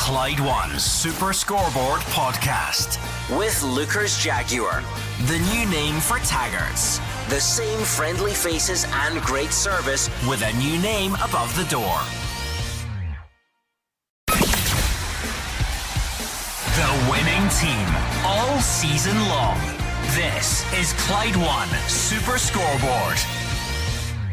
Clyde One's Super Scoreboard podcast with Lookers Jaguar, the new name for Taggarts. The same friendly faces and great service with a new name above the door. The winning team all season long. This is Clyde One Super Scoreboard.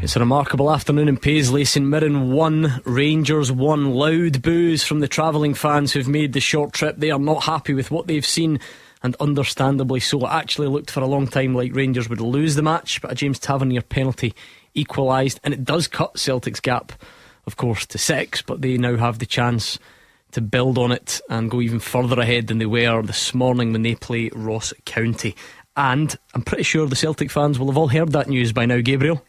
It's a remarkable afternoon in Paisley. St Mirren 1, Rangers 1. Loud boos from the travelling fans who've made the short trip. They are not happy with what they've seen, and understandably so. It actually looked for a long time like Rangers would lose the match, but a James Tavernier penalty equalised, and it does cut Celtic's gap, of course, to 6, but they now have the chance to build on it and go even further ahead than they were this morning when they play Ross County. And I'm pretty sure the Celtic fans will have all heard that news by now, Gabriel.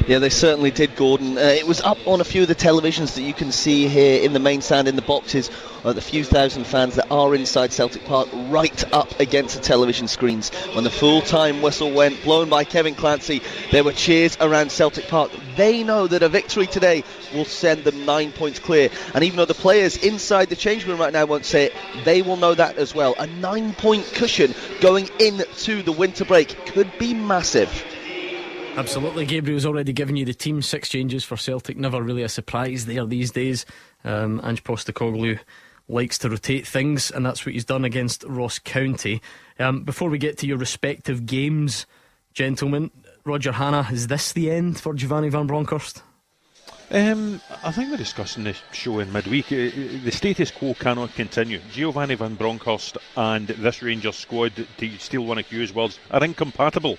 Yeah, they certainly did, Gordon. It was up on a few of the televisions that you can see here in the main stand, in the boxes. The few thousand fans that are inside Celtic Park, right up against the television screens. When the full-time whistle went, blown by Kevin Clancy, there were cheers around Celtic Park. They know that a victory today will send them 9 points clear. And even though the players inside the change room right now won't say it, they will know that as well. A 9-point cushion going into the winter break could be massive. Absolutely. Gabriel's already given you the team. 6 changes for Celtic. Never really a surprise there these days. Ange Postecoglou likes to rotate things, and that's what he's done against Ross County. Before we get to your respective games, gentlemen, Roger Hanna, is this the end for Giovanni Van Bronckhorst? I think we're discussing this show in midweek. The status quo cannot continue. Giovanni Van Bronckhorst and this Rangers squad, to steal one of Hugh's words, are incompatible.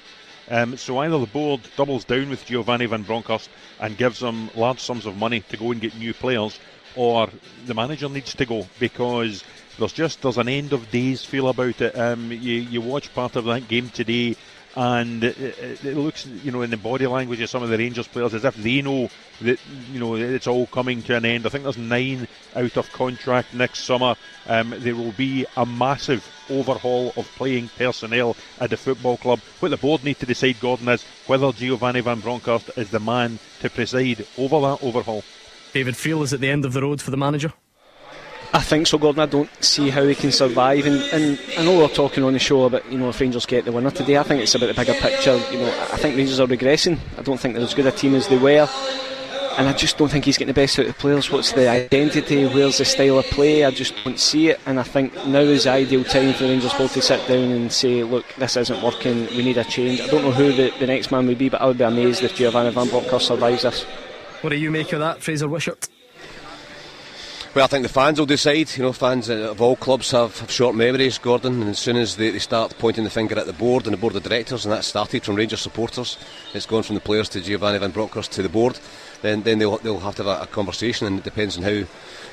So either the board doubles down with Giovanni Van Bronckhorst and gives them large sums of money to go and get new players, or the manager needs to go, because there's an end of days feel about it. You watch part of that game today, and it looks, in the body language of some of the Rangers players, as if they know that it's all coming to an end. I think there's 9 out of contract next summer. There will be a massive overhaul of playing personnel at the football club. What the board need to decide, Gordon, is whether Giovanni Van Bronckhorst is the man to preside over that overhaul. David Friel is at the end of the road for the manager. I think so, Gordon. I don't see how he can survive, and I know we're talking on the show about if Rangers get the winner today. I think it's about the bigger picture. I think Rangers are regressing. I don't think they're as good a team as they were, and I just don't think he's getting the best out of the players. What's the identity? Where's the style of play? I just don't see it, and I think now is the ideal time for the Rangers board to sit down and say, look, this isn't working, we need a change. I don't know who the next man would be, but I would be amazed if Giovanni Van Bronckhorst survives this. What do you make of that, Fraser Wishart? Well, I think the fans will decide. Fans of all clubs have short memories, Gordon, and as soon as they start pointing the finger at the board and the board of directors, and that started from Rangers supporters, it's gone from the players to Giovanni Van Bronckhorst to the board, then they'll have to have a conversation, and it depends on how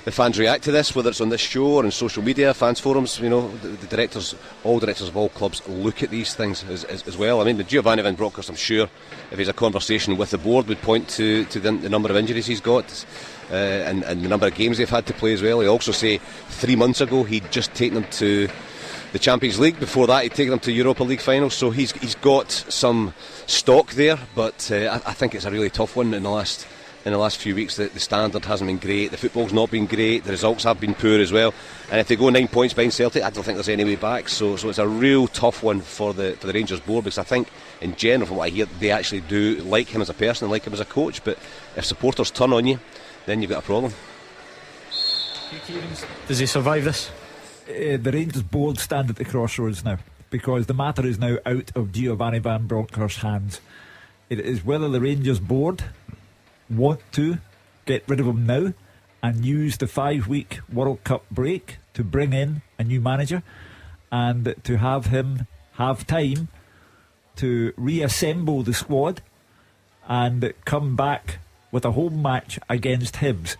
the fans react to this, whether it's on this show or on social media, fans forums. The directors, all directors of all clubs look at these things as well. I mean, the Giovanni Van Bronckhorst, I'm sure, if he's a conversation with the board, would point to the number of injuries he's got. And the number of games they've had to play as well. He also say 3 months ago he'd just taken them to the Champions League. Before that he'd taken them to Europa League finals. So he's got some stock there, but I think it's a really tough one in the last few weeks. The standard hasn't been great, the football's not been great, the results have been poor as well, and if they go 9 points behind Celtic, I don't think there's any way back. So it's a real tough one for the Rangers board, because I think in general, from what I hear, they actually do like him as a person and like him as a coach, but if supporters turn on you, then you've got a problem. Does he survive this? The Rangers board stand at the crossroads now, because the matter is now out of Giovanni Van Bronckhorst's hands. It is whether the Rangers board want to get rid of him now and use the 5-week World Cup break to bring in a new manager and to have him have time to reassemble the squad and come back with a home match against Hibs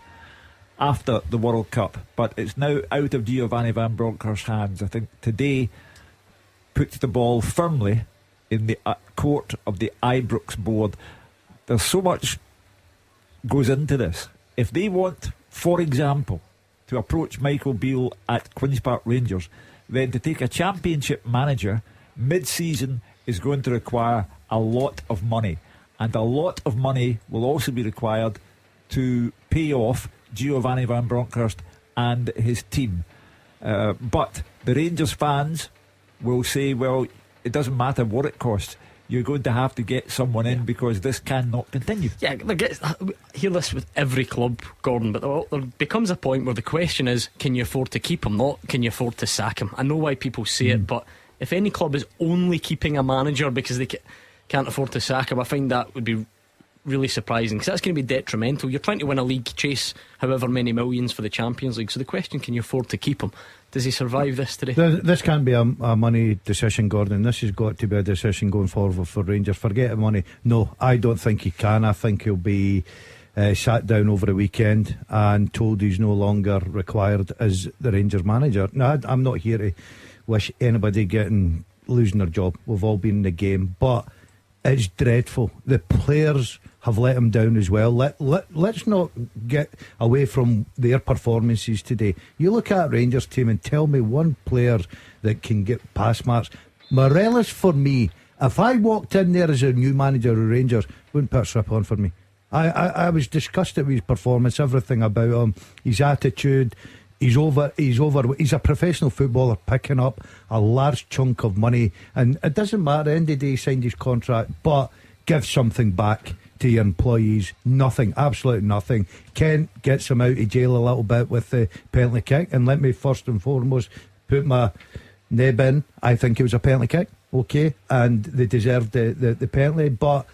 after the World Cup. But it's now out of Giovanni Van Bronckhorst's hands. I think today puts the ball firmly in the court of the Ibrox board. There's so much goes into this. If they want, for example, to approach Michael Beale at Queen's Park Rangers, then to take a championship manager mid-season is going to require a lot of money. And a lot of money will also be required to pay off Giovanni Van Bronckhorst and his team. But the Rangers fans will say, well, it doesn't matter what it costs. You're going to have to get someone in because this cannot continue. Yeah, I hear this with every club, Gordon, but there becomes a point where the question is, can you afford to keep him? Not can you afford to sack him? I know why people say it, but if any club is only keeping a manager because they can't afford to sack him, I find that would be really surprising, because that's going to be detrimental. You're trying to win a league, chase however many millions for the Champions League, so the question, can you afford to keep him? Does he survive this today? This can't be a money decision, Gordon. This has got to be a decision going forward for Rangers. Forget the money. No, I don't think he can. I think he'll be sat down over the weekend and told he's no longer required as the Rangers manager. Now, I'm not here to wish anybody losing their job. We've all been in the game, but it's dreadful. The players have let him down as well. Let's not get away from their performances today. You look at Rangers team and tell me one player that can get pass marks. Morelos, for me, if I walked in there as a new manager of Rangers, wouldn't put a strip on for me. I was disgusted with his performance, everything about him, his attitude. He's a professional footballer picking up a large chunk of money, and it doesn't matter, at the end of the day he signed his contract, but give something back to your employees. Nothing, absolutely nothing. Kent gets him out of jail a little bit with the penalty kick, and let me first and foremost put my nib in. I think it was a penalty kick, okay, and they deserved the penalty, but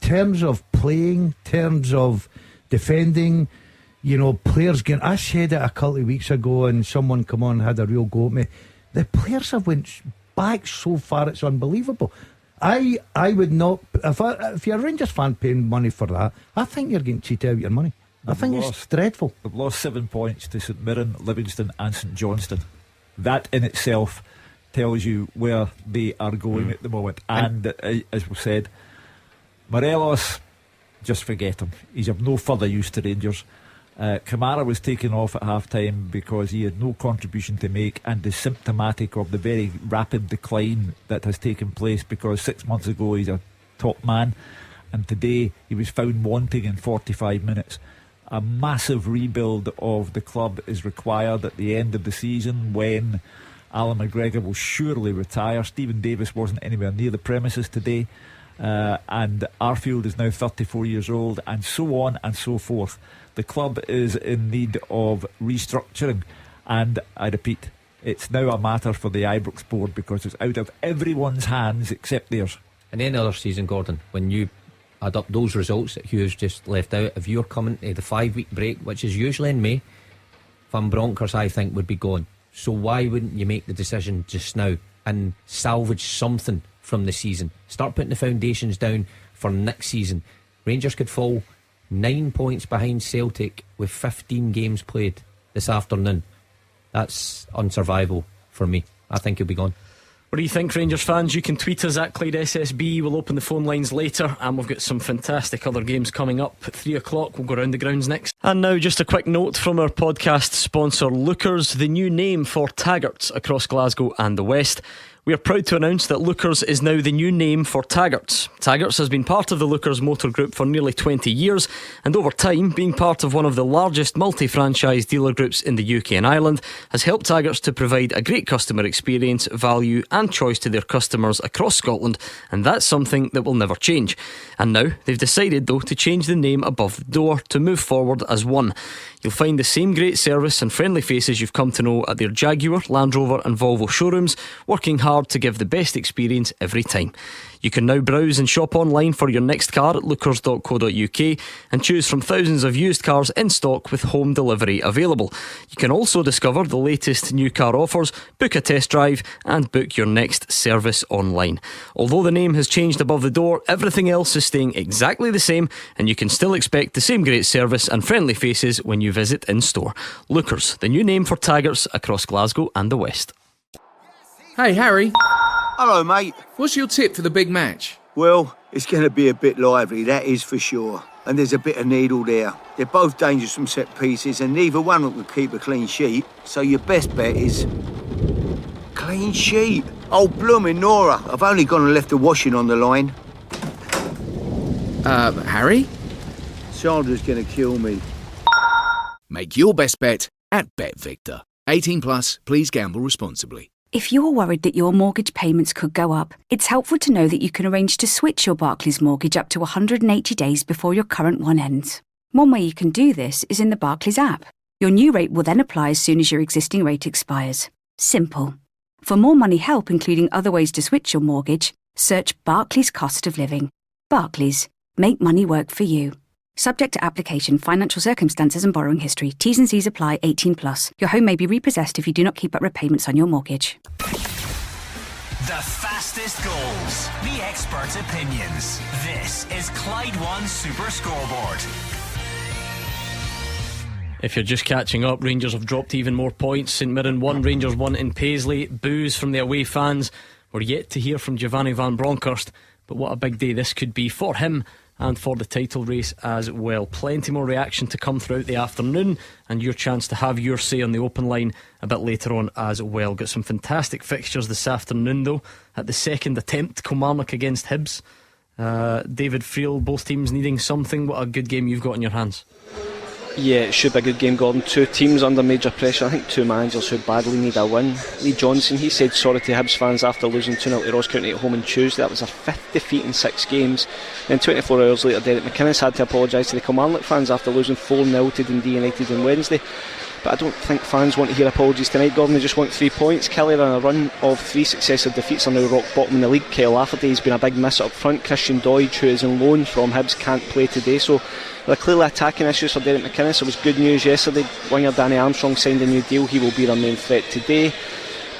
terms of playing, terms of defending, you know, players getting, I said it a couple of weeks ago and someone come on and had a real go at me. The players have went back so far, it's unbelievable. I would not, if you're a Rangers fan paying money for that, I think you're getting cheated out of your money. I think it's dreadful. They've lost 7 points to St Mirren, Livingston and St Johnstone. That in itself tells you where they are going at the moment. And as we said, Morelos, just forget him. He's of no further use to Rangers. Kamara was taken off at half time because he had no contribution to make and is symptomatic of the very rapid decline that has taken place, because 6 months ago he's a top man and today he was found wanting in 45 minutes. A massive rebuild of the club is required at the end of the season, when Alan McGregor will surely retire. Stephen Davis wasn't anywhere near the premises today, and Arfield is now 34 years old, and so on and so forth. The club is in need of restructuring, and I repeat, it's now a matter for the Ibrox board, because it's out of everyone's hands except theirs. In any other season, Gordon, when you add up those results that Hugh's just left out, if you're coming to the 5-week break, which is usually in May, Van Bronckhorst, I think, would be gone. So why wouldn't you make the decision just now and salvage something from the season? Start putting the foundations down for next season. Rangers could fall 9 points behind Celtic with 15 games played this afternoon. That's unsurvivable for me. I think he'll be gone. What do you think, Rangers fans? You can tweet us at Clyde SSB. We'll open the phone lines later, and we've got some fantastic other games coming up at 3 o'clock. We'll go round the grounds next. And now just a quick note from our podcast sponsor Lookers, the new name for Taggarts across Glasgow and the West. We are proud to announce that Lookers is now the new name for Taggarts. Taggarts has been part of the Lookers Motor Group for nearly 20 years, and over time, being part of one of the largest multi-franchise dealer groups in the UK and Ireland, has helped Taggarts to provide a great customer experience, value and choice to their customers across Scotland, and that's something that will never change. And now, they've decided though to change the name above the door to move forward as one. You'll find the same great service and friendly faces you've come to know at their Jaguar, Land Rover and Volvo showrooms, working hard to give the best experience every time. You can now browse and shop online for your next car at lookers.co.uk and choose from thousands of used cars in stock with home delivery available. You can also discover the latest new car offers, book a test drive and book your next service online. Although the name has changed above the door, everything else is staying exactly the same, and you can still expect the same great service and friendly faces when you visit in store. Lookers, the new name for Taggarts across Glasgow and the West. Hey Harry, hello mate. What's your tip for the big match? Well, it's going to be a bit lively, that is for sure. And there's a bit of needle there. They're both dangerous from set pieces and neither one of them can keep a clean sheet. So your best bet is... clean sheet? Oh, blooming Nora. I've only gone and left the washing on the line. Harry? Sandra's going to kill me. Make your best bet At BetVictor. 18 plus, please gamble responsibly. If you're worried that your mortgage payments could go up, it's helpful to know that you can arrange to switch your Barclays mortgage up to 180 days before your current one ends. One way you can do this is in the Barclays app. Your new rate will then apply as soon as your existing rate expires. Simple. For more money help, including other ways to switch your mortgage, search Barclays Cost of Living. Barclays. Make money work for you. Subject to application, financial circumstances and borrowing history. T's and C's apply. 18 plus. Your home may be repossessed if you do not keep up repayments on your mortgage. The fastest goals, the expert opinions. This is Clyde One Super Scoreboard. If you're just catching up, Rangers have dropped even more points. St Mirren 1, Rangers 1 in Paisley. Boos from the away fans. We're yet to hear from Giovanni Van Bronckhorst, but what a big day this could be for him and for the title race as well. Plenty more reaction to come throughout the afternoon, and your chance to have your say on the open line a bit later on as well. Got some fantastic fixtures this afternoon though. At the second attempt, Kilmarnock against Hibs. David Friel, both teams needing something. What a good game you've got in your hands. Yeah, it should be a good game, Gordon. Two teams under major pressure. I think two managers who badly need a win. Lee Johnson, he said sorry to Hibs fans after losing 2-0 to Ross County at home on Tuesday. That was their fifth defeat in 6 games. Then 24 hours later, Derek McInnes had to apologise to the Kilmarnock fans after losing 4-0 to Dundee United on Wednesday. But I don't think fans want to hear apologies tonight, Gordon. They just want 3 points. Kelly on a run of 3 successive defeats are now rock bottom in the league. Kyle Lafferty's been a big miss up front. Christian Doidge, who is in loan from Hibs, can't play today, so there are clearly attacking issues for Derek McInnes. It was good news yesterday. Winger Danny Armstrong signed a new deal. He will be their main threat today.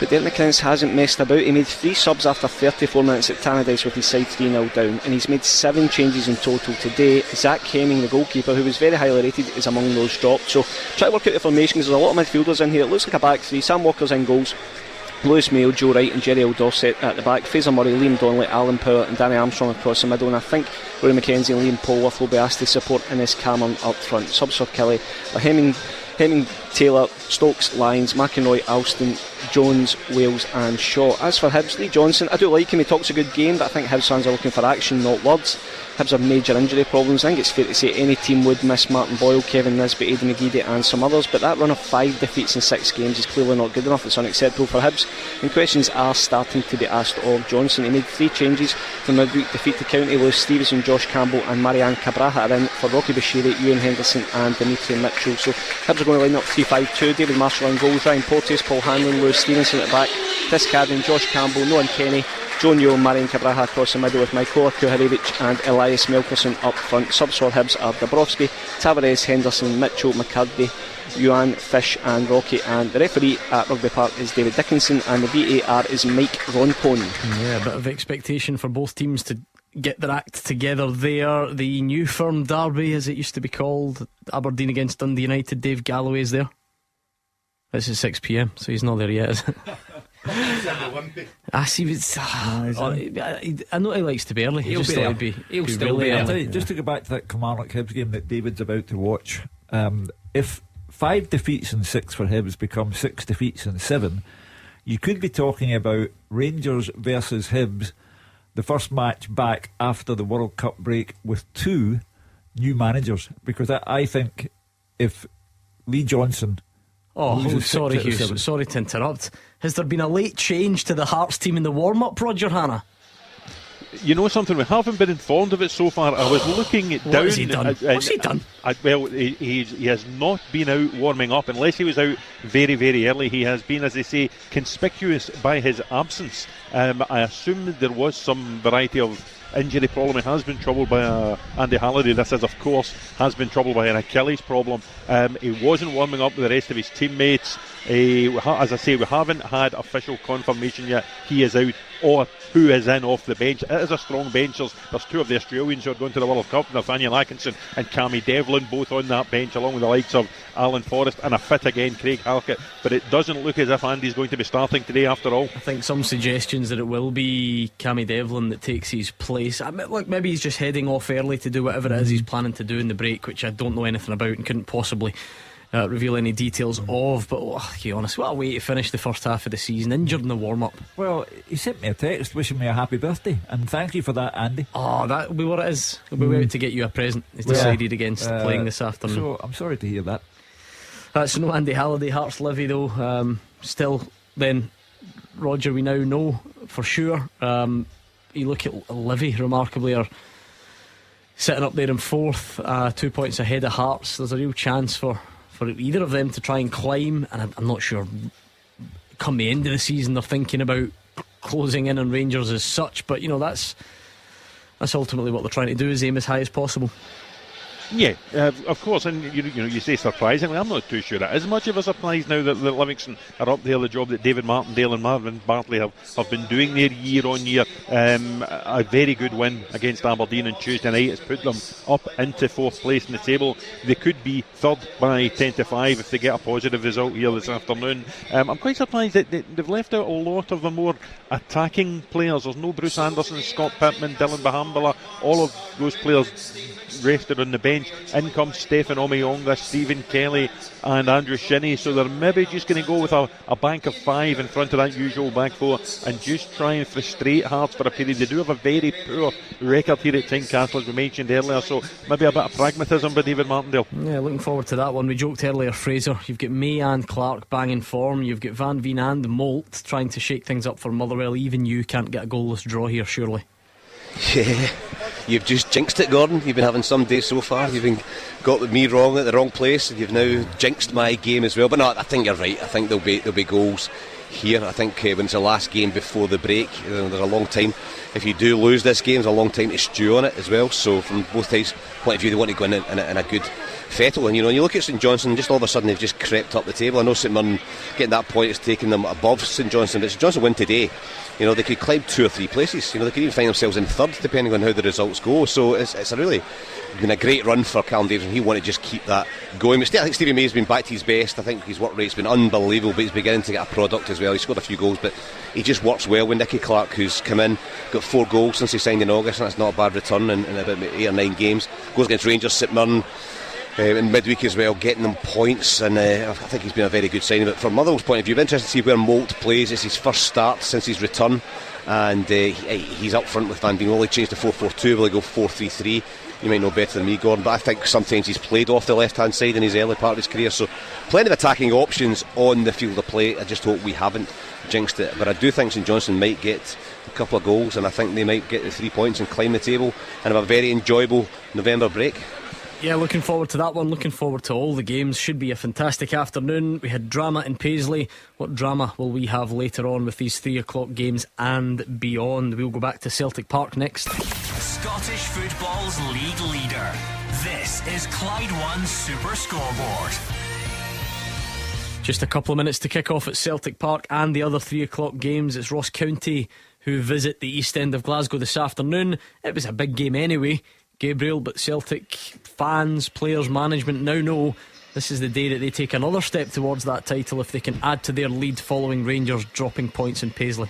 But Derek McInnes hasn't messed about. He made 3 subs after 34 minutes at Tannadice with his side 3-0 down, and he's made 7 changes in total today. Zach Hemming, the goalkeeper, who was very highly rated, is among those dropped. So try to work out the formation, because there's a lot of midfielders in here. It looks like a back 3. Sam Walker's in goals, Lewis Mayo, Joe Wright and Jerry Dorset at the back. Fraser Murray, Liam Donnelly, Alan Power and Danny Armstrong across the middle, and I think Rory McKenzie and Liam Polworth will be asked to support Innes Cameron up front. Subs for Kelly are Hemming, Taylor, Stokes, Lyons, McInroy, Alston, Jones, Wales and Shaw. As for Hibs, Lee Johnson, I do like him, he talks a good game, but I think Hibs fans are looking for action, not words. Hibs have major injury problems. I think it's fair to say any team would miss Martin Boyle, Kevin Nisbet, Aidan McGeady and some others, but that run of 5 defeats in 6 games is clearly not good enough. It's unacceptable for Hibs, and questions are starting to be asked of Johnson. He made 3 changes from midweek defeat to County. Lewis Stevenson, Josh Campbell and Marianne Cabraja are in for Rocky Bashiri, Ewan Henderson and Dimitri Mitchell. So Hibs are going to line up 3-5-2. David Marshall in goals, Ryan Porteous, Paul Hanlon, Lewis Stevenson at the back, Chris Cadden, Josh Campbell, Nolan Kenny, Joe Newell, Marian Cabraja across the middle with Mykola Kuharevich and Elias Melkerson up front. Subs for Hibs are Dabrowski, Tavares, Henderson, Mitchell, McCurdy, Yuan, Fish and Rocky, and the referee at Rugby Park is David Dickinson, and the VAR is Mike Roncone. Yeah, a bit of expectation for both teams to get their act together there. The New Firm Derby, as it used to be called, Aberdeen against Dundee United. Dave Galloway's there. This is 6 p.m, so he's not there yet, is it? I see. I know he likes to be early. He'll still be really early. Just to go back to that Kilmarnock Hibs game that David's about to watch, if 5 defeats and 6 for Hibs become 6 defeats and 7, you could be talking about Rangers versus Hibs, the first match back after the World Cup break, with 2 new managers, because I think if Lee Johnson... sorry Hugh, sorry to interrupt. Has there been a late change to the Hearts team in the warm-up, Roger Hanna? You know something, we haven't been informed of it so far. I was looking down. What has he done? What's he done? Well, he has not been out warming up, unless he was out very, very early. He has been, as they say, conspicuous by his absence. I assume there was some variety of injury problem. He has been troubled by Andy Halliday. This is, of course, has been troubled by an Achilles problem. He wasn't warming up with the rest of his teammates. As I say, we haven't had official confirmation yet he is out or who is in off the bench. It is a strong bench. There's 2 of the Australians who are going to the World Cup, Nathaniel Atkinson and Cammy Devlin, both on that bench, along with the likes of Alan Forrest and a fit again Craig Halkett. But it doesn't look as if Andy's going to be starting today after all. I think some suggestions that it will be Cammy Devlin that takes his place. Look, maybe he's just heading off early to do whatever it is he's planning to do in the break, which I don't know anything about and couldn't possibly reveal any details of. But to be honest, what a way to finish the first half of the season, injured in the warm-up. Well, he sent me a text wishing me a happy birthday, and thank you for that, Andy. That will be what it is. He'll be out to get you a present. He's decided against playing this afternoon. So I'm sorry to hear that. That's no Andy Halliday, Hearts Livy though. Still then, Roger, we now know for sure. You look at Livy, remarkably, are sitting up there in fourth, 2 points ahead of Hearts. There's a real chance for either of them to try and climb, and I'm not sure come the end of the season they're thinking about closing in on Rangers as such, but that's ultimately what they're trying to do, is aim as high as possible. Yeah, of course, and you say surprisingly, I'm not too sure it is much of a surprise now that Livingston are up there, the job that David Martindale and Marvin Bartley have been doing there year on year. A very good win against Aberdeen on Tuesday night has put them up into fourth place in the table. They could be third by 10-5 if they get a positive result here this afternoon. I'm quite surprised that they've left out a lot of the more attacking players. There's no Bruce Anderson, Scott Pittman, Dylan Bahambala. All of those players rested on the bench. In comes Stephen Omiyonga, Stephen Kelly and Andrew Shinney, so they're maybe just going to go with a bank of 5 in front of that usual back 4 and just try and frustrate Hearts for a period. They do have a very poor record here at Tynecastle, as we mentioned earlier, so maybe a bit of pragmatism by David Martindale. Yeah, looking forward to that one. We joked earlier, Fraser, you've got May and Clark banging form, you've got Van Veen and Moult trying to shake things up for Motherwell. Even you can't get a goalless draw here, surely. Yeah, you've just jinxed it, Gordon. You've been having some days so far. You've got me wrong at the wrong place, and you've now jinxed my game as well. But no, I think you're right. I think there'll be goals here. I think when it's the last game before the break, there's a long time. If you do lose this game, there's a long time to stew on it as well. So from both sides' point of view, they want to go in a good fettle. And you look at St Johnstone, just all of a sudden they've just crept up the table. I know St Mirren getting that point is taking them above St Johnstone, but St Johnstone win today. They could climb 2 or 3 places. They could even find themselves in third, depending on how the results go. So it's a really been a great run for Callum Davis, and he wanted to just keep that going. But still, I think Stevie May's been back to his best. I think his work rate's been unbelievable, but he's beginning to get a product as well. He scored a few goals, but he just works well with Nicky Clark, who's come in, got 4 goals since he signed in August, and that's not a bad return in about 8 or 9 games. Goes against Rangers, St Mirren in midweek as well, getting them points, and I think he's been a very good signing. But from Motherwell's point of view, it'll be interesting to see where Moult plays. It's his first start since his return, and he's up front with Van Veen. Will he change to 4-4-2? Will he go 4-3-3? You might know better than me, Gordon, but I think sometimes he's played off the left hand side in his early part of his career, so plenty of attacking options on the field of play. I just hope we haven't jinxed it. But I do think St Johnstone might get a couple of goals, and I think they might get the 3 points and climb the table and have a very enjoyable November break. Yeah, looking forward to that one. Looking forward to all the games. Should be a fantastic afternoon. We had drama in Paisley. What drama will we have later on with these 3 o'clock games and beyond? We'll go back to Celtic Park next. Scottish football's league leader. This is Clyde One Super Scoreboard. Just a couple of minutes to kick off at Celtic Park and the other 3 o'clock games. It's Ross County who visit the East End of Glasgow this afternoon. It was a big game anyway, Gabriel, but Celtic fans, players, management now know this is the day that they take another step towards that title if they can add to their lead following Rangers dropping points in Paisley.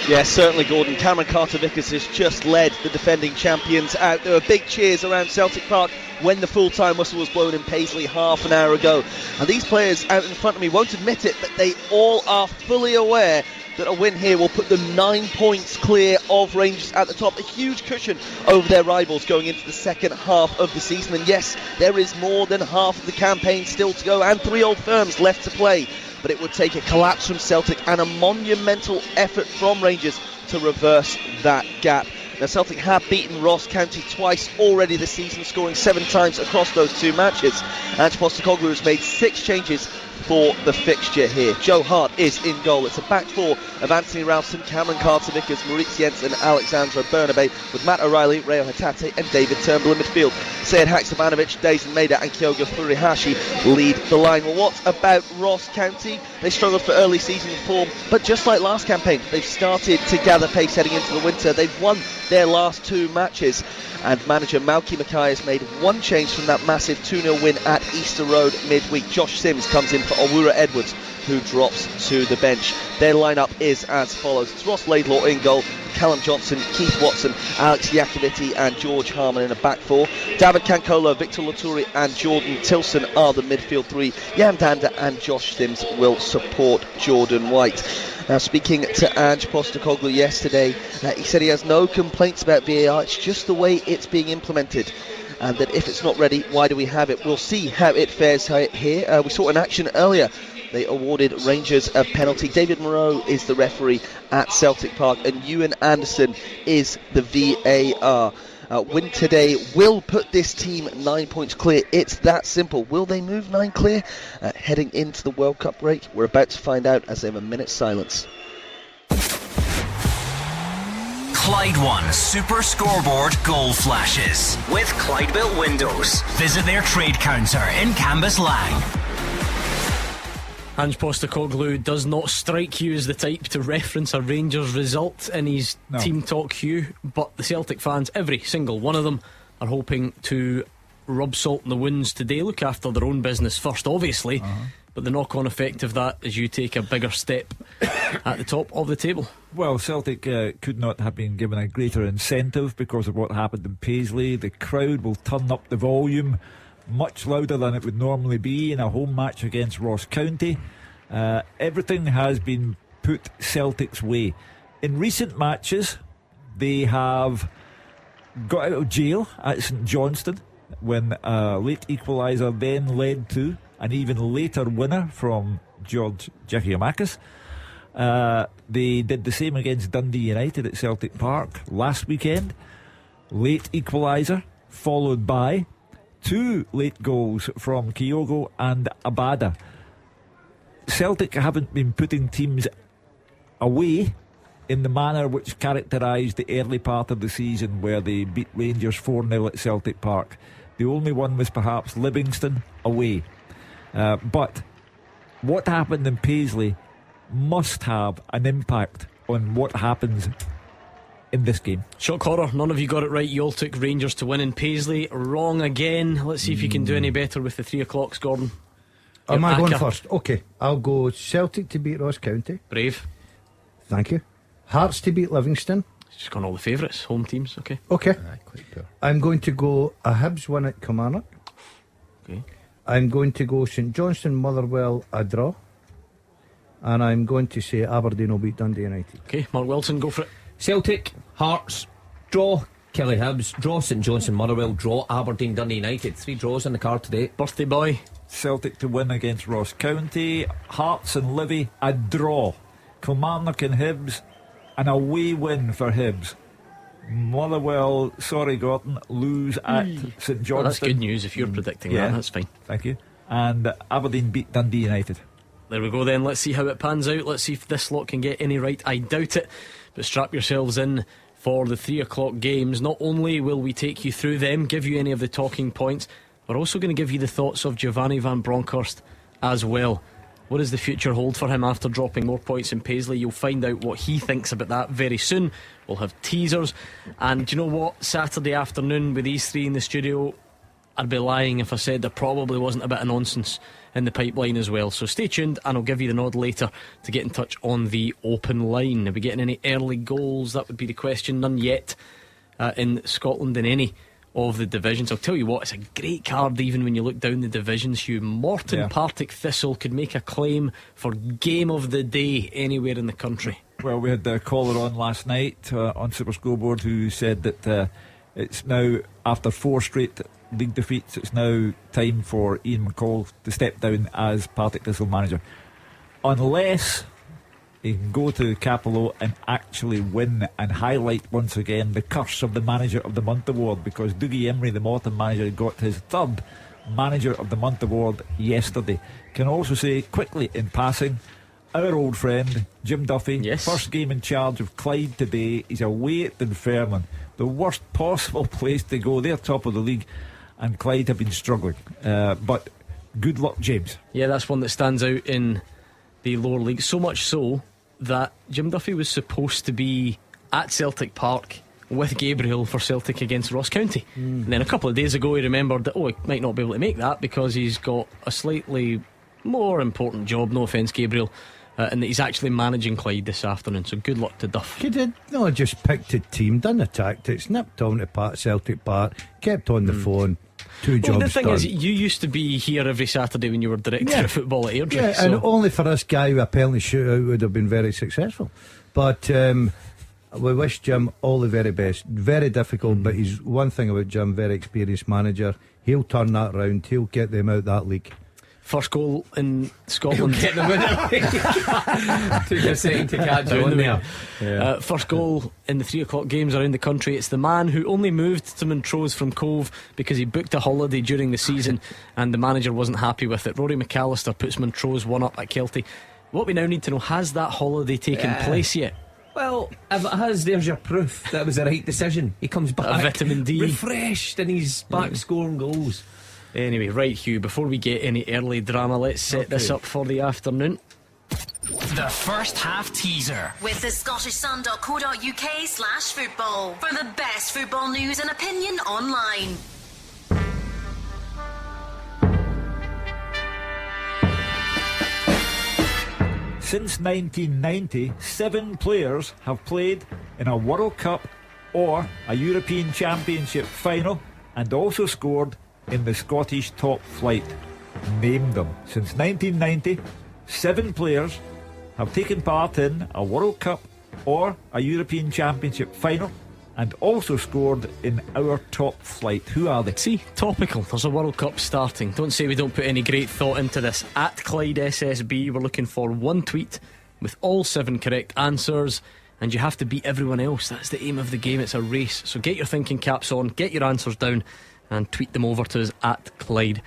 Yeah, certainly, Gordon. Cameron Carter-Vickers has just led the defending champions out. There were big cheers around Celtic Park when the full-time whistle was blown in Paisley half an hour ago. And these players out in front of me won't admit it, but they all are fully aware that a win here will put them 9 points clear of Rangers at the top. A huge cushion over their rivals going into the second half of the season. And yes, there is more than half of the campaign still to go and 3 Old Firms left to play. But it would take a collapse from Celtic and a monumental effort from Rangers to reverse that gap. Now, Celtic have beaten Ross County twice already this season, scoring 7 times across those 2 matches. Ange Postecoglou has made 6 changes for the fixture here. Joe Hart is in goal. It's a back 4 of Anthony Ralston, Cameron Carter-Vickers, Maurice Jensen and Alexandra Bernabei, with Matt O'Reilly, Reo Hatate and David Turnbull in midfield. Sead Haksabanovic, Dazen Maeda and Kyogo Furuhashi lead the line. Well, what about Ross County? They struggled for early season form, but just like last campaign, they've started to gather pace heading into the winter. They've won their last 2 matches, and manager Malky Mackay has made 1 change from that massive 2-0 win at Easter Road midweek. Josh Sims comes in for Owura Edwards, who drops to the bench. Their lineup is as follows. It's Ross Laidlaw in goal, Callum Johnson, Keith Watson, Alex Iacovitti and George Harman in a back 4. David Cancolo, Victor Laturi and Jordan Tilson are the midfield 3. Jan Danda and Josh Sims will support Jordan White. Now, speaking to Ange Postecoglou yesterday, he said he has no complaints about VAR, it's just the way it's being implemented. and then if it's not ready, why do we have it? We'll see how it fares here. We saw an action earlier. They awarded Rangers a penalty. David Moreau is the referee at Celtic Park, and Ewan Anderson is the VAR. Win today will put this team 9 points clear. It's that simple. Will they move 9 clear heading into the World Cup break? We're about to find out as they have a minute's silence. Clyde One Super Scoreboard Goal Flashes with Clyde Built Windows. Visit their trade counter in Cambuslang. Ange Postecoglou does not strike you as the type to reference a Rangers result in his team talk, Hugh, but the Celtic fans, every single one of them, are hoping to rub salt in the wounds today, look after their own business first, obviously, but the knock-on effect of that is you take a bigger step at the top of the table. Well, Celtic could not have been given a greater incentive because of what happened in Paisley. The crowd will turn up the volume much louder than it would normally be in a home match against Ross County. Everything has been put Celtic's way. In recent matches, they have got out of jail at St Johnstone when a late equaliser then led to an even later winner from George Giacomakis. They did the same against Dundee United at Celtic Park last weekend. Late equaliser followed by 2 late goals from Kyogo and Abada. Celtic haven't been putting teams away in the manner which characterised the early part of the season, where they beat Rangers 4-0 at Celtic Park. The only one was perhaps Livingston away. But what happened in Paisley must have an impact on what happens in this game. Shock horror, none of you got it right. You all took Rangers to win in Paisley. Wrong again. Let's see if you can do any better with the 3 o'clocks, Gordon. Am I going first? Okay, I'll go Celtic to beat Ross County. Brave. Thank you. Hearts to beat Livingston. Just gone all the favourites, home teams. Okay. I'm going to go a Hibs win at Kilmarnock. Okay. I'm going to go St Johnstone Motherwell a draw, and I'm going to say Aberdeen will beat Dundee United. Okay, Mark Wilson, go for it. Celtic, Hearts, draw Kelly Hibs, draw St Johnstone Motherwell, draw Aberdeen Dundee United. 3 draws on the card today. Birthday boy. Celtic to win against Ross County. Hearts and Livy a draw. Kilmarnock and Hibs an away win for Hibs. Motherwell, sorry Gordon, lose at St Johnstone. Well, that's good news if you're predicting that. That's fine. Thank you. And Aberdeen beat Dundee United. There we go then. Let's see how it pans out. Let's see if this lot can get any right. I doubt it, but strap yourselves in for the 3 o'clock games. Not only will we take you through them, give you any of the talking points, we're also going to give you the thoughts of Giovanni Van Bronckhorst as well. What does the future hold for him after dropping more points in Paisley? You'll find out what he thinks about that very soon. We'll have teasers. And do you know what? Saturday afternoon with these 3 in the studio, I'd be lying if I said there probably wasn't a bit of nonsense in the pipeline as well. So stay tuned and I'll give you the nod later to get in touch on the open line. Are we getting any early goals? That would be the question. None yet in Scotland in any of the divisions. I'll tell you what, it's a great card even when you look down the divisions, Hugh. Morton Partick Thistle could make a claim for game of the day anywhere in the country. Well, we had a caller on last night on SuperScoreBoard who said that it's now, after 4 straight league defeats, it's now time for Ian McCall to step down as Partick Thistle manager, unless he can go to Capello and actually win and highlight once again the curse of the Manager of the Month award, because Dougie Emery, the Morton manager, got his 3rd Manager of the Month award yesterday. Can also say quickly in passing, our old friend Jim Duffy, first game in charge of Clyde today. He's away at Dunfermline, the worst possible place to go. They're top of the league and Clyde have been struggling, but good luck, James. Yeah, that's one that stands out in the lower league, so much so that Jim Duffy was supposed to be at Celtic Park with Gabriel for Celtic against Ross County, and then a couple of days ago he remembered that he might not be able to make that because he's got a slightly more important job, no offence Gabriel, and that he's actually managing Clyde this afternoon. So good luck to Duff. He did just picked a team, done the tactics, nipped on to Celtic Park, kept on the phone. 2 jobs the thing done. is, you used to be here every Saturday when you were director of football at Airdrie. Yeah, and only for this guy with a penalty shootout would have been very successful. But We wish Jim all the very best. Very difficult, but he's one thing about Jim, very experienced manager. He'll turn that round. He'll get them out that league. First goal in Scotland. Get the winner. Took a second to catch on there. Yeah. First goal in the 3 o'clock games around the country. It's the man who only moved to Montrose from Cove because he booked a holiday during the season and the manager wasn't happy with it. Rory McAllister puts Montrose 1-up at Kelty. What we now need to know, has that holiday taken place yet? Well, if it has, there's your proof that it was the right decision. He comes back vitamin D refreshed and he's back scoring goals. Anyway, right, Hugh, before we get any early drama, let's set this up for the afternoon. The first half teaser with the scottishsun.co.uk/football for the best football news and opinion online. Since 1990, 7 players have played in a World Cup or a European Championship final and also scored in the Scottish top flight. Name them. Since 1990, 7 players have taken part in a World Cup or a European Championship final and also scored in our top flight. Who are they? See, topical. There's a World Cup starting. Don't say we don't put any great thought into this. At Clyde SSB, we're looking for one tweet with all 7 correct answers, and you have to beat everyone else. That's the aim of the game. It's a race. So get your thinking caps on, get your answers down, and tweet them over to us at Clyde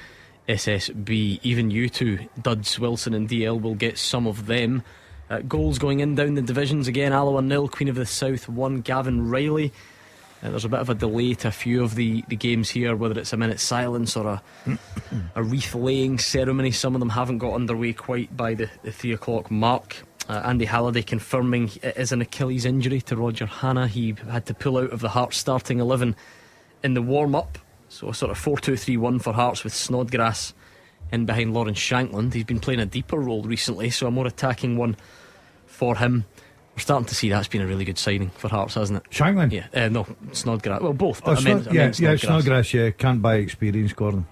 SSB. Even you two, Duds, Wilson and DL, will get some of them. Goals going in down the divisions again. Alloa 0, Queen of the South 1, Gavin Riley. There's a bit of a delay to a few of the games here, whether it's a minute's silence or a wreath laying ceremony. Some of them haven't got underway quite by the 3 o'clock mark. Andy Halliday confirming it is an Achilles injury to Roger Hannah. He had to pull out of the Hearts starting 11 in the warm-up. So a sort of 4-2-3-1 for Hearts with Snodgrass in behind Lawrence Shankland. He's been playing a deeper role recently, so a more attacking one for him. We're starting to see that's been a really good signing for Hearts, hasn't it? Shankland? Yeah, no, Snodgrass. Well, both. But I meant Snodgrass. Snodgrass, yeah, can't buy experience, Gordon.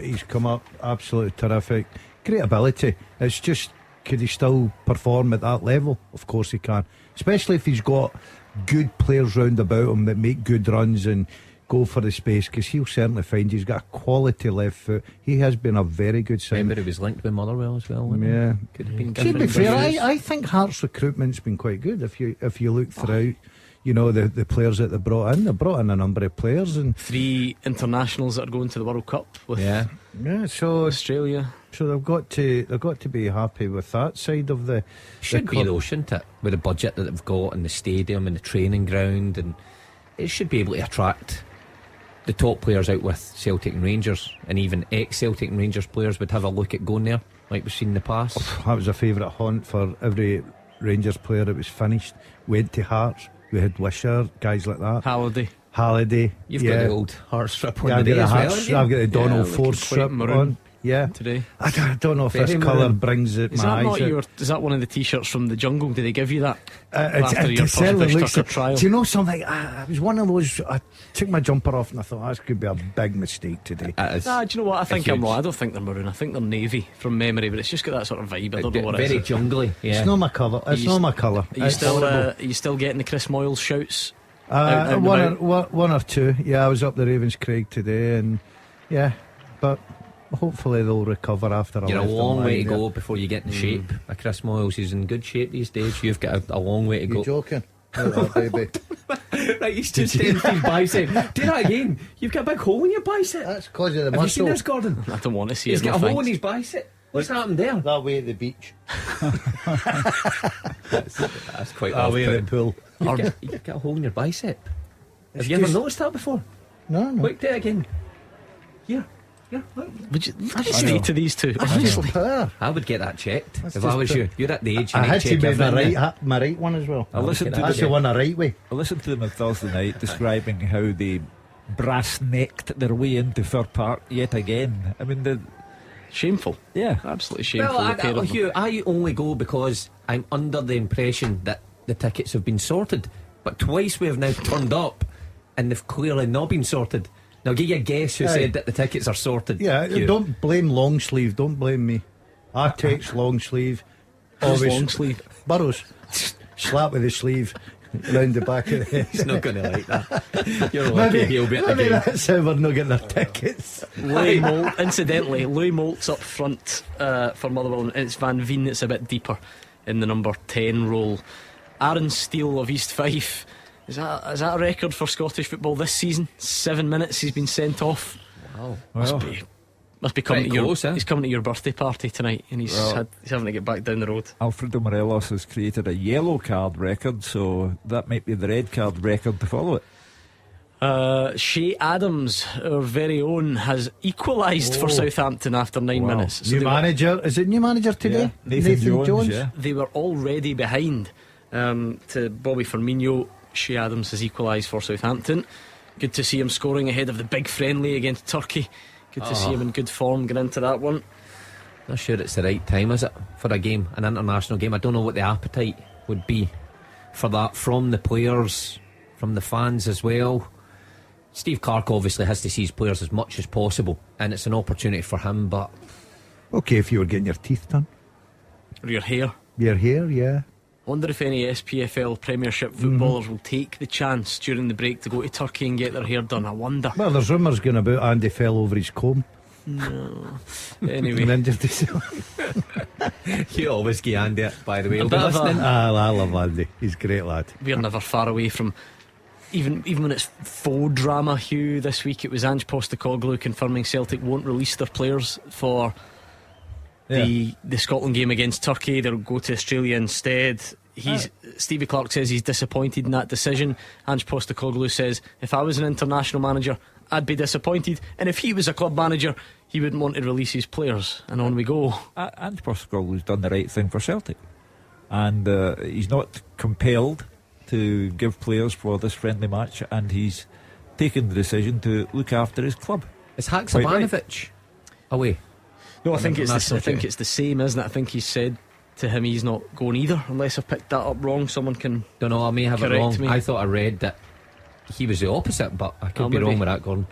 He's come up absolutely terrific. Great ability. It's just, could he still perform at that level? Of course he can. Especially if he's got good players round about him that make good runs and go for the space, because he'll certainly find he's got a quality left foot. He has been a very good sign. Remember he was linked with Motherwell as well. Yeah, could have been to be fair, I think Hearts recruitment's been quite good. If you look throughout, you know, the players that they brought in a number of players, and 3 internationals that are going to the World Cup with so Australia. So they've got to be happy with that side of the should be though, shouldn't it? With the budget that they've got and the stadium and the training ground, and it should be able to attract the top players out with Celtic and Rangers, and even ex-Celtic and Rangers players would have a look at going there, like we've seen in the past. That was a favourite haunt for every Rangers player that was finished. Went to Hearts. We had Wisher, guys like that. Halliday. You've got the old Hearts strip on I've today as well. I've got the Donald Ford strip on. Yeah, today. I don't know if this colour brings it. Is that not is that one of the t-shirts from the Jungle? Did they give you that after your first trial? Do you know something? It was one of those. I took my jumper off and I thought this could be a big mistake today. Do you know what? I think I'm wrong. I don't think they're maroon. I think they're navy from memory, but it's just got that sort of vibe. I don't know what it is. Very jungly. Yeah. It's not my colour. It's not my colour. Are you still getting the Chris Moyles shouts? One or two. Yeah, I was up the Ravenscraig today, and but hopefully they'll recover after You're a long way to go before you get in shape. Chris Moyles is in good shape these days. You've got a long way to go. You're joking? Oh, baby. Right, he's just empty his bicep. Do that again. You've got a big hole in your bicep. That's because of the muscle. Have you seen this, Gordon? I don't want to see it. He's got a hole in his bicep. What's happened there? That way at the beach. That's quite that way at the pool. You've got a hole in your bicep. Have you ever noticed that before? No. Quick, do it again. Here. Would you stay to these two? Honestly, I would get that checked if I was you. You're at the age. I had to be my right one as well. That's the one the right way. I listened to them on Thursday night describing how they brass-necked their way into Fir Park yet again. I mean, shameful. Yeah, absolutely shameful. Well, Hugh, I only go because I'm under the impression that the tickets have been sorted, but twice we have now turned up and they've clearly not been sorted. Now give you a guess who said that the tickets are sorted. Yeah, Hugh. Don't blame long sleeve. Don't blame me. I text long sleeve. Always long sleeve. Burrows. Slap with the sleeve. round the back of the head. He's not going to like that. You're lucky he'll be at the maybe game. that's how we're not getting our tickets. Louis Moult, incidentally, Louis Moult's up front for Motherwell, and it's Van Veen that's a bit deeper in the number 10 role. Aaron Steele of East Fife, is that a record for Scottish football this season? 7 minutes he's been sent off. Wow. Must be coming to close, he's coming to your birthday party tonight, and he's having to get back down the road. Alfredo Morelos has created a yellow card record, so that might be the red card record to follow it. Shea Adams, our very own, has equalised for Southampton after 9 minutes. So new manager, is it new manager today? Yeah. Nathan Jones. Yeah. They were already behind to Bobby Firmino. Shea Adams has equalised for Southampton. Good to see him scoring ahead of the big friendly against Turkey. Good to see him in good form going into that one. Not sure it's the right time, is it, for a game, an international game? I don't know what the appetite would be for that from the players, from the fans as well. Steve Clark obviously has to see his players as much as possible, and it's an opportunity for him. But okay, if you were getting your teeth done or your hair, yeah. I wonder if any SPFL Premiership footballers will take the chance during the break to go to Turkey and get their hair done. I wonder. Well, there's rumours going about Andy fell over his comb. No. Anyway, and then just you always get Andy it, by the way. I love Andy. He's a great lad. We're never far away from even when it's faux drama. Hugh, this week it was Ange Postecoglou confirming Celtic won't release their players for the Scotland game against Turkey. They'll go to Australia instead. Stevie Clark says he's disappointed in that decision. Ange Postecoglou says, if I was an international manager, I'd be disappointed, and if he was a club manager, he wouldn't want to release his players. And on we go. Ange Postecoglou's done the right thing for Celtic, and he's not compelled to give players for this friendly match, and he's taken the decision to look after his club. Is Haksabanovic away? No, I think it's the same, isn't it? I think he said to him he's not going either, unless I've picked that up wrong. Someone can. Don't know, I may have it wrong. Me. I thought I read that he was the opposite, but I could be wrong with that, Gordon.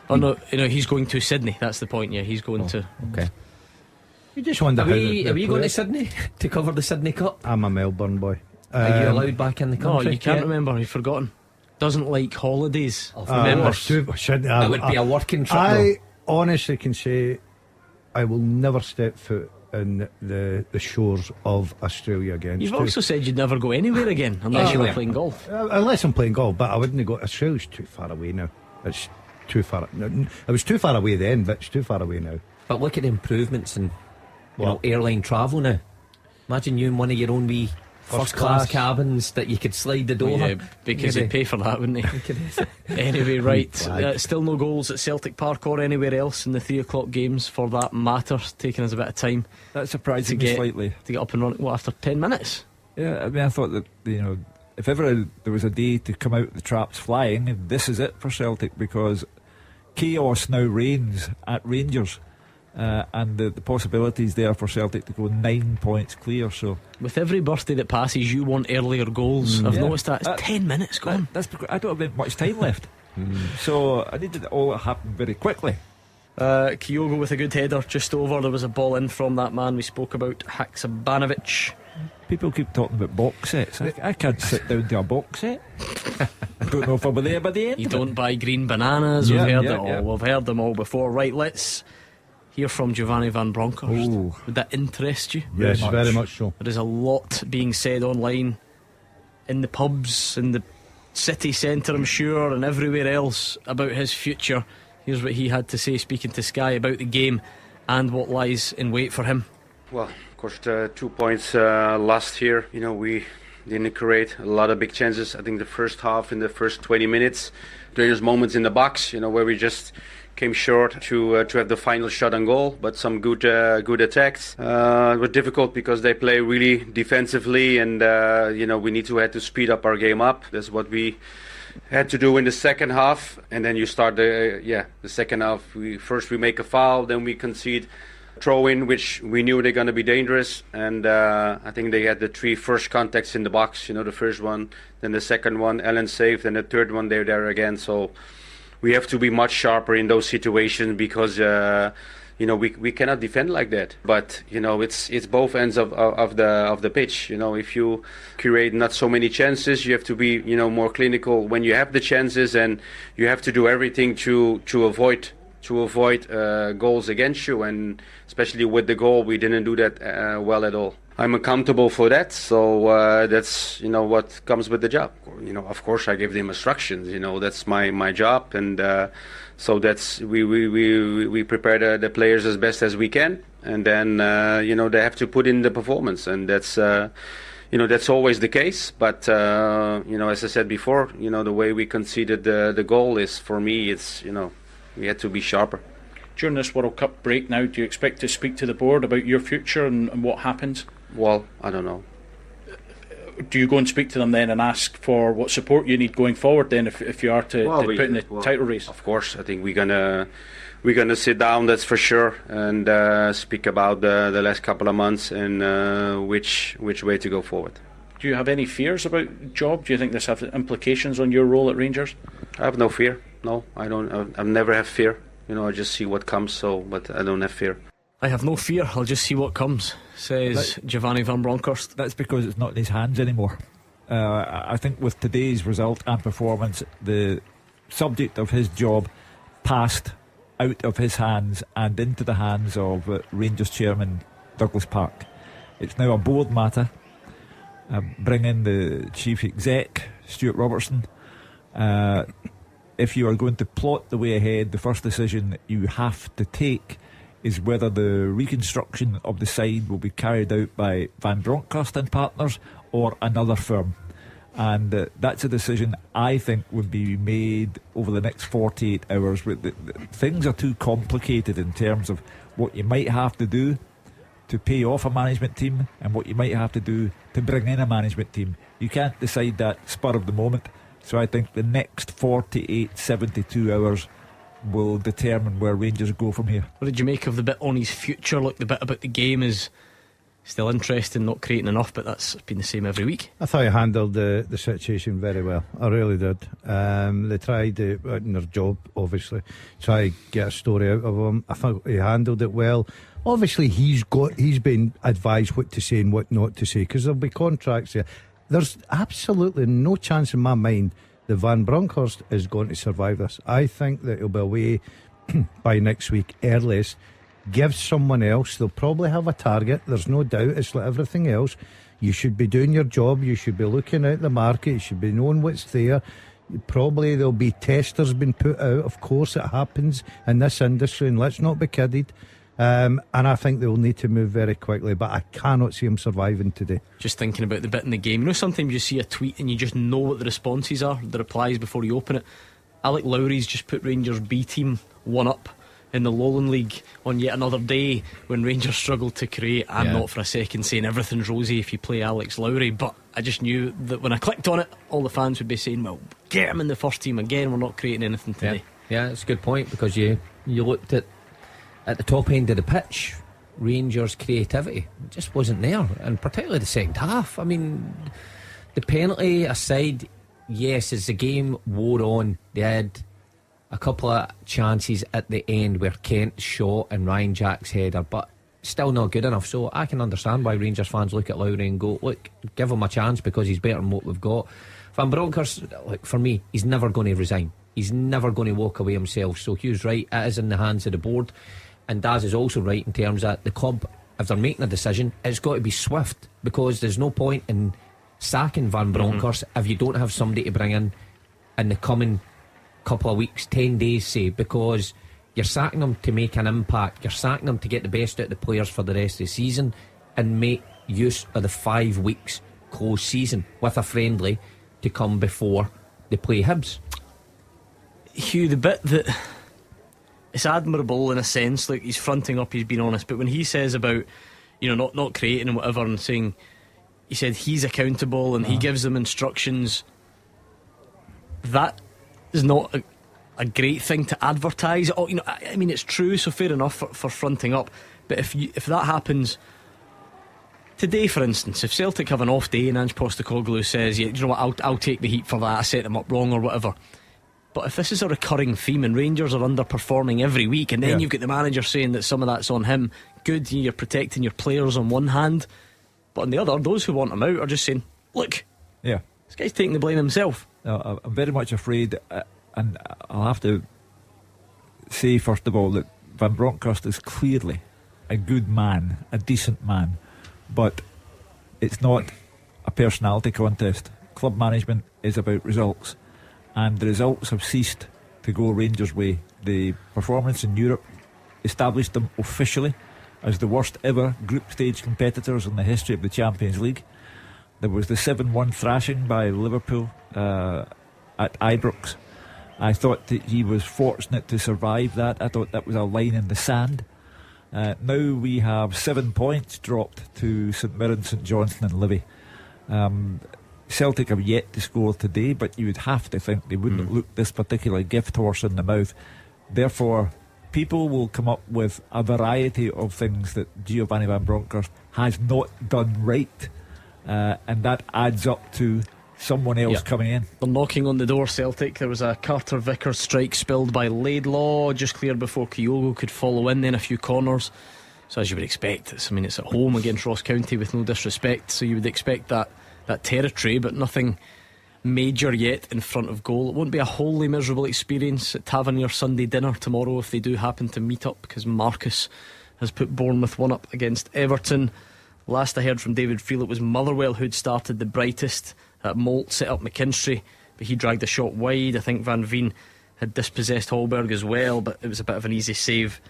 Oh no, he's going to Sydney. That's the point. Yeah, he's going to. Okay. You just wonder are we going to Sydney to cover the Sydney Cup? I'm a Melbourne boy. Are you allowed back in the country? No, you can't remember. You've forgotten. Doesn't like holidays. Remember, that would be a working trip. I honestly can say I will never step foot in the shores of Australia again. You've also said you'd never go anywhere again unless you were playing golf. Unless I'm playing golf, but I wouldn't go. Australia's too far away now. It's too far. It was too far away then, but it's too far away now. But look at the improvements in airline travel now. Imagine you in one of your own wee first class cabins that you could slide the door. Yeah, because he'd pay for that, wouldn't he? Anyway, right. Still no goals at Celtic Park or anywhere else in the 3 o'clock games for that matter. Taking us a bit of time. That surprised me slightly. To get up and running, after 10 minutes? Yeah, I mean, I thought that, if ever there was a day to come out the traps flying, this is it for Celtic, because chaos now reigns at Rangers. And the possibilities there for Celtic to go 9 points clear. So with every birthday that passes, you want earlier goals. I've noticed that it's 10 minutes gone. That's because I don't have much time left. So I needed it all to happen very quickly. Kyogo with a good header just over. There was a ball in from that man we spoke about, Haksabanovic. People keep talking about box sets. I can't sit down to a box set. I don't know if I'll be there by the end. You don't buy green bananas. We've heard it all. We've heard them all before. Right, let's hear from Giovanni Van Bronckhorst. Would that interest you? Yes, very much so. There is a lot being said online, in the pubs, in the city centre, I'm sure, and everywhere else about his future. Here's what he had to say, speaking to Sky, about the game and what lies in wait for him. Well, of course, 2 points last year. We didn't create a lot of big chances. I think the first half, in the first 20 minutes, there's moments in the box, where we just came short to have the final shot on goal, but some good attacks. It was difficult because they play really defensively, and we had to speed up our game up. That's what we had to do in the second half, and then you start the second half. We make a foul, then we concede throw in, which we knew they're going to be dangerous, and I think they had the 3 first contacts in the box. The first one, then the second one, Allen saved, and the third one they're there again. So we have to be much sharper in those situations because we cannot defend like that. But it's both ends of the pitch. If you create not so many chances, you have to be more clinical when you have the chances, and you have to do everything to avoid goals against you. And especially with the goal, we didn't do that well at all. I'm accountable for that, so that's what comes with the job. Of course, I give them instructions. That's my job, and so that's we prepare the players as best as we can, and then they have to put in the performance, and that's that's always the case. But as I said before, the way we conceded the goal is, for me, it's we had to be sharper. During this World Cup break now, do you expect to speak to the board about your future and what happens? Well, I don't know. Do you go and speak to them then and ask for what support you need going forward then if you are to put in the title race? Of course, I think we're gonna sit down, that's for sure, and speak about the last couple of months and which way to go forward. Do you have any fears about the job? Do you think this has implications on your role at Rangers? I have no fear. No, I don't. I've never have fear. I just see what comes. But I don't have fear. I have no fear, I'll just see what comes, says Giovanni van Bronckhorst. That's because it's not in his hands anymore. I think with today's result and performance, the subject of his job passed out of his hands and into the hands of Rangers chairman Douglas Park. It's now a board matter. Bring in the chief exec, Stuart Robertson. If you are going to plot the way ahead, the first decision you have to take is whether the reconstruction of the side will be carried out by Van Bronckhorst and partners or another firm. And that's a decision I think would be made over the next 48 hours. Things are too complicated in terms of what you might have to do to pay off a management team and what you might have to do to bring in a management team. You can't decide that spur of the moment. So I think the next 48, 72 hours will determine where Rangers go from here. What did you make of the bit on his future? Look, the bit about the game is still interesting, not creating enough, but that's been the same every week. I thought he handled the situation very well. I really did. They tried in their job, obviously, try to get a story out of him. I thought he handled it well. Obviously he's been advised what to say and what not to say, because there'll be contracts here. There's absolutely no chance in my mind that Van Bronckhorst is going to survive this. I think that he'll be away by next week earliest. Give someone else, they'll probably have a target, there's no doubt. It's like everything else. You should be doing your job, you should be looking out the market, you should be knowing what's there. Probably there'll be testers being put out. Of course it happens in this industry, and let's not be kidded. And I think they'll need to move very quickly, but I cannot see him surviving today. Just thinking about the bit in the game, sometimes you see a tweet and you just know what the responses are, the replies before you open it. Alec Lowry's just put Rangers B team 1-up in the Lowland League on yet another day when Rangers struggled to create. I'm not for a second saying everything's rosy if you play Alex Lowry, but I just knew that when I clicked on it, all the fans would be saying, well, get him in the first team again, we're not creating anything today. Yeah, it's a good point, because you looked at the top end of the pitch, Rangers' creativity just wasn't there, and particularly the second half. I mean, the penalty aside, yes, as the game wore on, they had a couple of chances at the end where Kent shot and Ryan Jack's header, but still not good enough. So I can understand why Rangers fans look at Lowry and go, look, give him a chance because he's better than what we've got. Van Bronckhorst, look, for me, he's never going to resign. He's never going to walk away himself. So Hugh's right, it is in the hands of the board. And Daz is also right in terms that the club, if they're making a decision, it's got to be swift, because there's no point in sacking Van Bronckhorst if you don't have somebody to bring in the coming couple of weeks, 10 days say, because you're sacking them to make an impact, you're sacking them to get the best out of the players for the rest of the season and make use of the 5 weeks close season with a friendly to come before they play Hibs. Hugh, the bit that it's admirable in a sense, like he's fronting up, he's being honest, but when he says about not creating and whatever, and saying, he said he's accountable and he gives them instructions, that is not a great thing to advertise. I mean, it's true, so fair enough for fronting up, but if that happens today, for instance, if Celtic have an off day and Ange Postecoglou says, yeah, you know what, I'll take the heat for that, I set them up wrong or whatever, But if this is a recurring theme and Rangers are underperforming every week, and then you've got the manager saying that some of that's on him, good, you're protecting your players on one hand, but on the other, those who want him out are just saying, look, this guy's taking the blame himself. I'm very much afraid, and I'll have to say first of all that Van Bronckhorst is clearly a good man, a decent man, but it's not a personality contest. Club management is about results, and the results have ceased to go Rangers' way. The performance in Europe established them officially as the worst ever group stage competitors in the history of the Champions League. There was the 7-1 thrashing by Liverpool at Ibrox. I thought that he was fortunate to survive that. I thought that was a line in the sand. Now we have 7 points dropped to St Mirren, St Johnstone and Livy. Celtic have yet to score today, but you would have to think they wouldn't look this particular gift horse in the mouth. Therefore, people will come up with a variety of things that Giovanni Van Bronckhorst has not done right, and that adds up to someone else coming in. They're knocking on the door, Celtic. There was a Carter Vickers strike spilled by Laidlaw just cleared before Kyogo could follow in, then a few corners. So as you would expect, it's at home against Ross County, with no disrespect, so you would expect that territory, but nothing major yet in front of goal. It won't be a wholly miserable experience at Tavernier Sunday dinner tomorrow if they do happen to meet up, because Marcus has put Bournemouth 1 up against Everton. Last I heard from David Friel, it was Motherwell who'd started the brightest. Molt set up McKinstry, but he dragged the shot wide. I think Van Veen had dispossessed Hallberg as well, but it was a bit of an easy save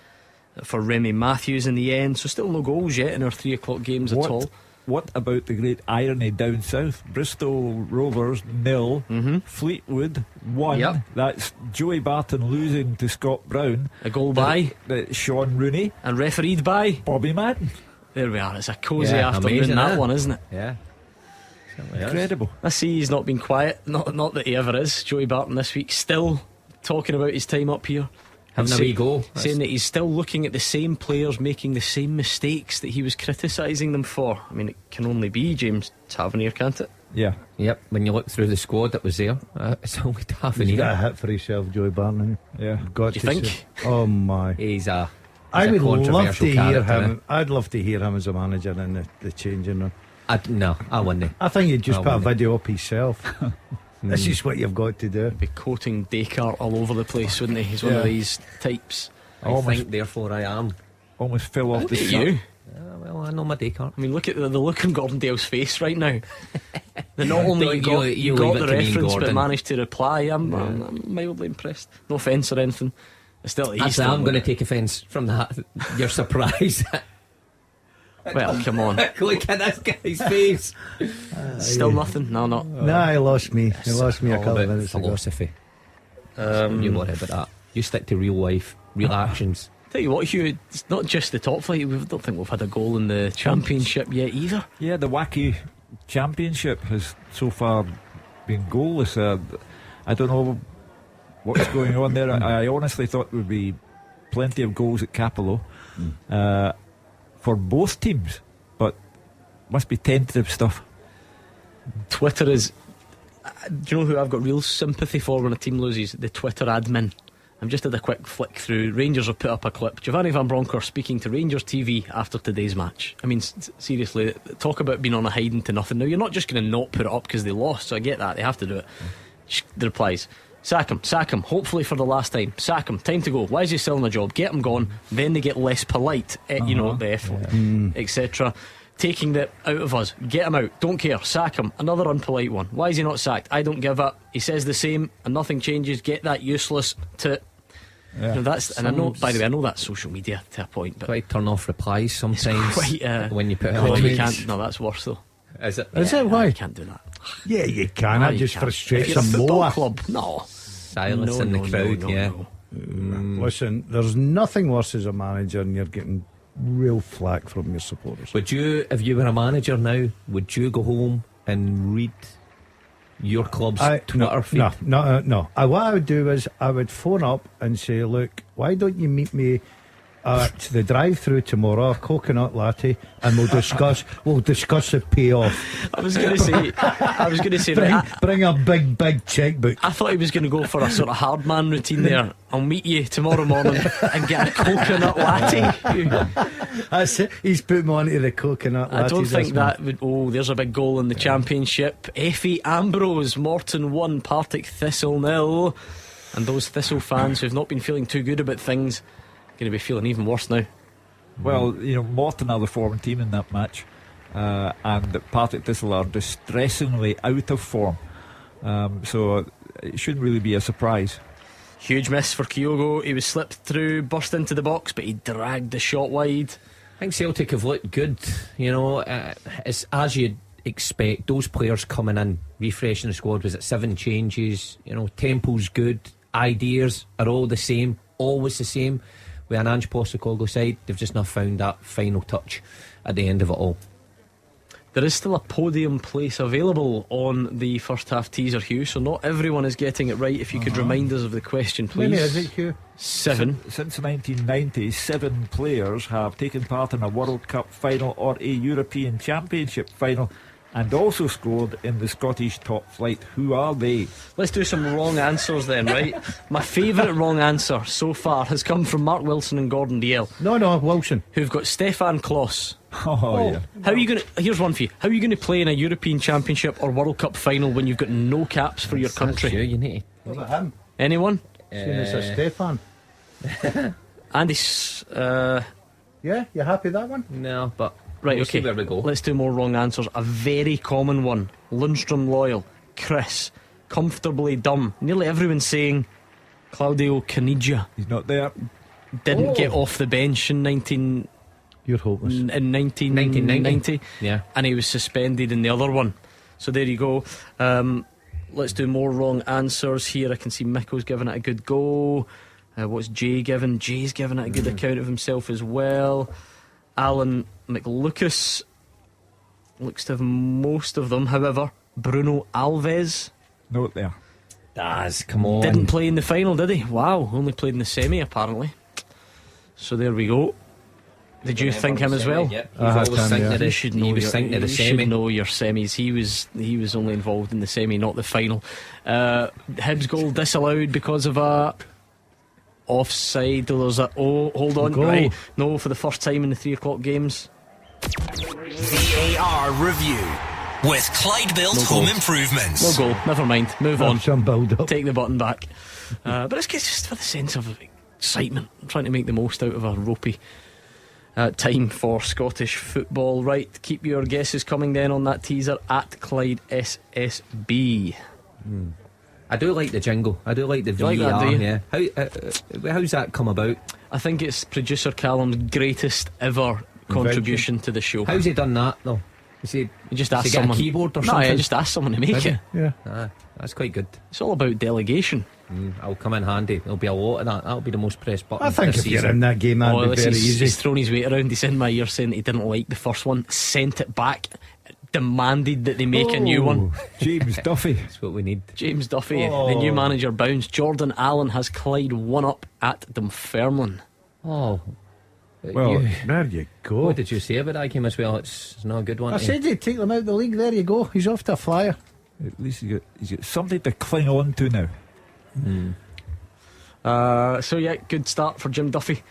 for Remy Matthews in the end. So still no goals yet in our 3 o'clock games at all. What about the great irony down south? Bristol Rovers 0, Fleetwood 1. Yep. That's Joey Barton losing to Scott Brown. A goal by Sean Rooney, and refereed by Bobby Madden. There we are. It's a cosy afternoon, that one, isn't it? Yeah. Incredible. I see he's not been quiet. Not that he ever is. Joey Barton this week still talking about his time up here, having a wee go, saying that he's still looking at the same players making the same mistakes that he was criticising them for. I mean, it can only be James Tavernier, can't it? Yeah. Yep. When you look through the squad that was there, it's only Tavernier. He's got a hit for himself, Joey Barton. Yeah. Got Do to you think? Oh my. He's a I would love to hear character, him. I'd love to hear him as a manager in the changing room. No, I wouldn't. I think he'd just put a video up himself. This is what you've got to do. He'd be quoting Descartes all over the place, wouldn't he? He's one of these types. I think, therefore I am. Almost fell off the you. Well, I know my Descartes. I mean, look at the look on Gordondale's face right now. They not only you got the reference, but managed to reply. I'm mildly impressed. No offence or anything. Still, I'm going to take offence from that. You're surprised. Well, come on. Look at this guy's face. Still nothing. No, not. Nah, he lost me. He lost me a couple of minutes philosophy. ago. You worry about that. You stick to real life, real actions. Tell you what, Hugh, it's not just the top flight. I don't think we've had a goal in the Championship yet either. Yeah, the wacky Championship has so far been goalless. I don't know what's going on there. I honestly thought there would be plenty of goals at Capello for both teams, but must be tentative stuff. Twitter is. Do you know who I've got real sympathy for when a team loses? The Twitter admin. I've just had a quick flick through. Rangers have put up a clip. Giovanni Van Bronckhorst speaking to Rangers TV after today's match. I mean, seriously, talk about being on a hiding to nothing. Now, you're not just going to not put it up because they lost, so I get that. They have to do it. The replies: sack him, hopefully for the last time. Sack him, time to go. Why is he still in a job? Get him gone. Then they get less polite, the F word, etc. Taking that out of us. Get him out, don't care. Sack him. Another unpolite one. Why is he not sacked? I don't give up. He says the same and nothing changes. Get that useless to. Yeah. And I know, by the way, I know that's social media to a point, but quite turn off replies sometimes when you put it on. You can't. No, that's worse though. Is it? Is it? Why? You can't do that. Yeah, you can. That just frustrates a football more. club. No. Silence in the crowd. Listen, there's nothing worse as a manager, and you're getting real flack from your supporters. Would you, if you were a manager now, would you go home and read your club's Twitter feed? No. What I would do is I would phone up and say, look, why don't you meet me at the drive-through tomorrow, a coconut latte, and we'll discuss the payoff. I was going to say, bring a big checkbook. I thought he was going to go for a sort of hard man routine there. I'll meet you tomorrow morning and get a coconut latte. That's it. He's put me onto the coconut latte. I don't think that would. Oh, there's a big goal in the Championship. Effie Ambrose, Morton 1, Partick Thistle 0. And those Thistle fans who've not been feeling too good about things going to be feeling even worse now. Well, Morton are the form team in that match, and Partick Thistle are distressingly out of form, so it shouldn't really be a surprise. Huge miss for Kyogo. He was slipped through, burst into the box, but he dragged the shot wide. I think Celtic have looked good. It's as you'd expect. Those players coming in, refreshing the squad. Was it 7 changes? Tempo's good. Ideas are all the same, always the same. With an Ange Postecoglou side, they've just not found that final touch at the end of it all. There is still a podium place available on the first half teaser, Hugh, so not everyone is getting it right. If you could remind us of the question, please. Many is it, Hugh? 7. Since 1990, 7 players have taken part in a World Cup final or a European Championship final, and also scored in the Scottish top flight. Who are they? Let's do some wrong answers then, right? My favourite wrong answer so far has come from Mark Wilson and Gordon Dalziel. No, Wilson. Who've got Stefan Klos. Yeah. How are you going to? Here's one for you. How are you going to play in a European Championship or World Cup final when you've got no caps for your country? Sure, you need What about him? Anyone? Seen as a Stefan. Andy's. Yeah, you happy with that one? No, but right, we'll okay. see where we go. Let's do more wrong answers. A very common one. Lundstrom Loyal, Chris, comfortably dumb. Nearly everyone's saying Claudio Caniggia. He's not there. Didn't get off the bench in You're hopeless. In 1990. Yeah. And he was suspended in the other one. So there you go. Let's do more wrong answers here. I can see Mikko's giving it a good go. What's Jay giving? Jay's giving it a good account of himself as well. Alan McLucas looks to have most of them. However, Bruno Alves, Not there. Come on. didn't play in the final, did he? Wow, only played in the semi apparently. So there we go. Did you think him as well? Yep. You should know your semis. He was only involved in the semi, not the final. Hibs goal disallowed because of a offside. There's a hold on, right? No, for the first time in the 3 o'clock games. VAR review with Clyde Built Home Improvements. No goal. Never mind. Move on. Some build up. Take the button back. But it's just for the sense of excitement. I'm trying to make the most out of a ropey time for Scottish football. Right, keep your guesses coming then on that teaser at Clyde SSB. I do like the jingle. I do like the VAR. Like that, do you? Yeah. How's that come about? I think it's producer Callum's greatest ever contribution to the show. How's he done that though? He just asked someone a keyboard or no, something? I just asked someone to make it. Yeah. That's quite good. It's all about delegation. I'll come in handy. There'll be a lot of that. That'll be the most pressed button. I think this if season. you're in that game, that'd be very easy. He's thrown his weight around. He's in my ear saying he didn't like the first one, sent it back, demanded that they make a new one. James Duffy. That's what we need. James Duffy, the new manager, bounced. Jordan Allen has Clyde 1 up at Dunfermline. Oh. Well, there you go. What did you say about that game as well? It's not a good one. I said you'd take them out of the league. There you go. He's off to a flyer. At least he's got something to cling on to now. So yeah, good start for Jim Duffy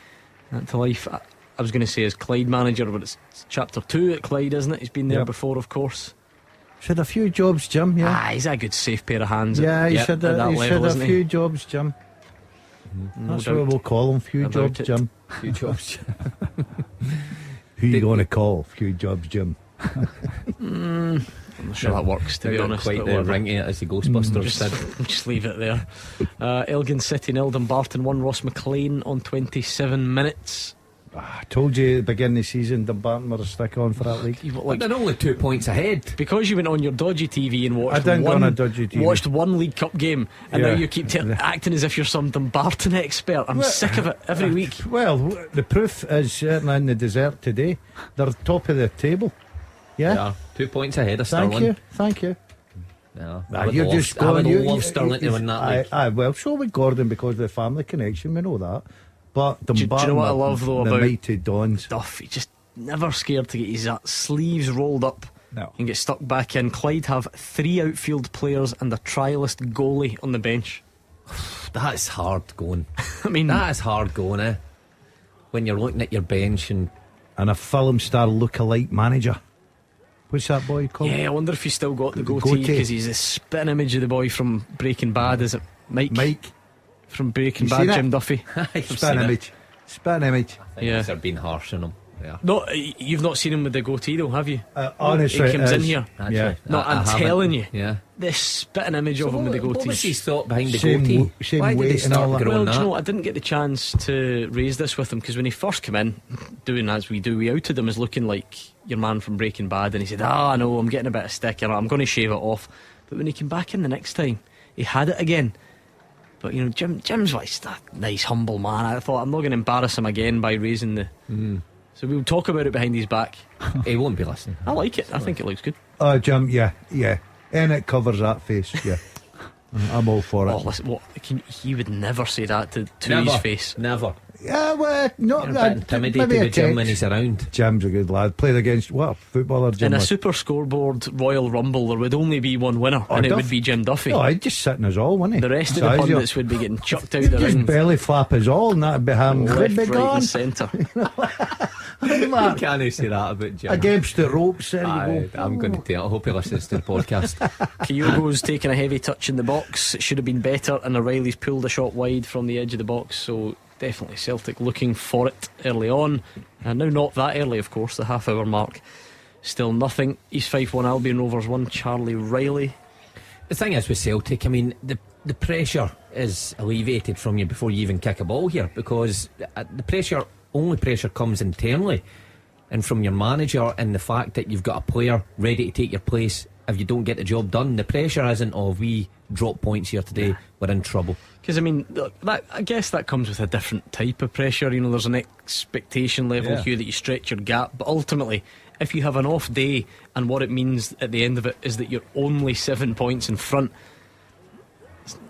to life. I was going to say as Clyde manager, but it's chapter 2 at Clyde, isn't it? He's been there before, of course. He's had a few jobs, Jim. Yeah, he's a good safe pair of hands. He's had a few jobs, Jim. That's what we'll call him. Few jobs, Jim. Few jobs. Who you going to call? Few jobs, Jim. I'm not sure that works, to be honest. Quite the ringing it as the Ghostbusters said. Just leave it there. Elgin City 0, Dumbarton 1. Ross McLean on 27 minutes. I told you at the beginning of the season Dumbarton were a stick on for that league. They're only 2 points ahead. Because you went on your dodgy TV and watched watched one League Cup game, and now you keep acting as if you're some Dumbarton expert. I'm sick of it every week. Well, the proof is certainly in the dessert today. They're top of the table. Yeah, 2 points ahead of Stirling. Thank you. No, you're just going. I would love Stirling to win that league. Well, so with Gordon because of the family connection. We know that. But do you know what I love though the about mighty Dons? Duff? He's just never scared to get his sleeves rolled up and get stuck back in. Clyde have 3 outfield players and a trialist goalie on the bench. That's hard going. I mean, that is hard going, eh? When you're looking at your bench and a film star look-alike manager. What's that boy called? Yeah, I wonder if he's still got the goatee, because he's a spitting image of the boy from Breaking Bad. Is it Mike from Breaking Bad? Jim Duffy. Spitting image. Yeah, they're being harsh on him. Yeah. No, you've not seen him with the goatee though, have you? Honestly, he comes in here. Yeah. No, I'm telling you. Yeah. This spitting image of him with the goatee. What was his thought behind the goatee? Why did he start growing that? Do you know, I didn't get the chance to raise this with him, because when he first came in, doing as we do, we outed him as looking like your man from Breaking Bad, and he said, I know, I'm getting a bit of stick and I'm going to shave it off. But when he came back in the next time, he had it again. But you know, Jim's like a nice humble man. I thought, I'm not going to embarrass him again by raising the So we'll talk about it behind his back. He won't be listening. I like it. I think it looks good. Oh, Jim, yeah. And it covers that face, yeah. I'm all for it. Oh, listen, he would never say that to Never. his face. Never. Yeah, well, no, You're a bit intimidated with Jim when he's around. Jim's a good lad. Played against what footballer? Jim In a was? Super Scoreboard Royal Rumble, there would only be one winner, and it would be Jim Duffy. No, I'd just sit in his all, wouldn't he? The rest of the pundits would be getting chucked out the just ring. belly flap his all, and that'd be him. Left, Could be right, gone. and centre. You can't say that about Jim. Against the ropes, there you go. I'm going to tell. I hope he listens to the podcast. Kyogo's taking a heavy touch in the box. It should have been better, and O'Reilly's pulled a shot wide from the edge of the box. So definitely Celtic looking for it early on, and now not that early, of course. The half-hour mark, still nothing. East Fife 1, Albion Rovers 1. Charlie Riley. The thing is with Celtic, I mean, the pressure is alleviated from you before you even kick a ball here, because the only pressure comes internally and from your manager, and the fact that you've got a player ready to take your place if you don't get the job done. The pressure isn't, oh, if we drop points here today, we're in trouble. Because I mean, I guess that comes with a different type of pressure. You know, there's an expectation level here that you stretch your gap, but ultimately, if you have an off day and what it means at the end of it is that you're only 7 points in front,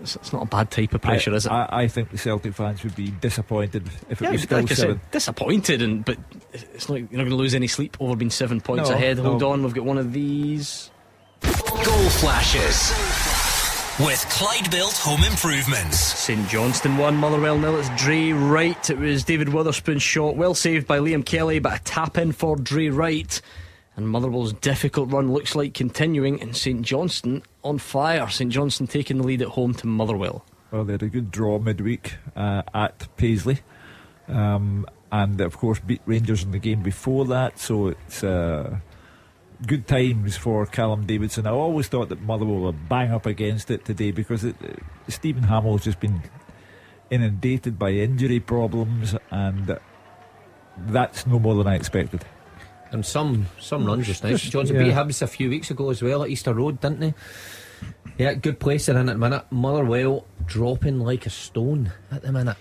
it's not a bad type of pressure, is it? I think the Celtic fans would be disappointed if it was still like I 7. said, disappointed, but it's not, you're not going to lose any sleep over being 7 points ahead. No. Hold on, we've got one of these Goal flashes with Clyde Built Home Improvements. St Johnstone 1, Motherwell 0. It's Dre Wright. It was David Witherspoon's shot, well saved by Liam Kelly, but a tap in for Dre Wright. And Motherwell's difficult run looks like continuing, and St Johnstone on fire. St Johnstone taking the lead at home to Motherwell. Well, they had a good draw midweek at Paisley, and of course beat Rangers in the game before that, so it's good times for Callum Davidson. I always thought that Motherwell would bang up against it today, because Stephen Hamill's just been inundated by injury problems, and that's no more than I expected. And some runs just nice. Johnson beat Hibs a few weeks ago as well at Easter Road, didn't he? Yeah, good place they're in at the minute. Motherwell dropping like a stone at the minute.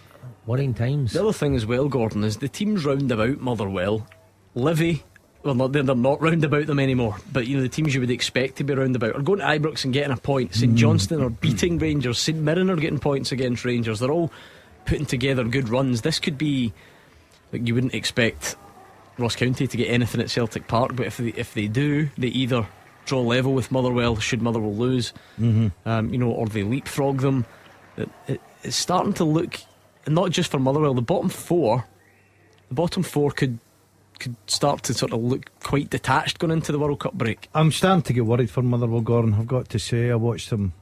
Worrying times. The other thing as well, Gordon, is the teams round about Motherwell, Livy, well, they're not round about them anymore, but you know, the teams you would expect to be round about are going to Ibrox and getting a point. St Johnstone are beating Rangers. St Mirren are getting points against Rangers. They're all putting together good runs. This could be, like, you wouldn't expect Ross County to get anything at Celtic Park, but if they do, they either draw level with Motherwell should Motherwell lose, you know, or they leapfrog them. It's starting to look, and not just for Motherwell, the bottom four could start to sort of look quite detached going into the World Cup break. I'm starting to get worried for Motherwell, Gordon. I've got to say, I watched them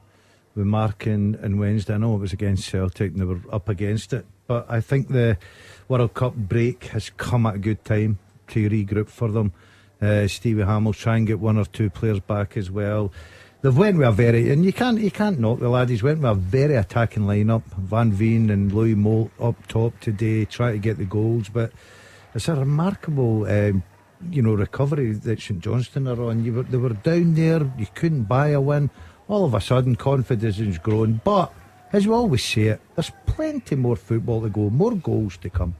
with Mark and Wednesday. I know it was against Celtic and they were up against it, but I think the World Cup break has come at a good time to regroup for them. Stevie Hamill's try and get one or two players back as well. They've went with a very, and you can't knock the laddies, went with a very attacking lineup. Van Veen and Louis Moult up top today, trying to get the goals, but it's a remarkable recovery that St Johnstone are on. They were down there, you couldn't buy a win. All of a sudden confidence is growing, but as we always say it, there's plenty more football to go, more goals to come.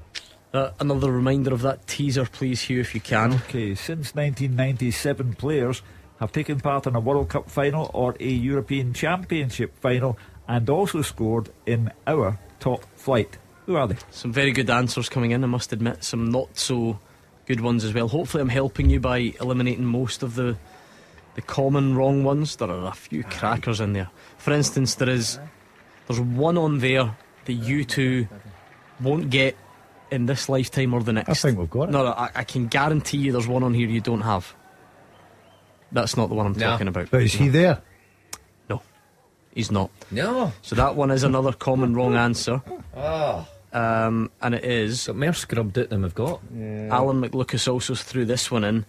Another reminder of that teaser, please, Hugh, if you can. Okay, since 1997 players have taken part in a World Cup final or a European Championship final and also scored in our top flight. Who are they? Some very good answers coming in, I must admit. Some not so good ones as well. Hopefully I'm helping you by eliminating most of the common wrong ones. There are a few crackers in there. For instance, there's one on there that you two won't get in this lifetime or the next. I think we've got it. No, I can guarantee you there's one on here you don't have. That's not the one I'm talking about. But is he there? No, he's not. No. So that one is another common wrong answer. Oh. And it is. Got more scrubbed out than we've got. Alan McLucas also threw this one in.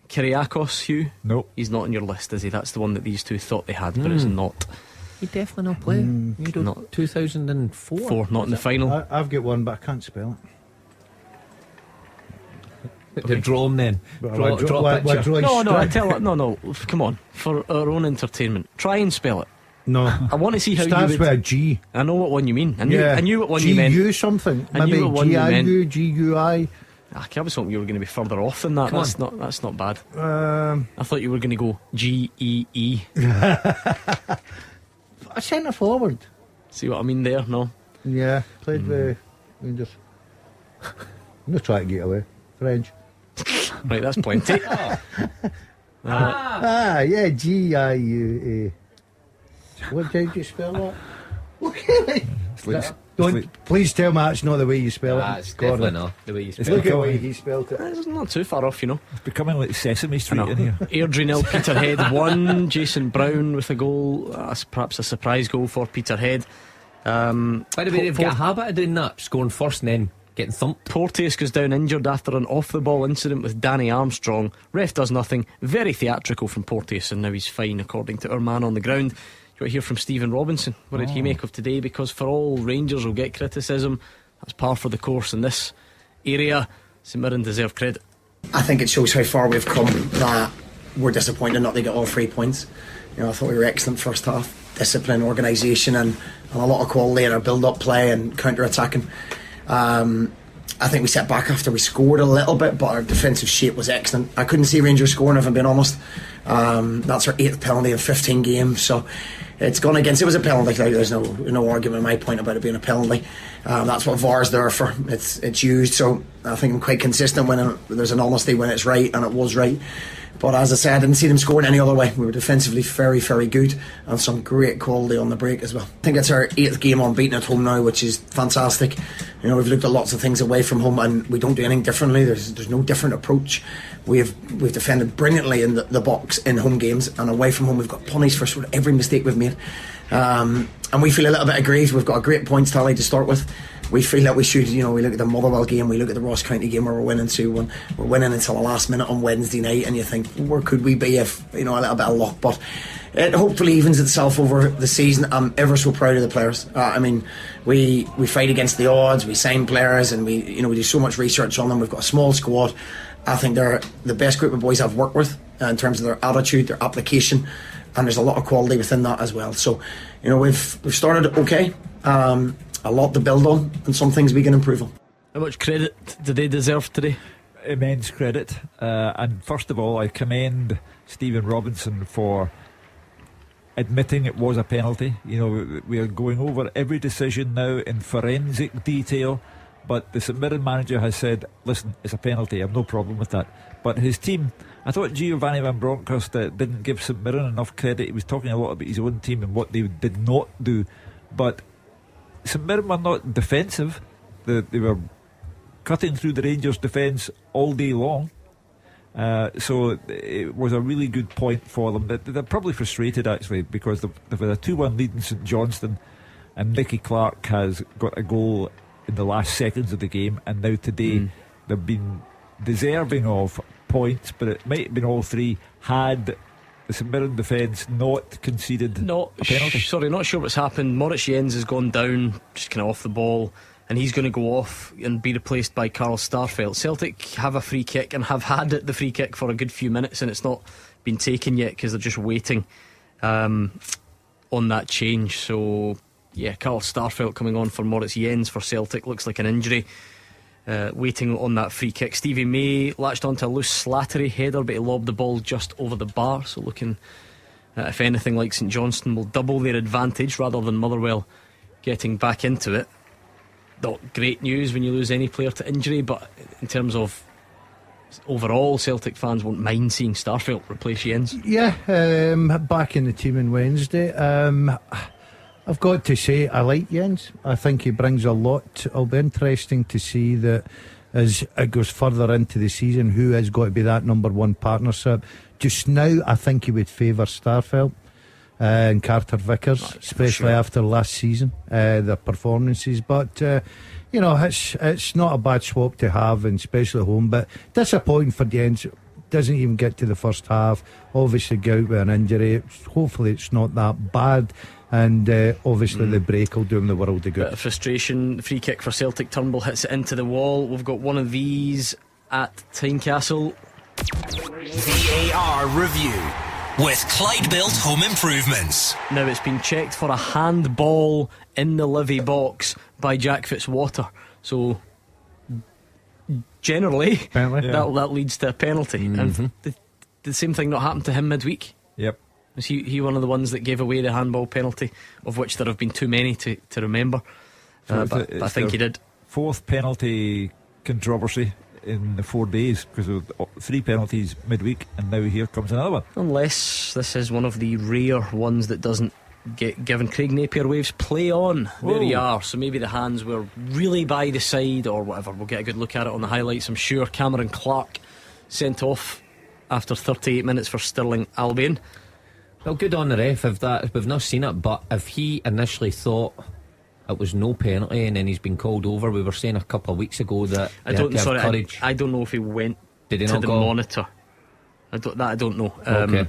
Kyriakos, Hugh? No. He's not on your list, is he? That's the one that these two thought they had, but it's not. He definitely not play. You don't. Not 2004. Not in the final. I've got one, but I can't spell it. To draw him then. Draw a picture. No. Come on, for our own entertainment, try and spell it. No, I want to see how starts you would. with a G. I know what one you mean. I knew what one you meant. GU something. I knew what one you meant. GIU, GUI. I was hoping you were going to be further off than that. That's not bad. I thought you were going to go GEE. A centre forward. See what I mean there? No. Yeah, played with Rangers. I'm going to try to get away. French. Right, that's plenty. Yeah, GIUA. What did you spell that? Okay. Please tell me that's not the way you spell it. It's definitely not the way you spell it. Look at the way he spelled it. It's not too far off, you know. It's becoming like Sesame Street in here. Airdrie Peterhead 1. Jason Brown with a goal. Perhaps a surprise goal for Peterhead. By the way, they've got a habit of doing that, scoring first and then getting thumped. Porteous goes down injured after an off-the-ball incident with Danny Armstrong. Ref does nothing. Very theatrical from Porteous, and now he's fine according to our man on the ground. You want to hear from Stephen Robinson. What did he make of today? Because for all Rangers will get criticism, that's par for the course in this area. St Mirren deserve credit. I think it shows how far we've come that we're disappointed not to get all 3 points. I thought we were excellent first half. Discipline, organisation and a lot of quality in our build-up play and counter-attacking. I think we set back after we scored a little bit, but our defensive shape was excellent. I couldn't see Rangers scoring, if I'm being honest. That's our 8th penalty in 15 games, so it's gone against. It was a penalty. There's no argument in my point about it being a penalty. That's what VAR's there for. It's used, so I think I'm quite consistent when there's an honesty when it's right, and it was right. But as I said, I didn't see them scoring any other way. We were defensively very, very good and some great quality on the break as well. I think it's our 8th game unbeaten at home now, which is fantastic. We've looked at lots of things away from home and we don't do anything differently. There's no different approach. We've defended brilliantly in the box in home games, and away from home we've got punished for sort of every mistake we've made. And we feel a little bit aggrieved. We've got a great points tally to start with. We feel that we should, we look at the Motherwell game, we look at the Ross County game where we're winning 2-1. We're winning until the last minute on Wednesday night, and you think, where could we be if, a little bit of luck? But it hopefully evens itself over the season. I'm ever so proud of the players. We fight against the odds, we sign players, and we do so much research on them. We've got a small squad. I think they're the best group of boys I've worked with in terms of their attitude, their application, and there's a lot of quality within that as well. So, we've started okay. A lot to build on and some things we can improve on. How much credit do they deserve today? Immense credit. And first of all, I commend Stephen Robinson for admitting it was a penalty. We are going over every decision now in forensic detail, but the St Mirren manager has said, listen, it's a penalty, I have no problem with that. But his team, I thought Giovanni Van Bronckhorst didn't give St Mirren enough credit. He was talking a lot about his own team and what they did not do, but St Mirren were not defensive. They were cutting through the Rangers' defence all day long. So it was a really good point for them. They're probably frustrated actually because they've had a 2-1 lead in St Johnstone, and Nicky Clark has got a goal in the last seconds of the game, and now today they've been deserving of points, but it might have been all 3 had the St Mirren defence not conceded a penalty. Not sure what's happened. Moritz Jens has gone down, just kind of off the ball, and he's going to go off and be replaced by Carl Starfelt. Celtic have a free kick and have had the free kick for a good few minutes, and it's not been taken yet because they're just waiting on that change. So yeah, Carl Starfelt coming on for Moritz Jens for Celtic. Looks like an injury. Waiting on that free kick. Stevie May latched onto a loose Slattery header, but he lobbed the ball just over the bar. So looking, if anything, like St Johnstone will double their advantage rather than Motherwell getting back into it. not great news when you lose any player to injury, but in terms of overall, Celtic fans won't mind seeing Starfelt replace Jens. Yeah, back in the team on Wednesday. I've got to say, I like Jens. I think he brings a lot. It'll be interesting to see that as it goes further into the season, who has got to be that number one partnership. Just now, I think he would favour Starfelt and Carter Vickers, especially after last season, their performances. But you know, it's not a bad swap to have, and especially at home. But disappointing for Jens. Doesn't even get to the first half. Obviously, go out with an injury. Hopefully, it's not that bad. And obviously, the break will do him the world of good. Bit of frustration. Free kick for Celtic. Turnbull hits it into the wall. We've got one of these at Tynecastle. VAR review with Clyde Built Home Improvements. Now it's been checked for a handball in the Livy box by Jack Fitzwater. So generally, that leads to a penalty. And the same thing not happened to him midweek. Yep. Was he one of the ones that gave away the handball penalty, of which there have been too many to remember? But I think he did. Fourth penalty controversy in the 4 days, because of 3 penalties midweek, and now here comes another one. Unless this is one of the rare ones that doesn't get given. Craig Napier waves play on. There you are. So maybe the hands were really by the side or whatever. We'll get a good look at it on the highlights, I'm sure. Cameron Clark sent off after 38 minutes for Stirling Albion. Well, good on the ref. If we've not seen it, but if he initially thought it was no penalty and then he's been called over, we were saying a couple of weeks ago that I don't know if he went to the monitor. I don't know. Okay.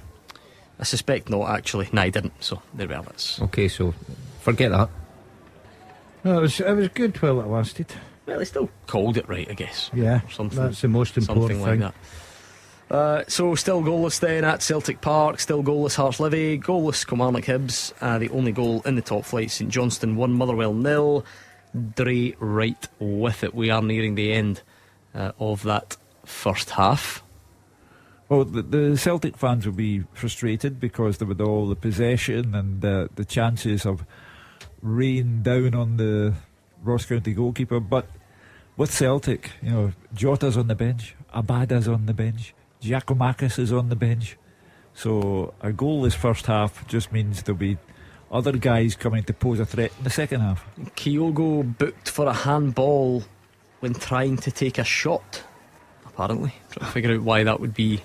I suspect not, actually. No, he didn't. So there we are. Okay, so forget that. No, it was good while it lasted. Well, he still called it right, I guess. Yeah, something, that's the most important something thing. like that. So still goalless then at Celtic Park. Still goalless Hearts Livy. Goalless Kilmarnock Hibs. The only goal in the top flight. St Johnstone 1, Motherwell 0. Dre right with it. We are nearing the end of that first half. Well, the Celtic fans will be frustrated because there with all the possession and the chances of rain down on the Ross County goalkeeper. But with Celtic, you know, Jota's on the bench, Abada's on the bench, Giacomakis is on the bench. So a goalless first half just means there'll be other guys coming to pose a threat in the second half. Kyogo booked for a handball when trying to take a shot, apparently. Trying to figure out why that would be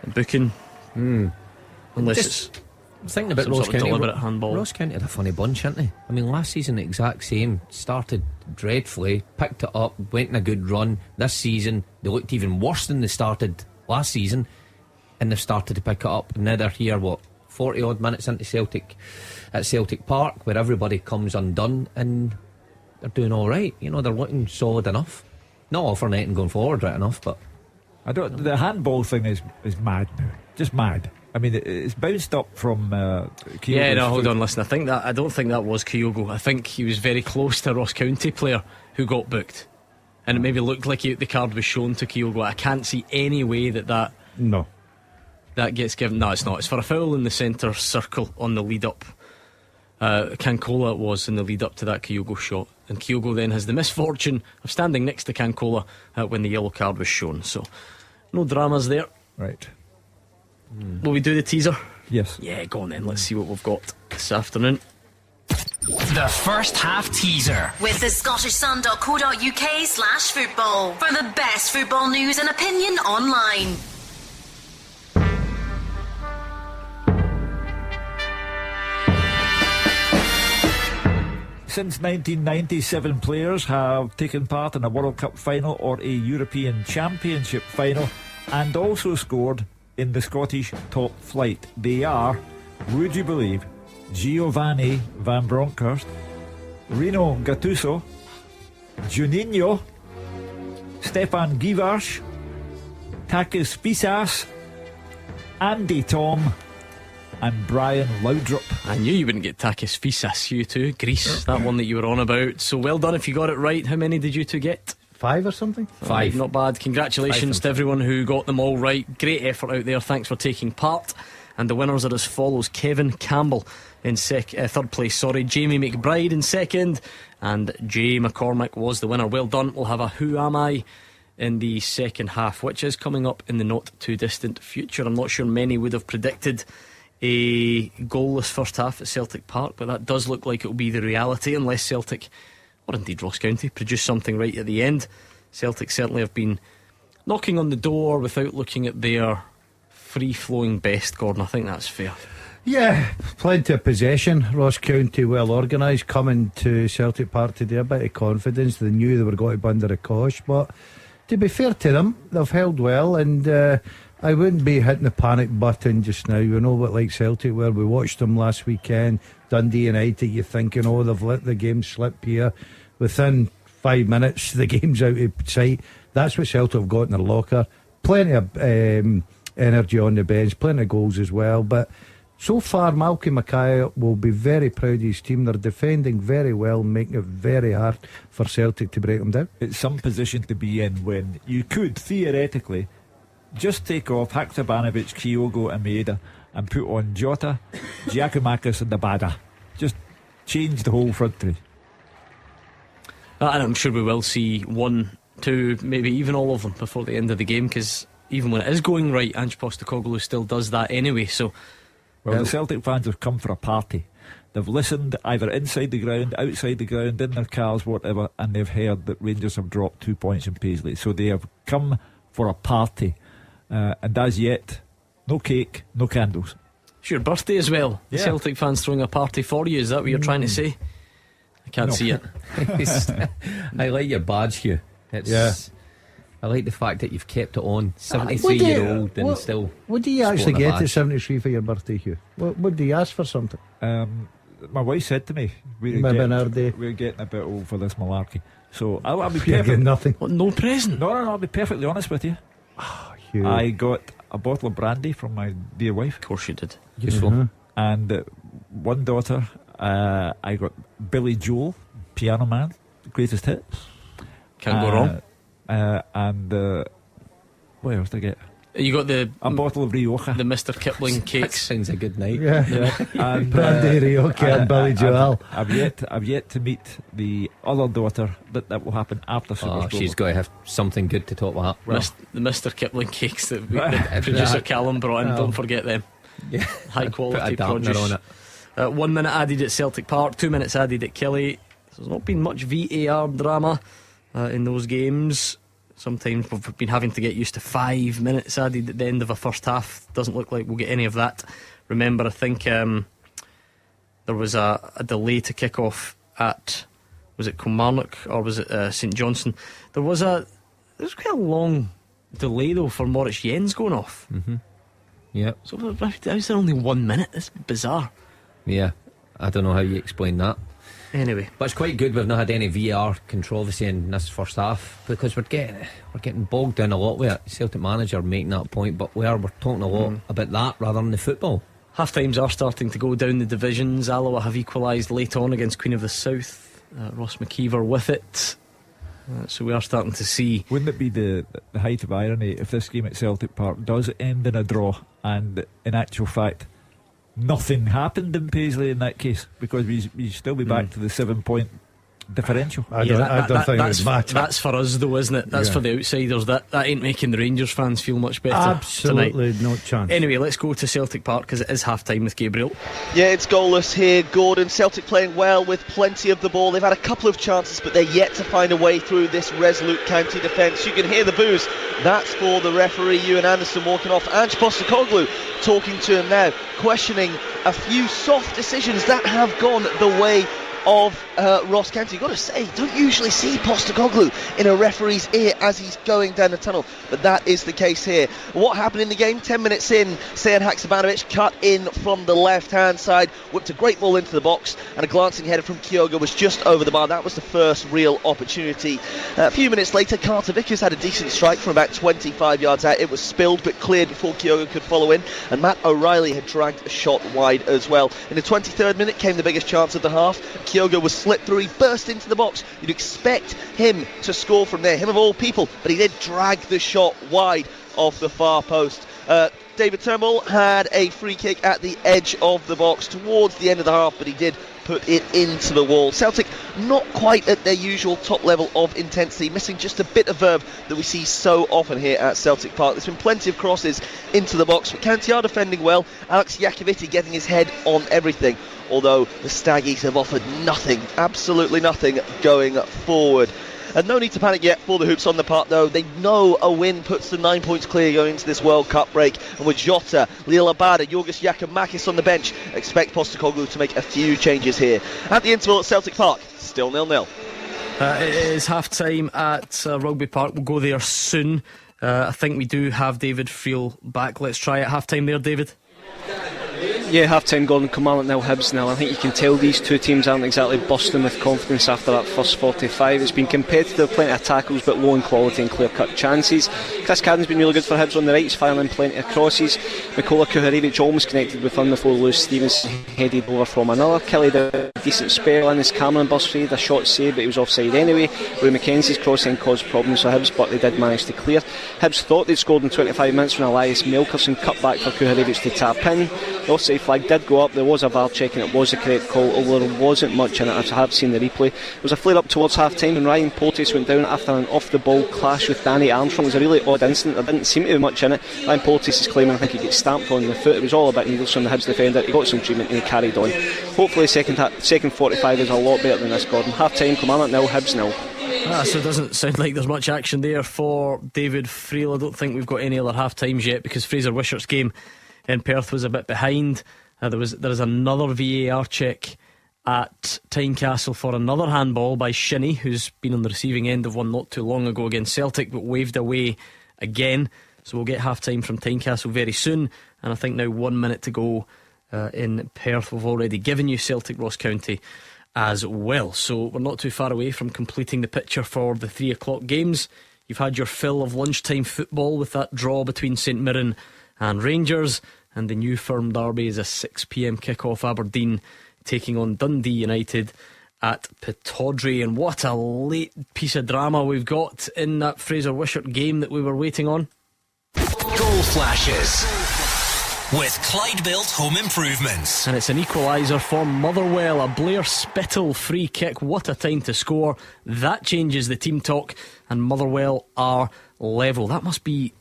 a booking. Unless just it's thinking about some Ross sort of County. deliberate handball. Ross County had a funny bunch, hadn't they? I mean, last season the exact same. Started dreadfully, picked it up, went in a good run. This season they looked even worse than they started last season, and they've started to pick it up. And now they're here, 40 odd minutes into Celtic at Celtic Park, where everybody comes undone, and they're doing all right. You know, they're looking solid enough. Not offering anything going forward right enough, but the handball thing is mad now. Just mad. I mean, it's bounced up from Kyogo's. Yeah, no, hold on, listen. I don't think that was Kyogo. I think he was very close to a Ross County player who got booked, and it maybe looked like the card was shown to Kyogo. I can't see any way that gets given. No, it's not. It's for a foul in the centre circle on the lead up. Cancola it was in the lead up to that Kyogo shot, and Kyogo then has the misfortune of standing next to Cancola when the yellow card was shown. So no dramas there. Right. Will we do the teaser? Yes. Yeah, go on then. Let's see what we've got this afternoon. The first half teaser with the scottishsun.co.uk/football for the best football news and opinion online. Since 1997 players have taken part in a World Cup final or a European Championship final and also scored in the Scottish top flight. They are, would you believe, Giovanni Van Bronckhorst, Rino Gattuso, Juninho, Stefan Givars, Takis Pisas, Andy Tom, and Brian Laudrup. I knew you wouldn't get Takis Pisas, you two. Greece, that one that you were on about. So well done if you got it right. How many did you two get? 5 or something? 5. Not bad. Congratulations to everyone who got them all right. Great effort out there. Thanks for taking part. And the winners are as follows: Kevin Campbell in third place, Jamie McBride in second, and Jay McCormick was the winner. Well done. We'll have a Who Am I in the second half, which is coming up in the not too distant future. I'm not sure many would have predicted a goalless first half at Celtic Park, but that does look like it will be the reality, unless Celtic, or indeed Ross County, produce something right at the end. Celtic certainly have been knocking on the door without looking at their free-flowing best, Gordon. I think that's fair. Yeah, plenty of possession. Ross County well organised, coming to Celtic Park today, a bit of confidence. They knew they were going to be under a cosh, but to be fair to them, they've held well, and I wouldn't be hitting the panic button just now. You know what, like Celtic, where we watched them last weekend, Dundee United, you're thinking, oh, they've let the game slip here. Within 5 minutes, the game's out of sight. That's what Celtic have got in their locker. Plenty of energy on the bench, plenty of goals as well, but so far, Malky Mackay will be very proud of his team. They're defending very well, making it very hard for Celtic to break them down. It's some position to be in when you could, theoretically, just take off Haksabanovic, Kyogo and Maeda and put on Jota, Giacomakis and Abada. Just change the whole front three. And I'm sure we will see 1, 2, maybe even all of them before the end of the game, because even when it is going right, Ange Postecoglou still does that anyway. So, well, the Celtic fans have come for a party. They've listened either inside the ground, outside the ground, in their cars, whatever, and they've heard that Rangers have dropped 2 points in Paisley. So they have come for a party, and as yet, no cake, no candles. It's your birthday as well. Yeah. The Celtic fans throwing a party for you. Is that what you're trying to say? I can't see it. I like your badge, Hugh. I like the fact that you've kept it on. 73-year-old and still. What do you actually get at 73 for your birthday, Hugh? What do you ask for something? My wife said to me, we're getting a bit old for this malarkey. So I'll be perfect. Nothing. What, no present? No, I'll be perfectly honest with you. Hugh. I got a bottle of brandy from my dear wife. Of course you did. Useful. Mm-hmm. And one daughter, I got Billy Joel, Piano Man, greatest hits. Can't go wrong. And what else did I get? You got a bottle of Rioja, the Mr. Kipling cakes. Sounds a good night. Yeah. And brandy, Rioja, and Billy Joel. I've yet to meet the other daughter, but that will happen after SuperScoreBoard. She's got to have something good to talk about. Well, the Mr. Kipling cakes that producer Callum brought in. Don't forget them. Yeah. High quality Put a produce on it. 1 minute added at Celtic Park, 2 minutes added at Killie. There's not been much VAR drama in those games. Sometimes we've been having to get used to 5 minutes added at the end of a first half. Doesn't look like we'll get any of that. Remember, I think there was a delay to kick off at, was it Kilmarnock or was it St Johnstone? There was quite a long delay though for Moritz Jens going off. Mm-hmm. Yeah. So how is there only 1 minute? It's bizarre. Yeah, I don't know how you explain that. Anyway, but it's quite good we've not had any VR controversy in this first half, because we're getting bogged down a lot with it. Celtic manager making that point, but we're talking a lot about that rather than the football. Half times are starting to go down the divisions. Alloa have equalised late on against Queen of the South. Ross McKeever with it. So we are starting to see. Wouldn't it be the height of irony if this game at Celtic Park does end in a draw, and in actual fact nothing happened in Paisley in that case, because we still be back to the 7-point differential? I don't think it would matter. That's for us though, isn't it? That's for the outsiders. That ain't making the Rangers fans feel much better. Absolutely tonight. No chance. Anyway, let's go to Celtic Park, because it is half time with Gabriel. Yeah, it's goalless here, Gordon. Celtic playing well with plenty of the ball. They've had a couple of chances, but they're yet to find a way through this resolute county defence. You can hear the boos. That's for the referee, Ewan Anderson, walking off. Ange Postecoglou talking to him now, questioning a few soft decisions that have gone the way of Ross County. You've got to say, don't usually see Postecoglou in a referee's ear as he's going down the tunnel, but that is the case here. What happened in the game? 10 minutes in, Sead Haksabanovic cut in from the left hand side, whipped a great ball into the box, and a glancing header from Kyogo was just over the bar. That was the first real opportunity. A few minutes later, Carter Vickers had a decent strike from about 25 yards out. It was spilled but cleared before Kyogo could follow in, and Matt O'Reilly had dragged a shot wide as well. In the 23rd minute came the biggest chance of the half. Kyogo was slipped through, he burst into the box. You'd expect him to score from there, him of all people, but he did drag the shot wide off the far post. David Turnbull had a free kick at the edge of the box towards the end of the half, but he did put it into the wall. Celtic not quite at their usual top level of intensity, missing just a bit of verve that we see so often here at Celtic Park. There's been plenty of crosses into the box, but County are defending well. Alex Iacovitti getting his head on everything, although the Staggies have offered nothing, absolutely nothing going forward. And no need to panic yet for the Hoops on the park, though. They know a win puts them 9 points clear going into this World Cup break. And with Jota, Lila Abada, Yorgos Giacomakis on the bench, expect Postecoglou to make a few changes here. At the interval at Celtic Park, still 0-0. It is half-time at Rugby Park. We'll go there soon. I think we do have David Friel back. Let's try it. Half-time there, David. Yeah, half-time, Gordon. Kilmarnock nil, Hibs nil. I think you can tell these two teams aren't exactly busting with confidence after that first 45. It's been competitive, plenty of tackles, but low in quality and clear-cut chances. Chris Cadden's been really good for Hibs on the right. He's firing plenty of crosses. Mikola Kuharevich almost connected with one before Lewis Stevens headed over from another. Kelly did a decent spell in his Cameron Busfield, a shot saved, but he was offside anyway. Roy McKenzie's crossing caused problems for Hibs, but they did manage to clear. Hibs thought they'd scored in 25 minutes when Elias Melkerson cut back for Kuharevich to tap in. The offside flag did go up. There was a VAR check and it was the correct call, although there wasn't much in it. I have seen the replay. There was a flare up towards half time when Ryan Porteous went down after an off the ball clash with Danny Armstrong. It was a really odd incident. There didn't seem to be much in it. Ryan Porteous is claiming I think he gets stamped on the foot. It was all a bit needless from the Hibs defender. He got some treatment and he carried on. Hopefully second 45 is a lot better than this, Gordon. Half time, Kilmarnock nil, Hibs nil. So it doesn't sound like there's much action there for David Friel. I don't think we've got any other half times yet because Fraser Wishart's game in Perth was a bit behind. There is another VAR check at Tynecastle for another handball by Shinnie, who's been on the receiving end of one not too long ago against Celtic, but waved away again. So we'll get half time from Tynecastle very soon. And I think now 1 minute to go in Perth. We've already given you Celtic Ross County as well, so we're not too far away from completing the picture for the 3 o'clock games. You've had your fill of lunchtime football with that draw between St Mirren and Rangers, and the New Firm derby is a 6pm kick-off. Aberdeen taking on Dundee United at Pittodrie. And what a late piece of drama we've got in that Fraser Wishart game that we were waiting on. Goal flashes with Clyde Built Home Improvements. And it's an equaliser for Motherwell. A Blair Spittle free kick. What a time to score. That changes the team talk, and Motherwell are level. That must be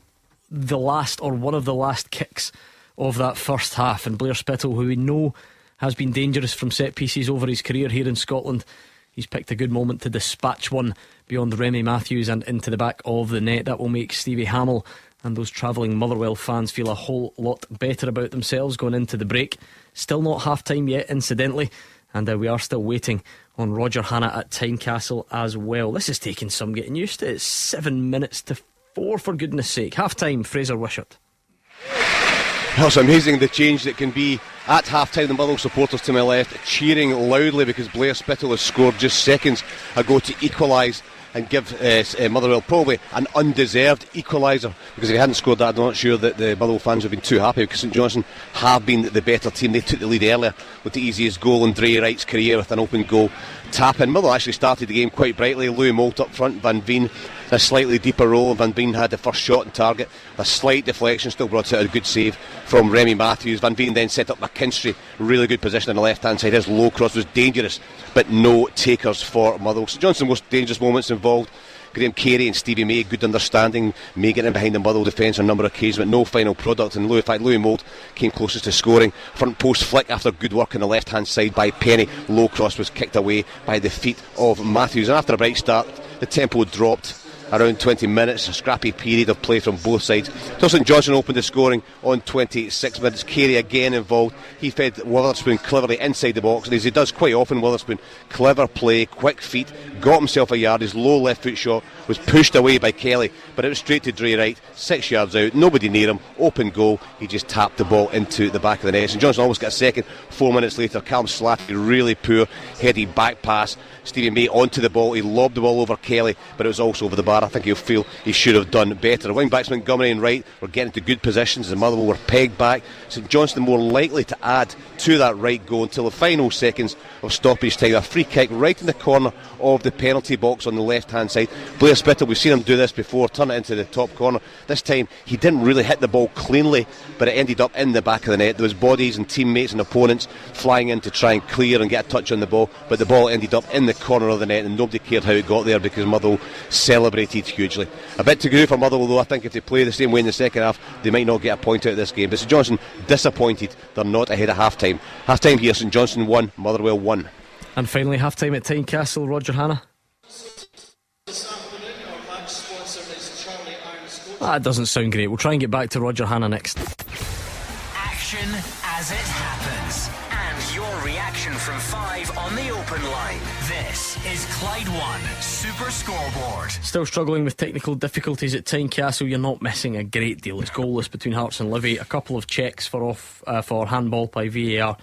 the last or one of the last kicks of that first half. And Blair Spittle, who we know has been dangerous from set pieces over his career here in Scotland, he's picked a good moment to dispatch one beyond Remy Matthews and into the back of the net. That will make Stevie Hamill and those travelling Motherwell fans feel a whole lot better about themselves going into the break. Still not half time yet, incidentally, and we are still waiting on Roger Hannah at Tynecastle as well. This is taking some getting used to. It's 7 minutes to 4, for goodness sake. Half time, Fraser Wishart. Oh, it's amazing the change that can be at half-time. The Motherwell supporters to my left cheering loudly because Blair Spittle has scored just seconds ago to equalise and give Motherwell probably an undeserved equaliser, because if he hadn't scored that, I'm not sure that the Motherwell fans would have been too happy, because St Johnstone have been the better team. They took the lead earlier with the easiest goal in Dre Wright's career with an open goal tap in. Motherwell actually started the game quite brightly. Louis Moult up front, Van Veen a slightly deeper role. Van Veen had the first shot on target, a slight deflection, still brought out a good save from Remy Matthews. Van Veen then set up McKinstry, really good position on the left hand side. His low cross was dangerous, but no takers for Motherwell. St Johnstone's most dangerous moments involved Graham Carey and Stevie May, good understanding. May getting in behind the Motherwell defence on a number of occasions, but no final product. And in fact, Louis Mould came closest to scoring. Front post flick after good work on the left hand side by Penny. Low cross was kicked away by the feet of Matthews. And after a bright start, the tempo dropped. Around 20 minutes, a scrappy period of play from both sides. St Johnstone opened the scoring on 26 minutes. Carey again involved. He fed Witherspoon cleverly inside the box, and as he does quite often, Witherspoon, clever play, quick feet, got himself a yard. His low left foot shot was pushed away by Kelly, but it was straight to Dre Wright, 6 yards out, nobody near him, open goal. He just tapped the ball into the back of the net. St Johnstone almost got a second. 4 minutes later, Callum Slattery, really poor heading back pass. Stevie May onto the ball, he lobbed the ball over Kelly, but it was also over the bar. I think he'll feel he should have done better. The wing backs Montgomery and Wright were getting to good positions. The Motherwell were pegged back. St Johnstone more likely to add to that right goal until the final seconds of stoppage time. A free kick right in the corner of the penalty box on the left hand side. Blair Spittle, we've seen him do this before, turn it into the top corner. This time he didn't really hit the ball cleanly, but it ended up in the back of the net. There was bodies and teammates and opponents flying in to try and clear and get a touch on the ball, but the ball ended up in the corner of the net and nobody cared how it got there because Motherwell celebrated hugely. A bit to go for Motherwell though. I think if they play the same way in the second half, they might not get a point out of this game. But St Johnstone disappointed, they're not ahead at half time. Half time here, St Johnstone 1, Motherwell 1. And finally half time at Tynecastle. Roger Hannah. That doesn't sound great. We'll try and get back to Roger Hannah next. Action as it happens, and your reaction from 5 on the open line. This is Clyde One Super Scoreboard. Still struggling with technical difficulties at Tynecastle. You're not missing a great deal. It's goalless between Hearts and Livy. A couple of checks for handball by VAR,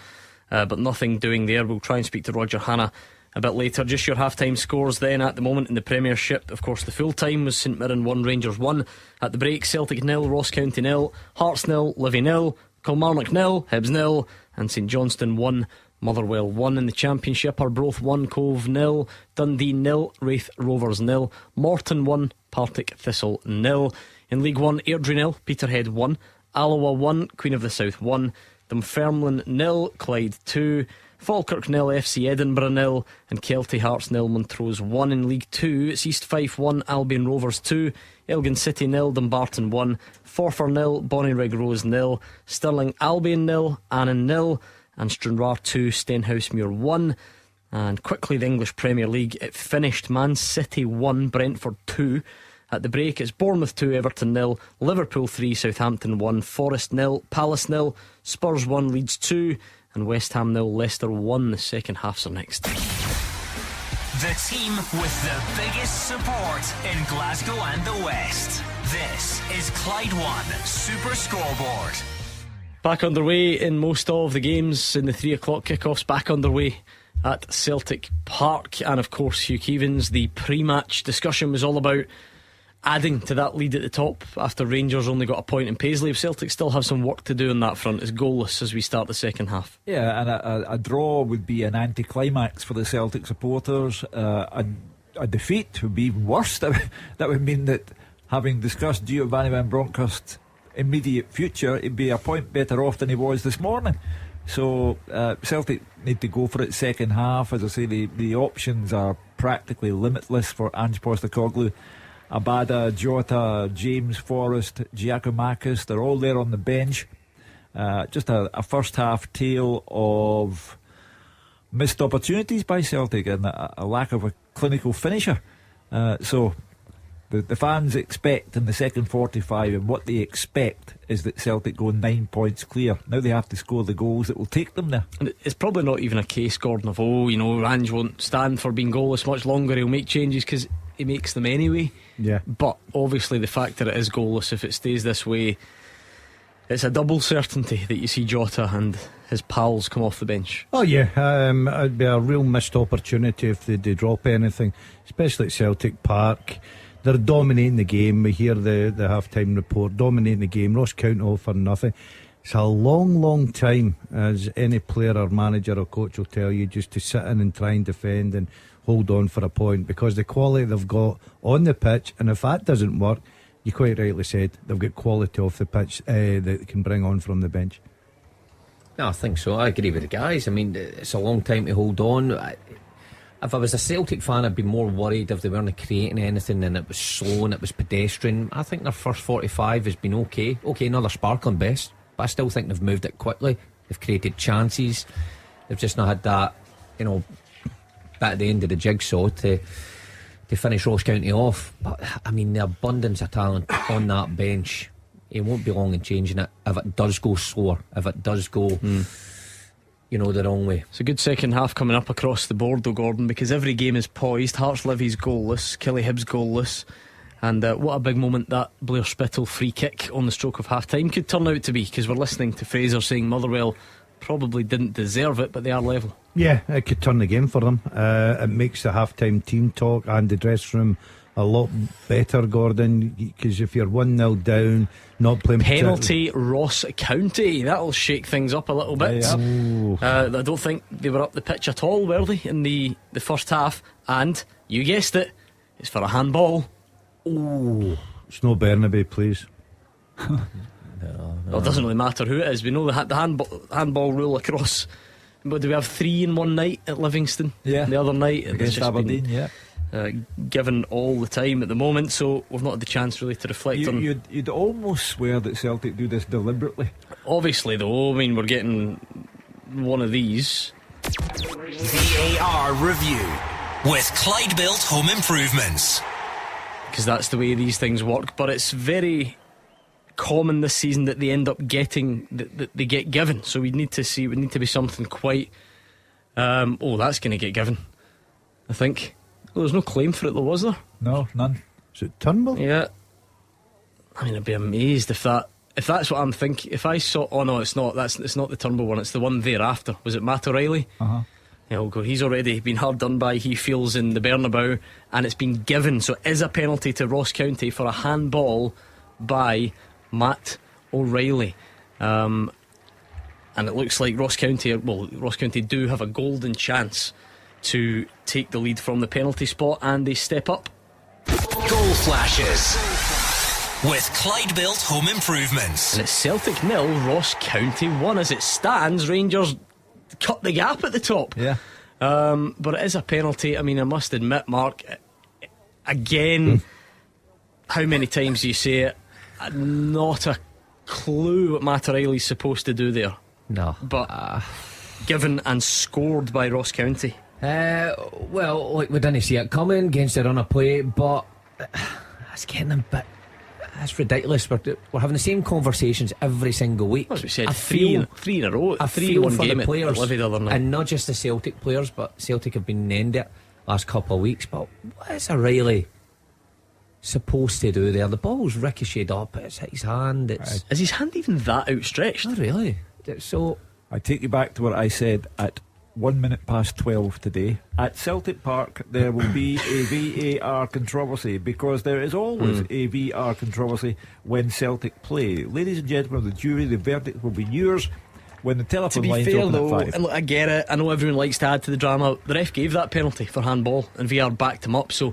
but nothing doing there. We'll try and speak to Roger Hannah a bit later. Just your half-time scores then at the moment in the Premiership. Of course, the full time was St Mirren 1, Rangers 1. At the break, Celtic 0, Ross County 0, Hearts 0, Livy 0, Kilmarnock 0, Hibs 0, and St Johnstone 1, Motherwell 1. In the Championship, Arbroath 1, Cove 0, Dundee 0, Wraith Rovers 0, Morton 1, Partick Thistle 0. In League 1, Airdrie 0, Peterhead 1, Alloa 1, Queen of the South 1, Dunfermline 0, Clyde 2, Falkirk 0, FC Edinburgh 0, and Kelty Hearts 0, Montrose 1. In League 2, it's East Fife 1, Albion Rovers 2, Elgin City 0, Dumbarton 1, Forfar 0, Bonnyrigg Rose 0, Stirling Albion 0, Annan 0, and Stranraer 2, Stenhousemuir 1. And quickly the English Premier League, it finished Man City 1, Brentford 2. At the break, it's Bournemouth 2, Everton 0, Liverpool 3, Southampton 1, Forest 0, Palace 0, Spurs 1, Leeds 2, and West Ham 0, Leicester 1. The second halves are next. The team with the biggest support in Glasgow and the West. This is Clyde One Super Scoreboard. Back underway in most of the games in the 3 o'clock kickoffs. Back underway at Celtic Park. And of course, Hugh Keevins, the pre-match discussion was all about adding to that lead at the top after Rangers only got a point in Paisley. Celtic still have some work to do on that front. It's goalless as we start the second half. Yeah, and a draw would be an anticlimax for the Celtic supporters. A defeat would be worse. That would mean that, having discussed Giovanni Van Bronckhorst's immediate future, he'd be a point better off than he was this morning. So Celtic need to go for it second half. As I say, the options are practically limitless for Ange Postecoglou. Abada, Jota, James, Forrest, Giacomakis, they're all there on the bench. Just a first half tale of missed opportunities by Celtic and a lack of a clinical finisher. So the fans expect in the second 45, and what they expect is that Celtic go 9 points clear. Now they have to score the goals that will take them there. And it's probably not even a case, Gordon, of Ange won't stand for being goalless much longer. He'll make changes because he makes them anyway. Yeah. But obviously the fact that it is goalless, if it stays this way, it's a double certainty that you see Jota and his pals come off the bench. Oh yeah, it'd be a real missed opportunity if they drop anything, especially at Celtic Park. They're dominating the game. We hear the half-time report, dominating the game. Ross County all for nothing. It's a long time, as any player or manager or coach will tell you, just to sit in and try and defend and hold on for a point, because the quality they've got on the pitch, and if that doesn't work, you quite rightly said, they've got quality off the pitch that they can bring on from the bench. No, I think so. I agree with the guys. I mean, it's a long time to hold on. If I was a Celtic fan, I'd be more worried if they weren't creating anything and it was slow and it was pedestrian. I think their first 45 has been okay, another sparkling best, but I still think they've moved it quickly. They've created chances. They've just not had that, bit at the end of the jigsaw to finish Ross County off. But I mean, the abundance of talent on that bench, it won't be long in changing it if it does go slower, if it does go the wrong way. It's a good second half coming up across the board though, Gordon, because every game is poised. Hearts Livy's goalless, Killie Hibs goalless, and what a big moment that Blair Spittle free kick on the stroke of half time could turn out to be, because we're listening to Fraser saying Motherwell probably didn't deserve it, but they are level. Yeah, it could turn the game for them. It makes the half-time team talk and the dressing room a lot better, Gordon, because if you're 1-0 down, not playing penalty Ross County, that'll shake things up a little bit. I don't think they were up the pitch at all, were they, in the first half? And you guessed it, it's for a handball. It's no Burnaby, please. No. Well, it doesn't really matter who it is. We know the handball rule across. But do we have 3 in one night at Livingston? Yeah. And the other night against Aberdeen, given all the time at the moment, so we've not had the chance really to reflect on. You'd almost swear that Celtic do this deliberately. Obviously, though, I mean, we're getting one of these. VAR review with Clyde Built Home Improvements, because that's the way these things work. But it's very common this season that they end up getting that they get given. So we need to be something quite. That's going to get given, I think. Well, there's no claim for it though, was there? No, none. Is it Turnbull? Yeah. I mean, I'd be amazed if that's what I'm thinking. If I saw, oh no, it's not. It's not the Turnbull one. It's the one thereafter. Was it Matt O'Reilly? Yeah, he's already been hard done by, he feels, in the Bernabeu, and it's been given. So it is a penalty to Ross County for a handball by Matt O'Reilly. And it looks like Ross County do have a golden chance to take the lead from the penalty spot, and they step up. Goal flashes with Clyde Built Home Improvements. And it's Celtic 0, Ross County 1. As it stands, Rangers cut the gap at the top. Yeah. But it is a penalty. I mean, I must admit, Mark, again, how many times do you say it? Not a clue what Matt O'Reilly's supposed to do there. No. But given and scored by Ross County. Well, like, we didn't see it coming against the run of play, but that's getting a bit. That's ridiculous. We're having the same conversations every single week. As we said, three in a row. I 3-1 for game the players, at Livy the other night. and not just the Celtic players, but Celtic have been named it last couple of weeks. But what is O'Reilly supposed to do there? The ball's ricocheted up. It's hit his hand. Is his hand even that outstretched? Not really. So I take you back to what I said at 12:01 today. At Celtic Park there will be a VAR controversy, because there is always a VAR controversy when Celtic play. Ladies and gentlemen of the jury, the verdict will be yours when the telephone lines open at 5. And look, I get it, I know everyone likes to add to the drama. The ref gave that penalty for handball and VAR backed him up, so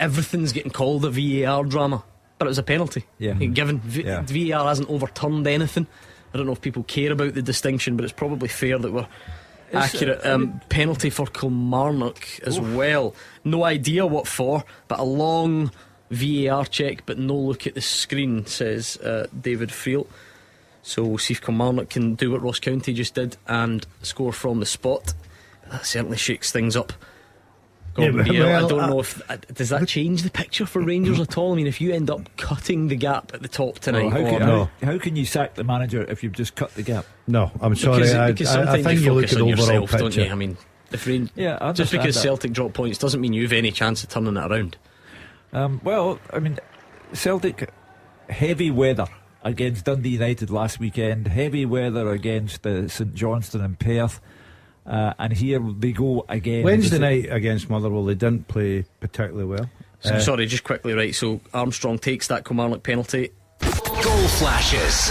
everything's getting called a VAR drama, but it was a penalty. Given VAR hasn't overturned anything. I don't know if people care about the distinction, but it's probably fair that we're accurate. Penalty for Kilmarnock as well. No idea what for, but a long VAR check, but no look at the screen, says David Friel. So we'll see if Kilmarnock can do what Ross County just did and score from the spot. That certainly shakes things up. I don't know if does that change the picture for Rangers at all. I mean, if you end up cutting the gap at the top tonight, how can you sack the manager if you've just cut the gap? No, I'm sorry. Because sometimes I think you focus look at on overall yourself, picture. don't you? I mean, just because Celtic drop points doesn't mean you've any chance of turning it around. Well, I mean, Celtic, heavy weather against Dundee United last weekend, heavy weather against St Johnstone and Perth. And here they go again. Wednesday night against Motherwell, they didn't play particularly well. Sorry, just quickly, right? So Armstrong takes that Kilmarnock penalty. Goal flashes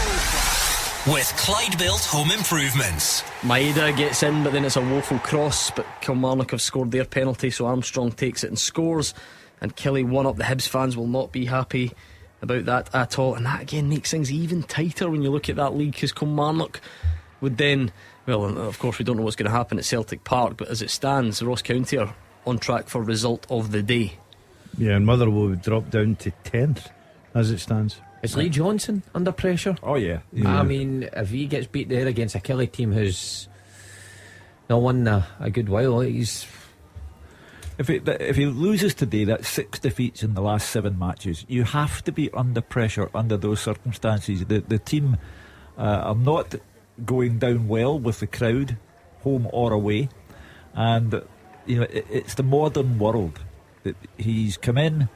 with Clyde Built Home Improvements. Maeda gets in, but then it's a woeful cross. But Kilmarnock have scored their penalty, so Armstrong takes it and scores. And Kelly 1-up. The Hibs fans will not be happy about that at all. And that again makes things even tighter when you look at that league, because Kilmarnock would then. Well, of course, we don't know what's going to happen at Celtic Park, but as it stands, Ross County are on track for result of the day. Yeah, and Motherwell would drop down to 10th as it stands. Is Lee Johnson under pressure? Oh, yeah. I mean, if he gets beat there against a Kelly team who's not won a good while, he's. If he loses today, that's 6 defeats in the last 7 matches. You have to be under pressure under those circumstances. The team are not going down well with the crowd, home or away, and it's the modern world. He's come in,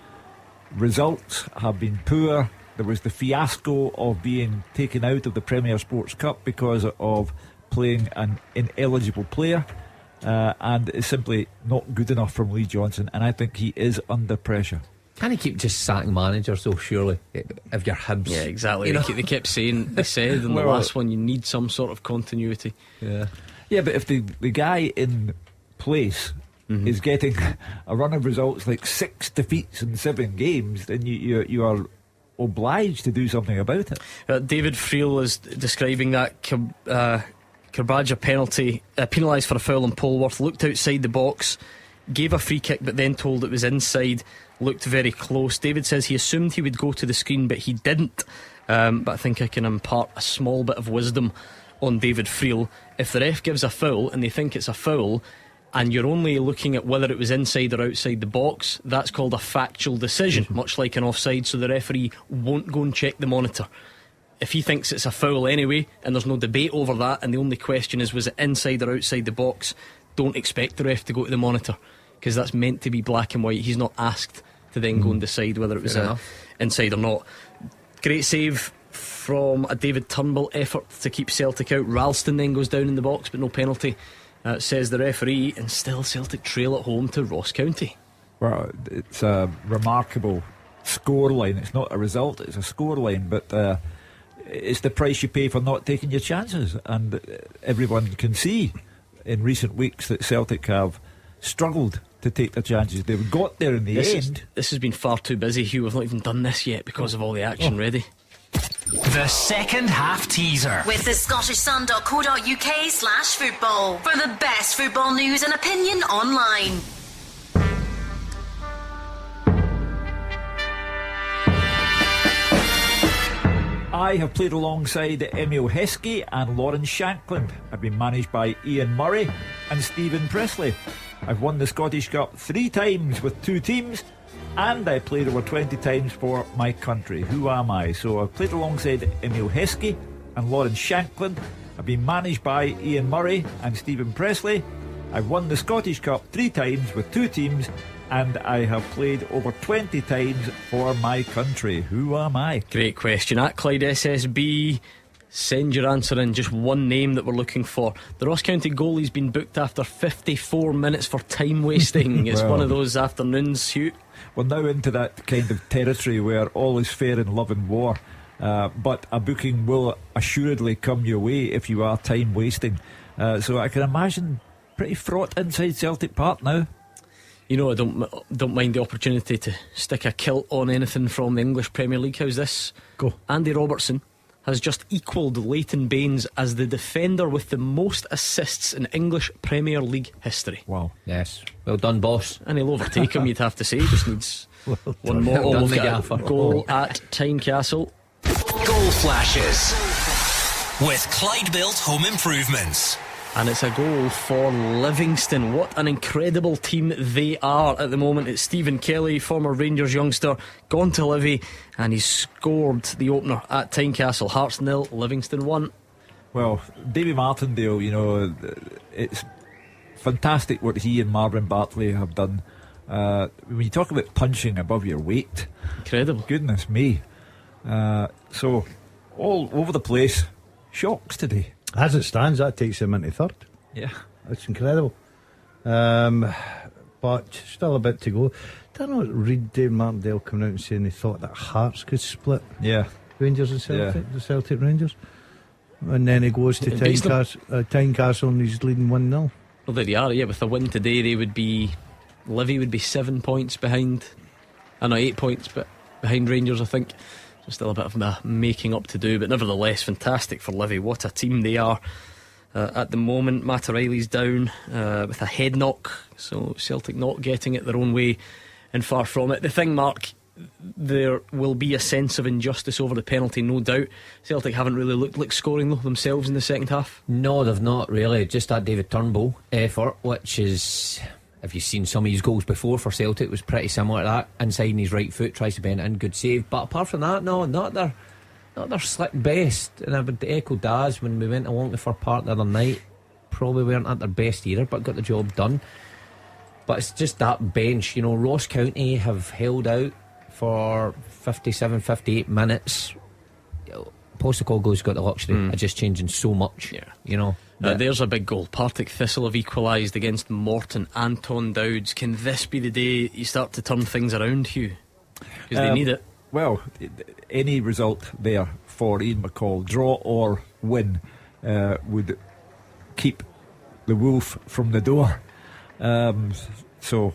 results have been poor. There was the fiasco of being taken out of the Premier Sports Cup because of playing an ineligible player, and it's simply not good enough from Lee Johnson, and I think he is under pressure. Can he keep just sacking managers though, surely, if you're Hibs? Yeah, exactly. They kept saying, they said in the last one, you need some sort of continuity. Yeah, but if the guy in place is getting a run of results like 6 defeats in 7 games, then you are obliged to do something about it. David Friel is describing that Carbaja penalty, penalised for a foul on Polworth, looked outside the box, gave a free kick but then told it was inside, looked very close. David says he assumed he would go to the screen but he didn't, but I think I can impart a small bit of wisdom on David Friel. If the ref gives a foul and they think it's a foul and you're only looking at whether it was inside or outside the box, that's called a factual decision, much like an offside, so the referee won't go and check the monitor. If he thinks it's a foul anyway and there's no debate over that and the only question is was it inside or outside the box, don't expect the ref to go to the monitor, because that's meant to be black and white. He's not asked to then go and decide whether it was inside or not. Great save from a David Turnbull effort to keep Celtic out. Ralston then goes down in the box but no penalty, says the referee, and still Celtic trail at home to Ross County. Well, it's a remarkable scoreline. It's not a result, it's a scoreline, but it's the price you pay for not taking your chances, and everyone can see in recent weeks that Celtic have struggled to take their chances. They've got there in the end. This has been far too busy, Hugh. We've not even done this yet because of all the action ready. The second half teaser with the scottishsun.co.uk/football for the best football news and opinion online. I have played alongside Emil Heskey and Lawrence Shankland. I've been managed by Ian Murray and Stephen Pressley. I've won the Scottish Cup 3 times with 2 teams, and I played over 20 times for my country. Who am I? So I've played alongside Emil Heskey and Lawrence Shankland. I've been managed by Ian Murray and Stephen Pressley. I've won the Scottish Cup 3 times with 2 teams, and I have played over 20 times for my country. Who am I? Great question. At Clyde SSB, send your answer in. Just one name that we're looking for. The Ross County goalie's been booked after 54 minutes for time wasting. It's one of those afternoons, Hugh. We're now into that kind of territory where all is fair in love and war, but a booking will assuredly come your way if you are time wasting. So I can imagine pretty fraught inside Celtic Park now. You know, I don't mind the opportunity to stick a kilt on anything from the English Premier League. How's this? Go. Andy Robertson has just equalled Leighton Baines as the defender with the most assists in English Premier League history. Wow. Yes. Well done, boss. And he'll overtake him, you'd have to say. He just needs one more. Well done, the goal at Tynecastle. Goal flashes with Clyde Built Home Improvements. And it's a goal for Livingston. What an incredible team they are at the moment. It's Stephen Kelly, former Rangers youngster, gone to Livy, and he's scored the opener at Tynecastle. Hearts 0, Livingston 1. Well, Davy Martindale, you know, it's fantastic what he and Marvin Bartley have done. When you talk about punching above your weight, incredible. Goodness me. So, all over the place. Shocks today. As it stands, that takes him into third. Yeah, it's incredible. But still a bit to go. Did I not read Dave Martindale coming out and saying he thought that Hearts could split? Yeah, Rangers and Celtic, the Celtic Rangers. And then he goes to Tynecastle and he's leading 1-0. Well, there they are. Yeah, with a win today, Livy would be 7 points behind. I know 8 points, but behind Rangers, I think. Still a bit of making up to do, but nevertheless fantastic for Livy. What a team they are at the moment. Matt O'Reilly's down with a head knock, so Celtic not getting it their own way and far from it. The thing, Mark, there will be a sense of injustice over the penalty, no doubt. Celtic haven't really looked like scoring themselves in the second half. No, they've not really. Just that David Turnbull effort, which is, if you've seen some of his goals before for Celtic, was pretty similar to that. Inside in his right foot, tries to bend it in, good save. But apart from that, no, not their slick best. And I would echo Daz when we went to Longleaford Park the other night. Probably weren't at their best either, but got the job done. But it's just that bench, you know. Ross County have held out for 57, 58 minutes. Postecoglou's got the luxury of just changing so much, you know. There's a big goal. Partick Thistle have equalised against Morton. Anton Dowds. Can this be the day you start to turn things around, Hugh? because they need it. Well, any result there for Ian McCall, draw or win, would keep the wolf from the door. So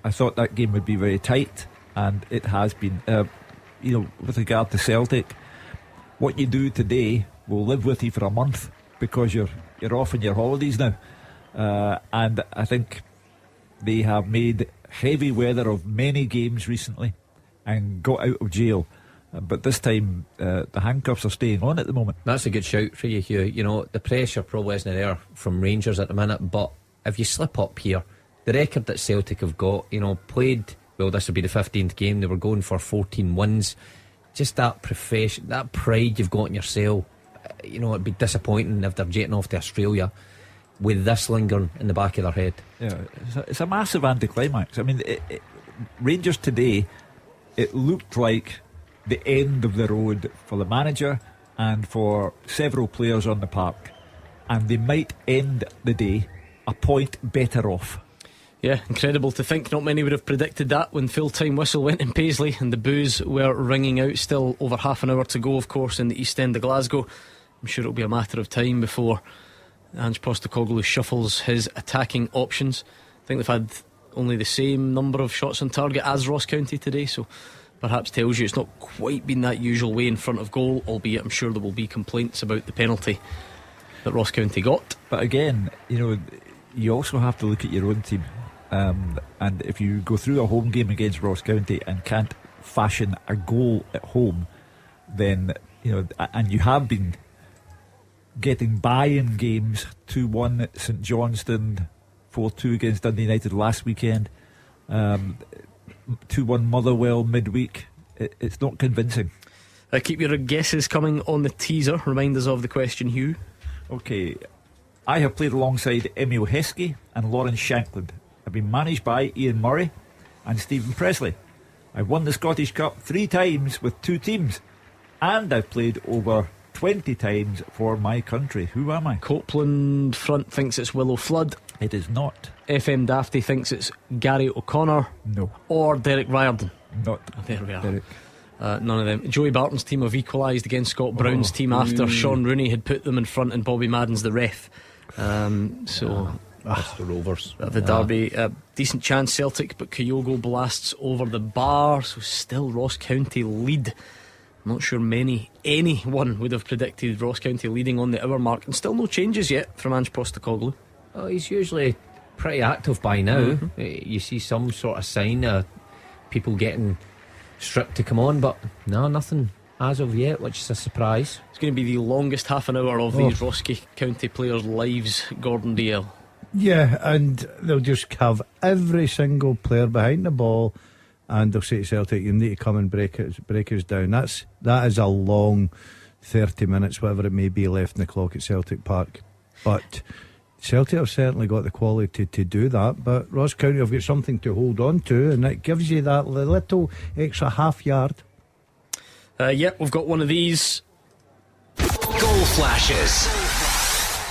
I thought that game would be very tight, and it has been. With regard to Celtic, what you do today will live with you for a month, because you're off on your holidays now, and I think they have made heavy weather of many games recently and got out of jail. But this time, the handcuffs are staying on at the moment. That's a good shout for you, Hugh. You know, the pressure probably isn't there from Rangers at the minute, but if you slip up here, the record that Celtic have got, played, well, this will be the 15th game, they were going for 14 wins. Just that profession, that pride you've got in yourself, it'd be disappointing if they're jetting off to Australia with this lingering in the back of their head. Yeah, it's a massive anticlimax. I mean, Rangers today, it looked like the end of the road for the manager and for several players on the park, and they might end the day a point better off. Yeah, incredible to think not many would have predicted that when full-time whistle went in Paisley and the boos were ringing out. Still over half an hour to go, of course, in the East End of Glasgow. I'm sure it'll be a matter of time before Ange Postecoglou shuffles his attacking options. I think they've had only the same number of shots on target as Ross County today, so perhaps tells you it's not quite been that usual way in front of goal, albeit I'm sure there will be complaints about the penalty that Ross County got. But again, you also have to look at your own team, and if you go through a home game against Ross County and can't fashion a goal at home, then and you have been getting by in games, 2-1 at St Johnstone, 4-2 against Dundee United last weekend, 2-1 Motherwell midweek. It's not convincing. Keep your guesses coming on the teaser. Remind us of the question, Hugh. Okay, I have played alongside Emil Heskey and Lawrence Shankland. I've been managed by Ian Murray and Stephen Presley. I've won the Scottish Cup 3 times with 2 teams, and I've played over 20 times for my country. Who am I? Copeland Front thinks it's Willow Flood. It is not. FM Dafty thinks it's Gary O'Connor. No. Or Derek Riordan. Not. There we are. Derek. None of them. Joey Barton's team have equalised against Scott Brown's team after Sean Rooney had put them in front and Bobby Madden's the ref. That's the Rovers. The derby, decent chance Celtic, but Kyogo blasts over the bar, so still Ross County lead. I'm not sure anyone would have predicted Ross County leading on the hour mark, and still no changes yet from Ange Postecoglou. Oh, he's usually pretty active by now. You see some sort of sign of people getting stripped to come on, but no, nothing as of yet, which is a surprise. It's going to be the longest half an hour of these Ross County players' lives, Gordon Dalziel. Yeah, and they'll just have every single player behind the ball, and they'll say to Celtic, you need to come and break us down. That is a long 30 minutes, whatever it may be, left in the clock at Celtic Park. But Celtic have certainly got the quality to do that, but Ross County have got something to hold on to, and it gives you that little extra half yard. We've got one of these Goal flashes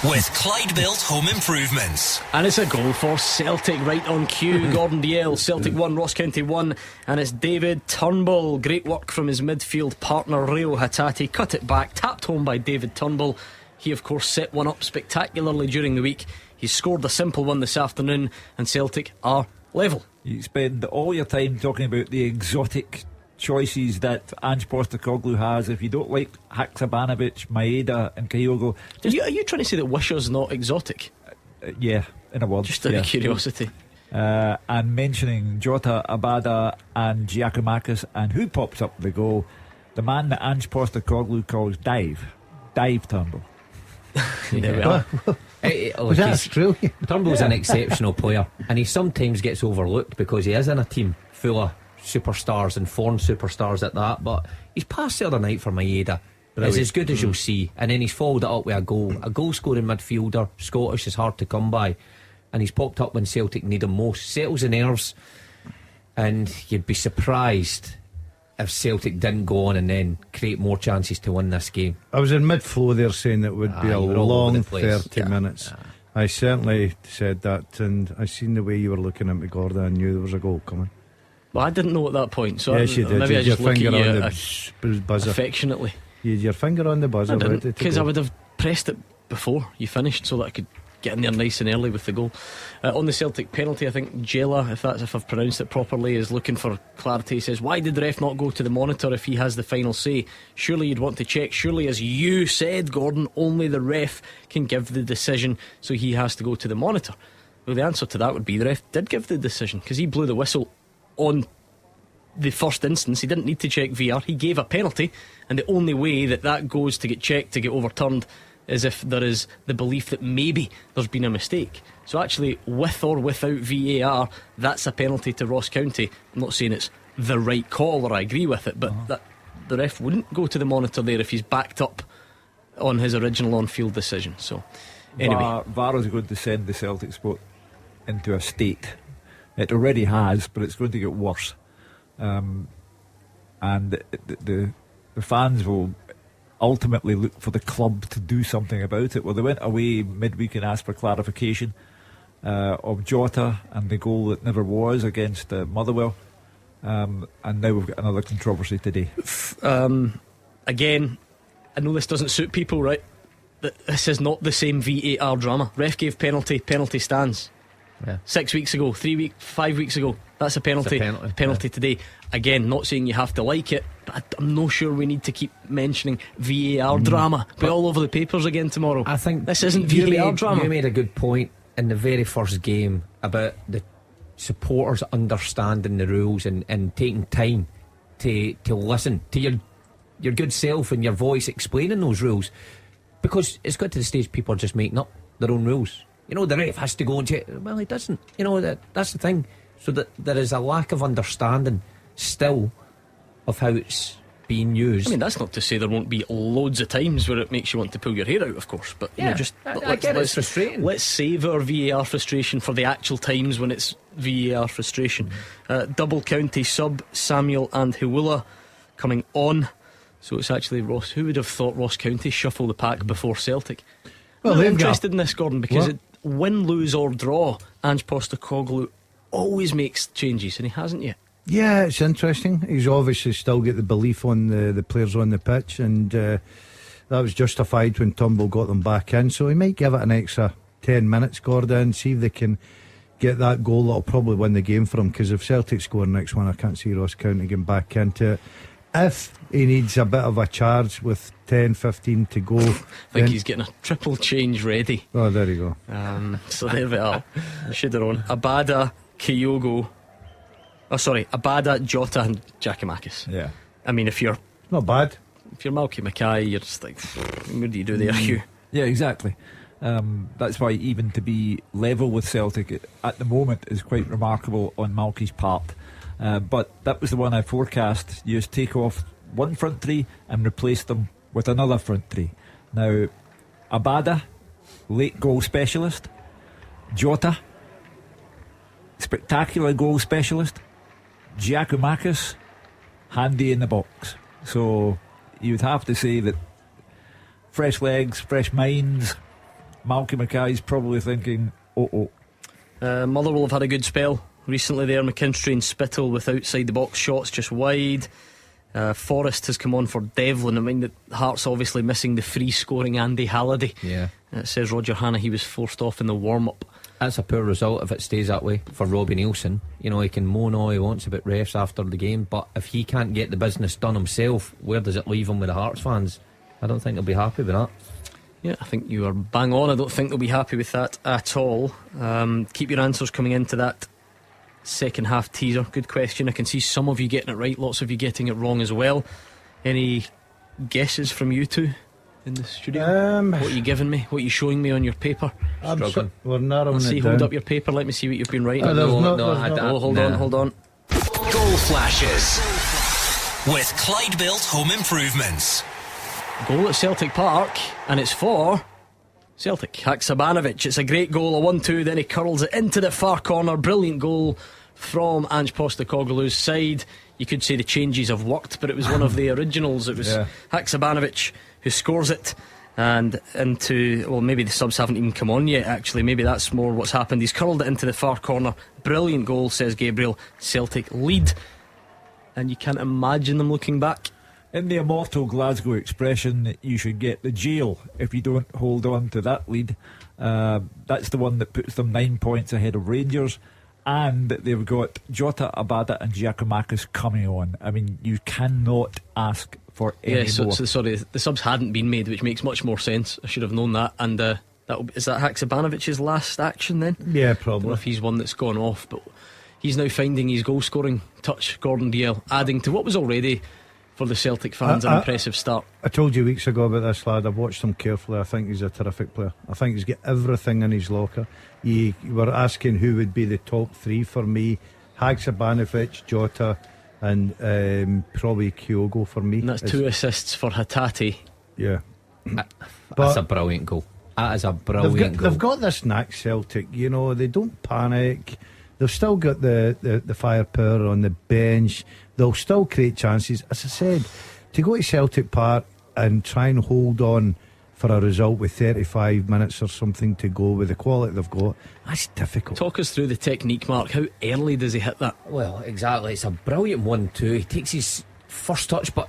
with Clyde Built Home Improvements. And it's a goal for Celtic, right on cue. Gordon Dalziel, Celtic 1, Ross County 1, and it's David Turnbull. Great work from his midfield partner Reo Hatate. Cut it back, tapped home by David Turnbull. He of course set one up spectacularly during the week. He scored a simple one this afternoon, and Celtic are level. You spend all your time talking about the exotic choices that Ange Postecoglou has. If you don't like Haksabanovic, Maeda and Kyogo, are you trying to say that Wisher's not exotic? Yeah, in a word. Just out of curiosity. And mentioning Jota, Abada and Giacomakis, and who pops up the goal? The man that Ange Postecoglou calls Dive Turnbull. There we are. Was that Australian? Turnbull's an exceptional player, and he sometimes gets overlooked because he is in a team full of superstars and foreign superstars at that, but he's passed the other night for Maeda. It's as good as you'll see, and then he's followed it up with a goal scoring midfielder. Scottish is hard to come by, and he's popped up when Celtic need him most. Settles the nerves, and you'd be surprised if Celtic didn't go on and then create more chances to win this game. I was in mid-flow there saying it would be a long 30 minutes. I certainly said that, and I seen the way you were looking at me, Gordon. I knew there was a goal coming. Well, I didn't know at that point, so yes, you did. maybe I just look at you buzzer. affectionately. You had your finger on the buzzer, because I would have pressed it before you finished, so that I could get in there nice and early with the goal. On the Celtic penalty, I think Jella, if I've pronounced it properly, is looking for clarity. He says, why did the ref not go to the monitor if he has the final say? Surely you'd want to check. Surely, as you said, Gordon, only the ref can give the decision, so he has to go to the monitor. Well, the answer to that would be the ref did give the decision, because he blew the whistle on the first instance. He didn't need to check VR. He gave a penalty, and the only way that goes to get checked, to get overturned, is if there is the belief that maybe there's been a mistake. So actually, with or without VAR, that's a penalty to Ross County. I'm not saying it's the right call or I agree with it, but that the ref wouldn't go to the monitor there if he's backed up on his original on-field decision. So anyway, VAR is going to send the Celtic sport into a state. It already has, but it's going to get worse. And the fans will ultimately look for the club to do something about it. Well, they went away midweek and asked for clarification of Jota and the goal that never was against Motherwell, and now we've got another controversy today. Again, I know this doesn't suit people, right? This is not the same VAR drama. Ref gave penalty stands. 6 weeks ago, 5 weeks ago. That's a penalty. Penalty today. Again, not saying you have to like it, but I'm not sure we need to keep mentioning VAR drama. Be all over the papers again tomorrow. I think this isn't VAR drama. You made a good point in the very first game about the supporters understanding the rules and taking time to listen to your good self and your voice explaining those rules, because it's got to the stage people are just making up their own rules. You know, the ref has to go and check. Well, he doesn't. You know, that's the thing. So that there is a lack of understanding still of how it's being used. I mean, that's not to say there won't be loads of times where it makes you want to pull your hair out, of course. But yeah, I get it's frustrating. Let's save our VAR frustration for the actual times when it's VAR frustration. Double county sub Samuel and Hewula coming on. So it's actually Ross. Who would have thought Ross County shuffle the pack before Celtic? Well, I'm interested in this, Gordon, because win, lose or draw, Ange Postecoglou always makes changes, and he hasn't yet. Yeah, it's interesting. He's obviously still got the belief on the players on the pitch, and that was justified when Turnbull got them back in. So he might give it an extra 10 minutes, Gordon, see if they can get that goal. That'll probably win the game for him, because if Celtic score next one, I can't see Ross County getting back into it. If he needs a bit of a charge with 10-15 to go, I think he's getting a triple change ready. Oh, there you go. So there we are. Should have on Abada, Kyogo. Oh, sorry, Abada, Jota, and Giakoumakis. Yeah. I mean, if you're not bad, if you're Malky Mackay, you're just like, what do you do there, Hugh? Yeah, exactly. That's why even to be level with Celtic at the moment is quite remarkable on Malky's part. But that was the one I forecast. You just take off one front three and replace them with another front three. Now, Abada, late goal specialist. Jota, spectacular goal specialist. Giakoumakis, handy in the box. So you'd have to say that fresh legs, fresh minds. Malky Mackay's probably thinking, Motherwell have had a good spell recently there. McKinstry and Spittle with outside the box shots just wide. Forrest has come on for Devlin. I mean, the Hearts obviously missing the free scoring Andy Halliday. Yeah. Says Roger Hanna he was forced off in the warm up. That's a poor result if it stays that way for Robbie Nielsen. You know, he can moan all he wants about refs after the game, but if he can't get the business done himself, where does it leave him with the Hearts fans? I don't think they'll be happy with that. Yeah, I think you are bang on. I don't think they'll be happy with that at all. Keep your answers coming into that second half teaser. Good question. I can see some of you getting it right, lots of you getting it wrong as well. Any guesses from you two in the studio? What are you giving me? What are you showing me on your paper? We're narrowing it down. Hold up your paper. Let me see what you've been writing. Hold on. Goal flashes with Clyde Built Home Improvements. Goal at Celtic Park, and it's for Celtic. Haksabanovic. It's a great goal, a 1-2. Then he curls it into the far corner. Brilliant goal from Ange Postecoglou's side. You could say the changes have worked, but it was one of the originals. It was Haksabanovic who scores it and into, well, maybe the subs haven't even come on yet, actually. Maybe that's more what's happened. He's curled it into the far corner. Brilliant goal, says Gabriel. Celtic lead, and you can't imagine them looking back. In the immortal Glasgow expression, you should get the jail if you don't hold on to that lead. That's the one that puts them 9 points ahead of Rangers, and they've got Jota, Abada and Giacomakis coming on. I mean, you cannot ask for any more. Sorry, the subs hadn't been made, which makes much more sense. I should have known that. And is that Haksabanović's last action then? Yeah, I probably. don't know if he's one that's gone off, but he's now finding his goal scoring touch, Gordon Dalziel, adding to what was already, for the Celtic fans, an impressive start. I told you weeks ago about this lad. I've watched him carefully. I think he's a terrific player. I think he's got everything in his locker. You were asking who would be the top three for me. Haksabanović, Jota and probably Kyogo for me. And that's 2 assists for Hatate. Yeah, that's a brilliant goal. That is a brilliant goal. They've got this knack, Celtic. You know, they don't panic. They've still got the firepower on the bench. They'll still create chances. As I said, to go to Celtic Park and try and hold on for a result with 35 minutes or something to go with the quality they've got, that's difficult. Talk us through the technique, Mark. How early does he hit that? Well, exactly. It's a brilliant 1-2. He takes his first touch, but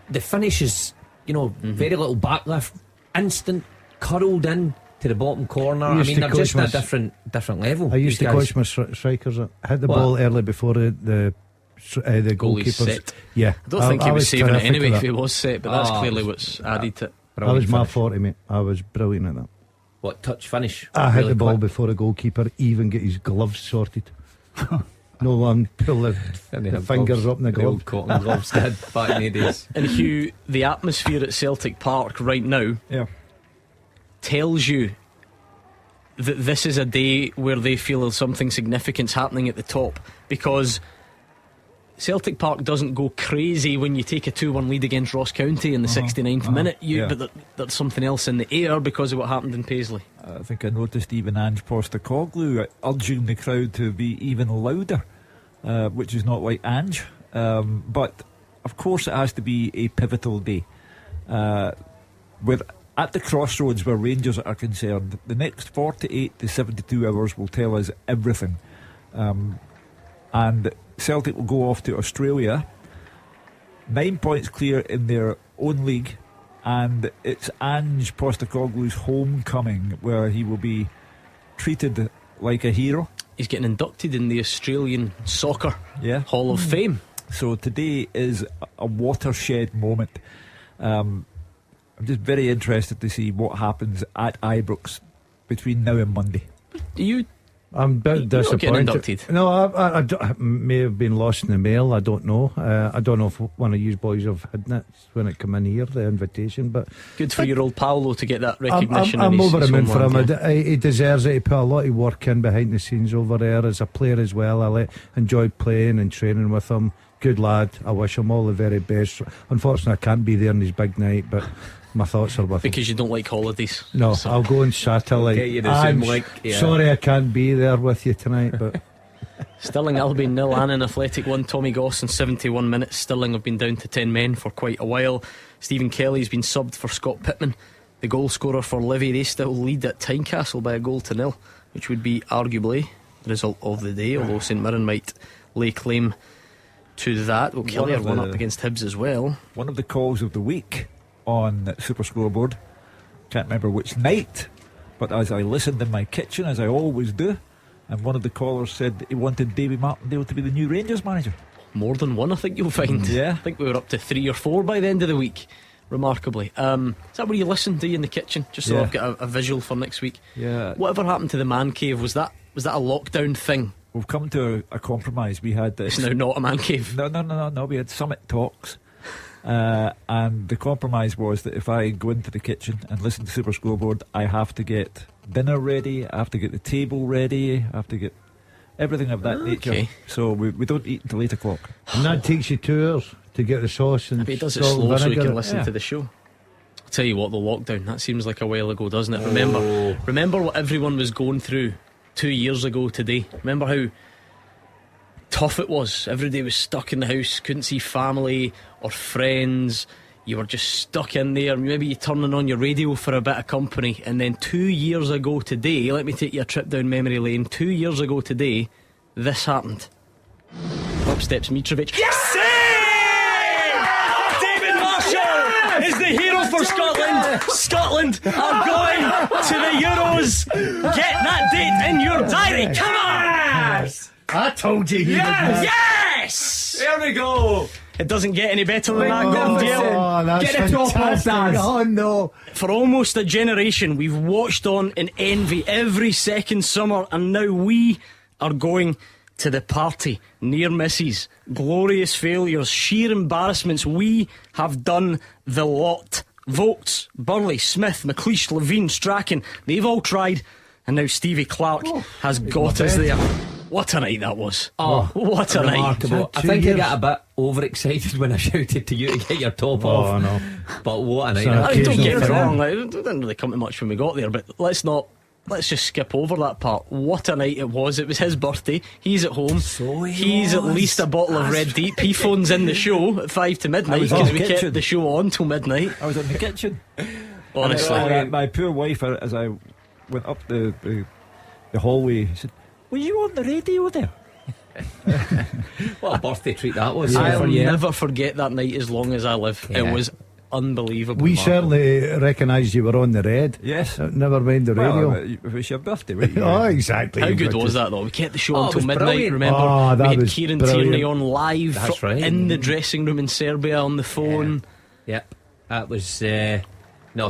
the finish is, very little backlift, instant, curled in to the bottom corner. I mean, they're just at a different level. I used to coach my strikers. Hit the ball early before the goalkeepers set. Yeah, I don't think he was saving it anyway if he was set, but that's clearly what's added to it. That was my 40, mate. I was brilliant at that. What, touch finish? I hit the ball before a goalkeeper even get his gloves sorted. No one pull the fingers up in the glove. Cotton gloves did back in the days. And Hugh, the atmosphere at Celtic Park right now tells you that this is a day where they feel something significant's happening at the top, because Celtic Park doesn't go crazy when you take a 2-1 lead against Ross County in the 69th minute. But there's something else in the air because of what happened in Paisley. I think I noticed even Ange Postecoglou urging the crowd to be even louder, which is not like Ange. But of course it has to be a pivotal day. We're at the crossroads where Rangers are concerned. The next 48 to 72 hours will tell us everything. And Celtic will go off to Australia, 9 points clear in their own league, and it's Ange Postecoglou's homecoming, where he will be treated like a hero. He's getting inducted in the Australian Soccer Hall of Fame. So today is a watershed moment. I'm just very interested to see what happens at Ibrox between now and Monday. I'm a bit disappointed. No, I may have been lost in the mail. I don't know. I don't know if one of you boys have hidden it when it came in here, the invitation. But good for your old Paolo to get that recognition. I'm over the moon for him. He deserves it. He put a lot of work in behind the scenes over there as a player as well. I enjoyed playing and training with him. Good lad. I wish him all the very best. Unfortunately, I can't be there on his big night, but my thoughts are with him. Because you don't like holidays. No, so I'll go and satellite. Sorry I can't be there with you tonight, but Stirling Albion 0, Annan Athletic 1. Tommy Goss in 71 minutes. Stirling have been down to 10 men for quite a while. Stephen Kelly's been subbed for Scott Pittman, the goal scorer for Livy. They still lead at Tynecastle by a 1-0, which would be arguably the result of the day, although St Mirren might lay claim to that. Well, Kelly are one up against Hibs as well. One of the calls of the week on Super Scoreboard, can't remember which night, but as I listened in my kitchen, as I always do, and one of the callers said he wanted Davy Martindale to be the new Rangers manager. More than one, I think you'll find. Yeah, I think we were up to 3 or 4 by the end of the week, remarkably. Is that where you listen, do you, in the kitchen? Just so I've got a visual for next week. Yeah. Whatever happened to the man cave? Was that a lockdown thing? We've come to a compromise. We had this. It's now not a man cave. No. We had summit talks, and the compromise was that if I go into the kitchen and listen to Super Scoreboard, I have to get dinner ready, I have to get the table ready, I have to get everything of that nature. So we don't eat until 8 o'clock. And that takes you 2 hours to get the sauce and it does it slow so you can listen to the show. I'll tell you what, the lockdown, that seems like a while ago, doesn't it? Remember what everyone was going through 2 years ago today. Remember how tough it was. Every day was stuck in the house, couldn't see family or friends. you were just stuck in there. Maybe you're turning on your radio for a bit of company. And then 2 years ago today, let me take you a trip down memory lane. 2 years ago today, this happened. Up steps Mitrovic. Yes! David Marshall is the hero for Scotland. Scotland are going to the Euros. Get that date in your diary. Come on! Yes! I told you he would. Yes! There we go. It doesn't get any better than that, Dalziel. Get a top off, Daz. Oh no. For almost a generation, we've watched on in envy every second summer, and now we are going to the party. Near misses, glorious failures, sheer embarrassments. We have done the lot. Vokes, Burley, Smith, McLeish, Levine, Strachan, they've all tried, and now Stevie Clark has got us there. What a night that was. Oh, what a remarkable night. I think I got a bit overexcited when I shouted to you to get your top off. Oh, no. But what a night. Don't get me wrong, it didn't really come to much when we got there, but let's just skip over that part. What a night it was. It was his birthday. He's at home. He's at least a bottle of Red Deep. He phones in the show at 5 to midnight because we kept the show on till midnight. I was in the kitchen. Honestly, my poor wife, as I went up the hallway, said, "Were you on the radio there?" What a birthday treat that was. I'll never forget that night as long as I live. It was unbelievable. We certainly recognised you were on the red. Yes. Never mind the radio. Well, it was your birthday, wasn't it? Oh, exactly. How good was that though? We kept the show until midnight. Brilliant. Remember, that we had was Kieran brilliant. Tierney on live. That's right. In the dressing room in Serbia on the phone. Yep. That was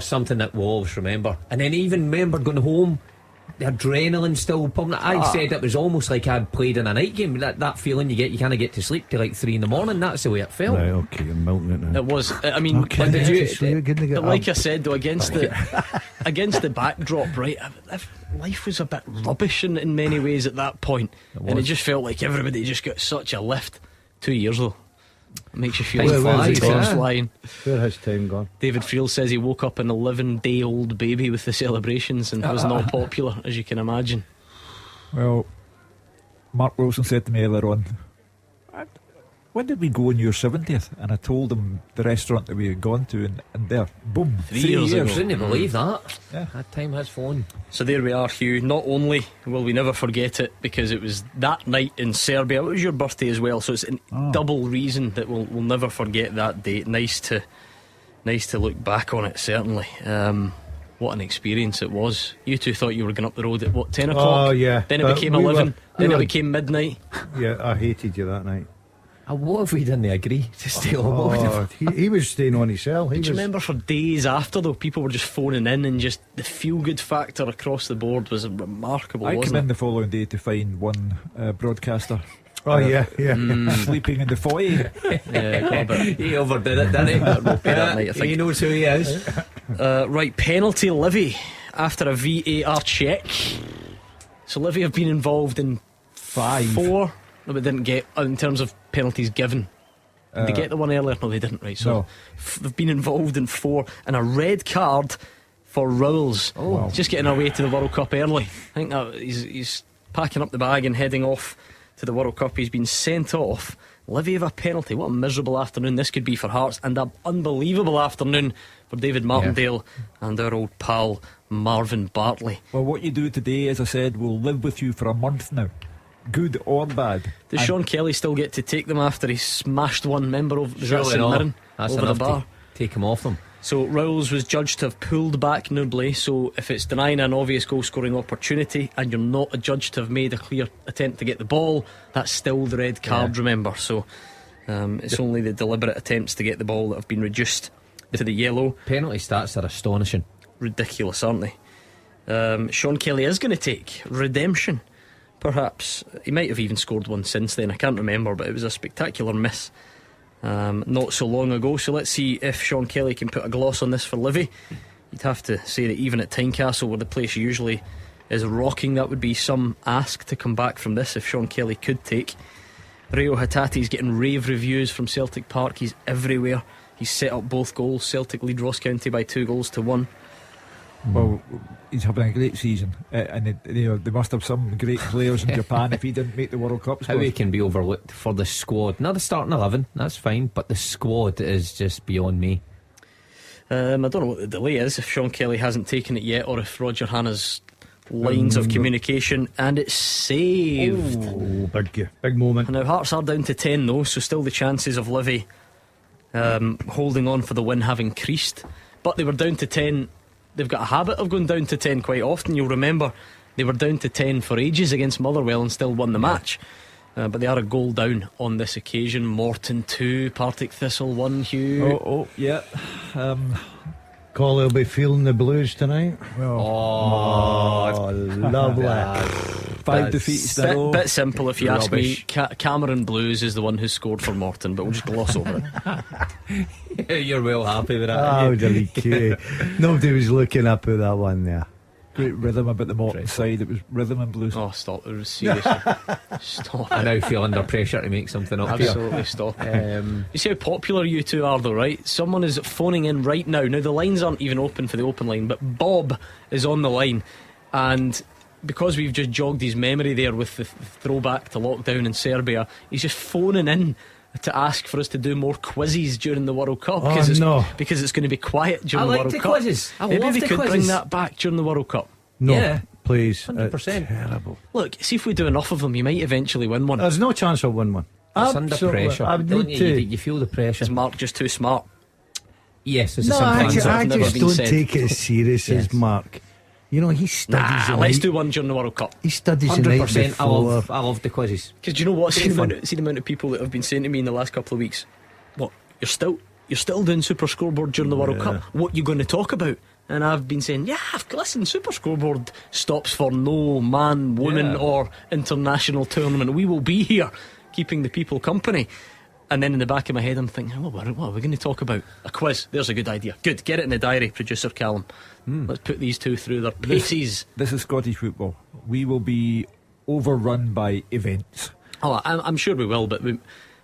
something that we'll always remember. And then even remember going home, the adrenaline still pumping. I said it was almost like I'd played in a night game. That feeling you get, you kind of get to sleep till like 3 a.m. That's the way it felt. Right, okay, you're melting it now. It was. I mean, Okay, but like I said though, against the backdrop, right? Life was a bit rubbish in many ways at that point, and it just felt like everybody just got such a lift. 2 years though. It makes you feel like time's flying. Where has time gone? David Friel says he woke up an 11-day-old baby with the celebrations and was not popular, as you can imagine. Well, Mark Wilson said to me earlier on, "When did we go on your 70th?" And I told him the restaurant that we had gone to, and there, boom, 3 years ago. I couldn't believe that. Yeah. That time has flown. So there we are, Hugh. Not only will we never forget it because it was that night in Serbia, it was your birthday as well, so it's a double reason that we'll never forget that date. Nice to look back on it, certainly. What an experience it was. You two thought you were going up the road at 10 o'clock? Oh yeah. Then it became 11. Then it became midnight. Yeah, I hated you that night. What if we didn't agree to stay on? He was staying on his cell. Do you remember for days after though, people were just phoning in, and just the feel-good factor across the board was remarkable. I wasn't came in it? the following day to find one broadcaster. Oh yeah. Sleeping in the foyer. He overdid it, didn't he? That night, I think. He knows who he is. Right, penalty Livy after a VAR check. So Livy have been involved in 4. No, but didn't get in terms of penalties given. Did they get the one earlier? No, they didn't. Right, so No. they've been involved in 4, and a red card for Rowles. Wow. Just getting away to the World Cup early. I think that he's packing up the bag and heading off to the World Cup. He's been sent off. Livy have a penalty. What a miserable afternoon this could be for Hearts, and an unbelievable afternoon for David Martindale and our old pal Marvin Bartley. Well, what you do today, as I said, will live with you for a month now, good or bad. Does Sean Kelly still get to take them after he smashed one member of St Mirren That's over the enough bar? to take him off them. So Rowles was judged to have pulled back nobly. So if it's denying an obvious goal scoring opportunity and you're not adjudged to have made a clear attempt to get the ball, that's still the red card, remember. So it's only the deliberate attempts to get the ball that have been reduced to the yellow. Penalty stats are astonishing. Ridiculous, aren't they? Sean Kelly is going to take redemption. Perhaps he might have even scored one since then, I can't remember, but it was a spectacular miss not so long ago. So let's see if Sean Kelly can put a gloss on this for Livy. You'd have to say that even at Tynecastle, where the place usually is rocking, that would be some ask to come back from this if Sean Kelly could take. Rio Hatati's getting rave reviews from Celtic Park. He's everywhere. He's set up both goals. Celtic lead Ross County by 2-1. Well, he's having a great season, and they must have some great players in Japan if he didn't make the World Cup squad. How he can be overlooked for the squad. Not the starting 11, that's fine, but the squad is just beyond me. I don't know what the delay is, if Sean Kelly hasn't taken it yet, or if Roger Hanna's lines of communication, and it's saved. Oh, big moment. And now Hearts are down to 10 though, so still the chances of Livy holding on for the win have increased. But they were down to 10. They've got a habit of going down to 10 quite often. You'll remember they were down to 10 for ages against Motherwell and still won the match. But they are a goal down on this occasion. Morton 2, Partick Thistle 1, Hugh. Yeah. Collie will be feeling the blues tonight. Lovely. 5 defeats in a row. Bit simple if you ask me. Cameron Blues is the one who scored for Morton, but we'll just gloss over it. You're well happy with that. Oh, delete. Nobody was looking up at that one there. Great rhythm about the Morton side. It was rhythm and blues. Oh, stop. Seriously. Stop. I now feel under pressure to make something up. Absolutely, stop. You see how popular you two are though, right? Someone is phoning in right now. Now the lines aren't even open for the open line, but Bob is on the line, and because we've just jogged his memory there with the throwback to lockdown in Serbia, he's just phoning in to ask for us to do more quizzes during the World Cup, because it's going to be quiet during the World Cup. Quizzes. Maybe we could bring that back during the World Cup. No, please. 100%. Terrible. Look, see if we do enough of them, you might eventually win one. There's no chance I'll win one. It's under pressure. You feel the pressure. Is Mark just too smart? Yes, it's no, a simple I answer. just don't take it as serious as Mark. You know, he studies. Let's do one during the World Cup. He studies 100%. I love the quizzes. Because do you know what? See the amount of people that have been saying to me in the last couple of weeks, what, you're still doing Super Scoreboard during the World Cup? What you going to talk about? And I've been saying, listen, Super Scoreboard stops for no man, woman or international tournament. We will be here keeping the people company. And then in the back of my head I'm thinking, what are we going to talk about? A quiz. There's a good idea. Good, get it in the diary, producer Callum. Let's put these two through their paces. This is Scottish football. We will be overrun by events. I'm sure we will, but we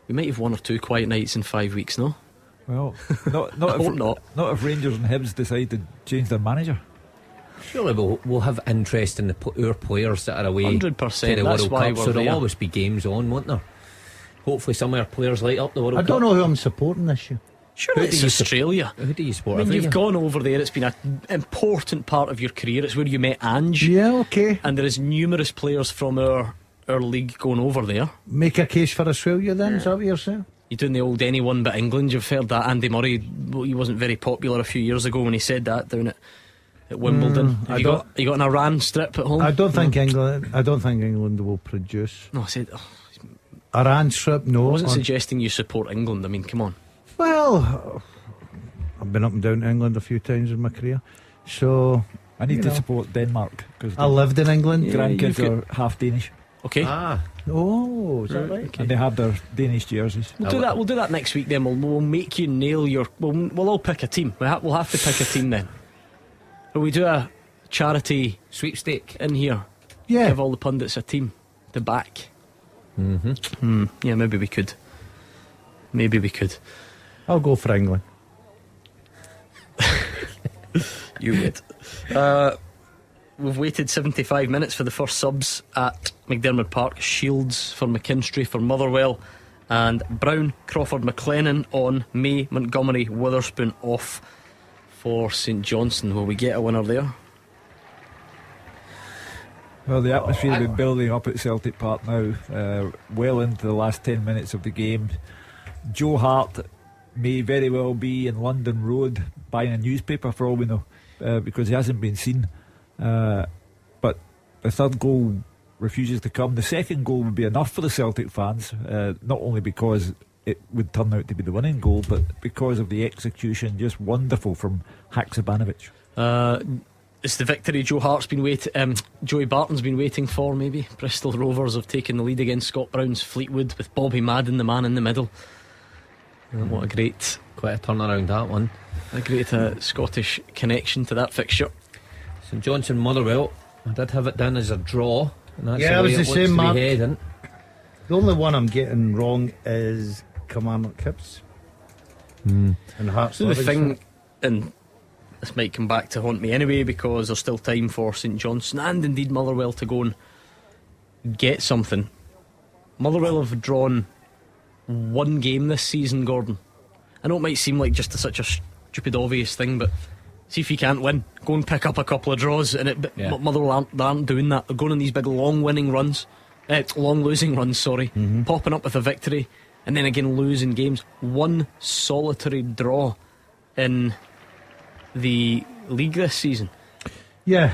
might have 1 or 2 quiet nights in 5 weeks, no? Well, not if Rangers and Hibs decide to change their manager. Surely we'll have interest in our players that are away 100%, to the World Cup, so there'll always be games on, won't there? Hopefully some of our players light up the World Cup. I don't know who I'm supporting this year. Sure, it's Australia. Who do you support? I mean, you've gone over there. It's been an important part of your career. It's where you met Ange. Yeah, okay. And there is numerous players from our league going over there. Make a case for Australia then, is that what you're saying? You're doing the old anyone but England. You've heard that. Andy Murray, he wasn't very popular a few years ago when he said that down at Wimbledon. Have you got an Iran strip at home? I don't think England will produce. No, I said Iran strip. No, I wasn't suggesting you support England. I mean, come on. Well, I've been up and down to England a few times in my career, so I need to support Denmark because I lived in England. Grandkids are half Danish. Okay. Oh, is that right? Okay. And they have their Danish jerseys. We'll do that next week then. We'll make you nail your. We'll all pick a team. We'll have to pick a team then. Will we do a charity sweepstake in here? Yeah. Give all the pundits a team to back. Yeah, maybe we could. I'll go for England. You would. We've waited 75 minutes for the first subs at McDermott Park. Shields for McKinstry for Motherwell, and Brown, Crawford, McLennan on, May, Montgomery, Witherspoon off for St Johnstone. Will we get a winner there? Well, the atmosphere has been building up at Celtic Park now, well into the last 10 minutes of the game. Joe Hart may very well be in London Road buying a newspaper for all we know, because he hasn't been seen. But the third goal refuses to come. The second goal would be enough for the Celtic fans, not only because it would turn out to be the winning goal, but because of the execution, just wonderful from Haksabanovic. It's the victory Joey Barton's been waiting for. Maybe Bristol Rovers have taken the lead against Scott Brown's Fleetwood with Bobby Madden, the man in the middle. What a great, quite a turnaround that one. A great Scottish connection to that fixture. St Johnstone Motherwell, I did have it down as a draw, and that's yeah, the way it was the same, Mark. The only one I'm getting wrong is Kilmarnock Hibs. And Hearts. So the thing, and this might come back to haunt me anyway, because there's still time for St Johnstone and indeed Motherwell to go and get something. Motherwell have drawn one game this season, Gordon. I know it might seem like just such a stupid obvious thing, but see if you can't win, go and pick up a couple of draws. And Motherwell aren't doing that. They're going on these big long losing runs, popping up with a victory and then again losing games. One solitary draw in the league this season. Yeah,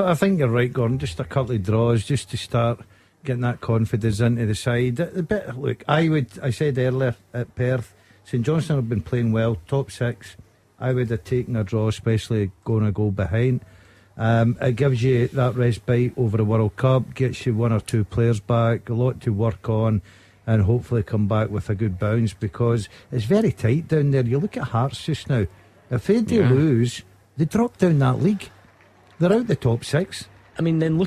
I think you're right, Gordon. Just a couple of draws just to start getting that confidence into the side. Look, I said earlier at Perth, St Johnstone have been playing well, top 6. I would have taken a draw, especially going a goal behind. It gives you that respite over the World Cup, gets you 1 or 2 players back, a lot to work on, and hopefully come back with a good bounce, because it's very tight down there. You look at Hearts just now. If they do lose, they drop down that league. They're out the top 6. I mean, then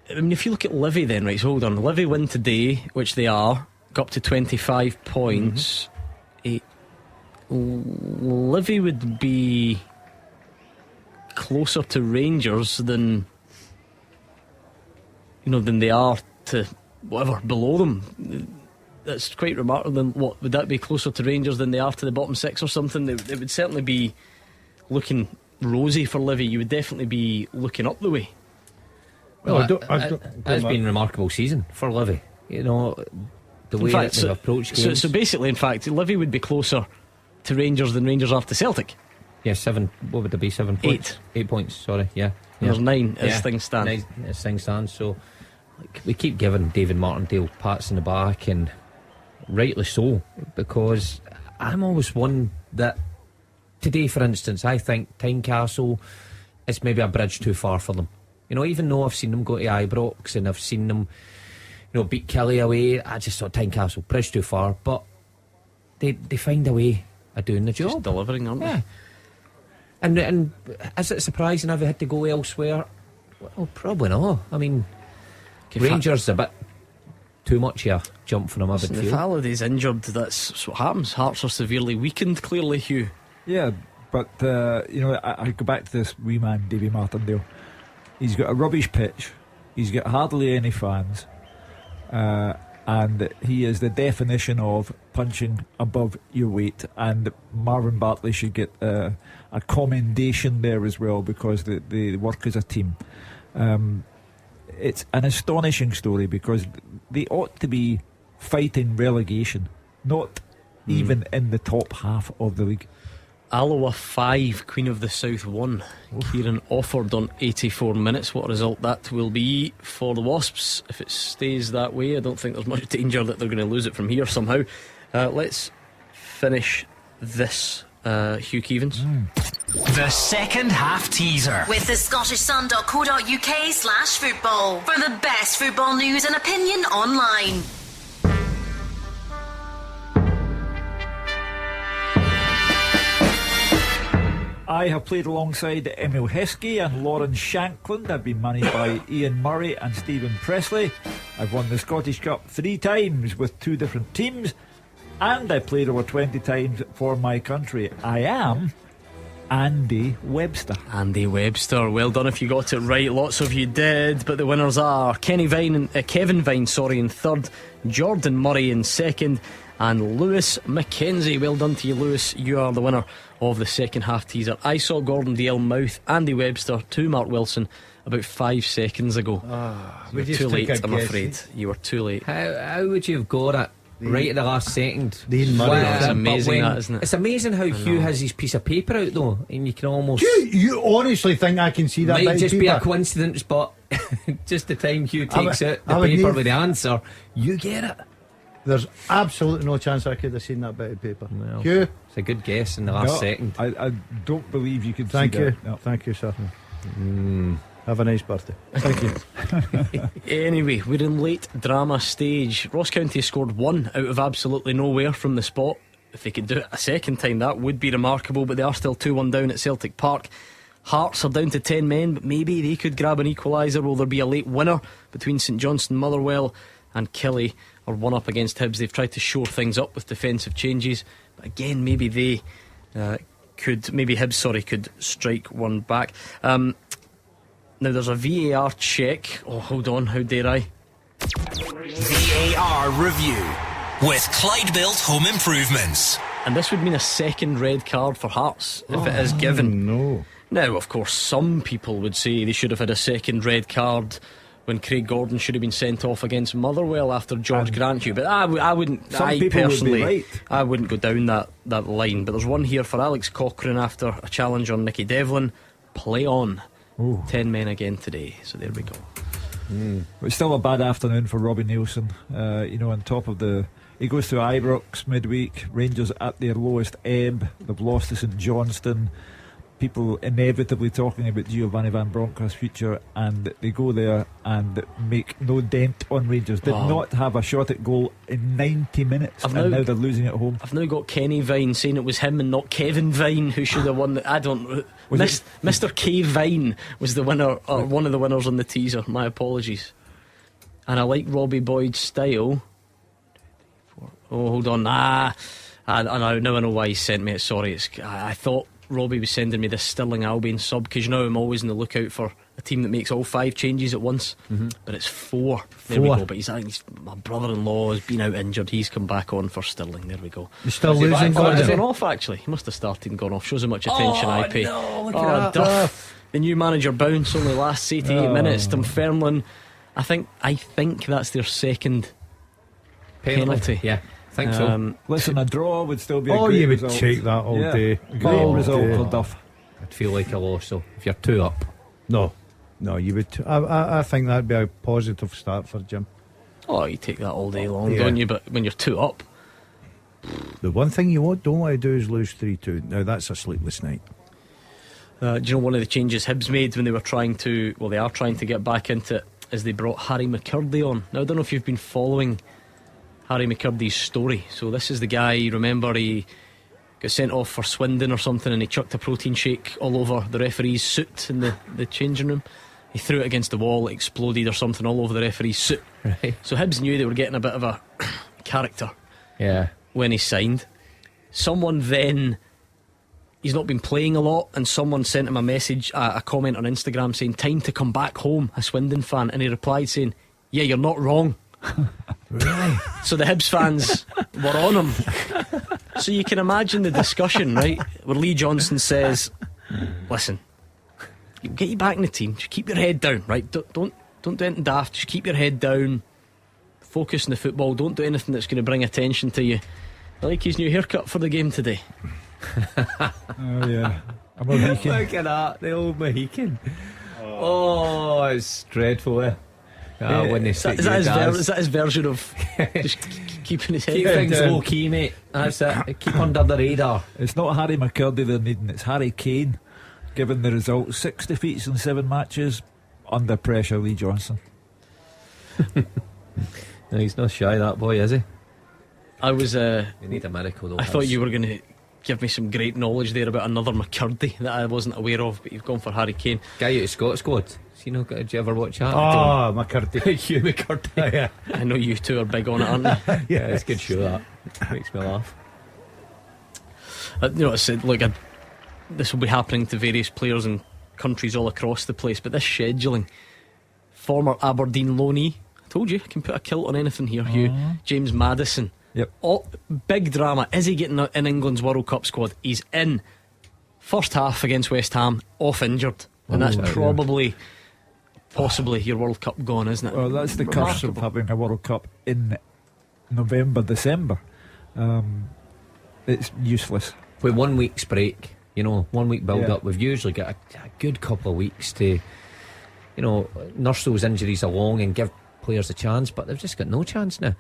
if you look at Livy then, right, so hold on. Livy win today, which they are, got up to 25 points. Livy would be closer to Rangers than they are to whatever below them. That's quite remarkable. Then what would that be, closer to Rangers than they are to the bottom 6 or something? It would certainly be looking rosy for Livy. You would definitely be looking up the way. Well, it's been a remarkable season for Livy. The way that they've approached games. So basically, in fact, Livy would be closer to Rangers than Rangers are to Celtic. Yeah, 7. What would there be? 7 points? 8 points. Sorry. Yeah. There's 9 as things stand. 9 as things stand. So we keep giving David Martindale pats in the back, and rightly so, because I'm always one that today, for instance, I think Tynecastle is maybe a bridge too far for them. Even though I've seen them go to Ibrox and I've seen them, beat Kelly away, I just thought Tynecastle bridge too far. But they find a way of doing the job, just delivering, aren't they? And is it surprising if they had to go elsewhere? Well, probably not. I mean, Rangers a bit too much here, jump from a midfield. If Halliday's injured, that's what happens. Hearts are severely weakened, clearly, Hugh. Yeah, but I go back to this wee man, Davy Martindale. He's got a rubbish pitch, he's got hardly any fans, and he is the definition of punching above your weight. And Marvin Bartley should get a commendation there as well, because they work as a team. It's an astonishing story, because they ought to be fighting relegation, not even in the top half of the league. Alloa 5, Queen of the South 1. Kieran offered on 84 minutes. What a result that will be for the Wasps if it stays that way. I don't think there's much danger that they're going to lose it from here somehow. Let's finish this, Hugh Keevins. The second half teaser with the scottishsun.co.uk/football for the best football news and opinion online. I have played alongside Emil Heskey and Lauren Shankland. I've been managed by Ian Murray and Stephen Presley. I've won the Scottish Cup 3 times with 2 different teams, and I played over 20 times for my country. I am Andy Webster. Andy Webster, well done if you got it right. Lots of you did, but the winners are Kevin Vine in 3rd, Jordan Murray in 2nd, and Lewis McKenzie. Well done to you, Lewis. You are the winner of the second half teaser. I saw Gordon Dalziel mouth Andy Webster to Mark Wilson about 5 seconds ago. You were too late, I'm afraid. You were too late. How would you have got it right at the last second? It's amazing, that, isn't it? It's amazing how Hugh has his piece of paper out though, and you can almost. You honestly think I can see that? Might just be a coincidence, but just the time Hugh takes the paper with the answer, you get it. There's absolutely no chance I could have seen that bit of paper. Well, Hugh? It's a good guess in the last second. I don't believe you could see Thank you. that. No. Thank you, sir. Have a nice birthday. Thank you. Anyway, we're in late drama stage. Ross County scored 1 out of absolutely nowhere from the spot. If they could do it a second time, that would be remarkable, but they are still 2-1 down at Celtic Park. Hearts are down to 10 men, but maybe they could grab an equaliser. Will there be a late winner between St Johnstone, Motherwell and Killie are 1 up against Hibs? They've tried to shore things up with defensive changes, but again, maybe they Hibs could strike one back. Now there's a VAR check. Oh, hold on, how dare I? VAR review with Clyde Built Home Improvements. and this would mean a second red card for Hearts if it is given. No. Now, of course, some people would say they should have had a second red card when Craig Gordon should have been sent off against Motherwell after George Granthue, but I wouldn't. I personally, would be right. I wouldn't go down that line. But there's one here for Alex Cochrane after a challenge on Nicky Devlin. Play on. Ooh. 10 men again today. So there we go. It's still a bad afternoon for Robbie Nielsen. On top of he goes to Ibrox midweek. Rangers at their lowest ebb. They've lost to St Johnstone. People inevitably talking about Giovanni Van Bronckhorst's future, and they go there and make no dent on Rangers. Did not have a shot at goal in 90 minutes, now they're losing at home. I've now got Kenny Vine saying it was him and not Kevin Vine who should have won. Mr. K Vine was the winner, or one of the winners on the teaser. My apologies. And I like Robbie Boyd's style. Oh, hold on. Now I know why he sent me it. Sorry, I thought Robbie was sending me this Stirling Albion sub, because I'm always on the lookout for a team that makes all 5 changes at once. But it's 4. There we go. But my brother-in-law has been out injured. He's come back on for Stirling. There we go. He's still losing. He's gone off, actually. He must have started and gone off. Shows how much attention I pay. No, look at that. Duff. The new manager bounce only lasts 88 minutes. Dunfermline, I think that's their second penalty. Yeah, I think so. Listen, a draw would still be a great you would result. take that all day. Great result for Duff. I'd feel like a loss, so if you're 2 up. No, you would. I think that'd be a positive start for Jim. Oh, you take that all day long, don't you? But when you're 2 up, the one thing you don't want to do is lose 3-2. Now that's a sleepless night. do you know one of the changes Hibs made when they were trying to, they are trying to get back into it, is they brought Harry McCurdy on. Now I don't know if you've been following Harry McCurdy's story. So this is the guy, remember, he got sent off for Swindon or something, and he chucked a protein shake all over the referee's suit in the changing room. He threw it against the wall, it exploded or something all over the referee's suit. Right. So Hibs knew they were getting a bit of a character when he signed. Someone then, he's not been playing a lot, and someone sent him a message, a comment on Instagram saying time to come back home, a Swindon fan, and he replied saying, yeah, you're not wrong. Really? So the Hibs fans were on him. So you can imagine the discussion, right, where Lee Johnson says, listen, you'll get you back in the team, just keep your head down, right? Don't do anything daft, just keep your head down, focus on the football, don't do anything that's going to bring attention to you. I like his new haircut for the game today. Oh yeah, a Mohican. Look at that, the old Mohican. Oh, it's dreadful, eh? Is that his version of just keeping his head keep things low key, mate? That's it. Keep under the radar. It's not Harry McCurdy they're needing, it's Harry Kane. Given the result, 6 defeats in 7 matches, under pressure, Lee Johnson. No, he's not shy, that boy, is he? I was you need a miracle though. I thought you were going to give me some great knowledge there about another McCurdy that I wasn't aware of, but you've gone for Harry Kane. Guy out of Scott Squad. Did you ever watch that? Oh, McCurdy. Hugh McCurdy. Yeah. I know you two are big on it, aren't you? Yeah, it's a good show, that. Makes me laugh. I said, look, this will be happening to various players in countries all across the place, but this scheduling, former Aberdeen loanee, I told you, I can put a kilt on anything here, Hugh. James Maddison. Yep. Big drama. Is he getting in England's World Cup squad? He's in. First half against West Ham, off injured. And that's probably, possibly your World Cup gone, isn't it? Well, that's the curse of having a World Cup in November, December. It's useless. With 1 week's break, 1 week build up, we've usually got a good couple of weeks to, nurse those injuries along and give players a chance, but they've just got no chance now.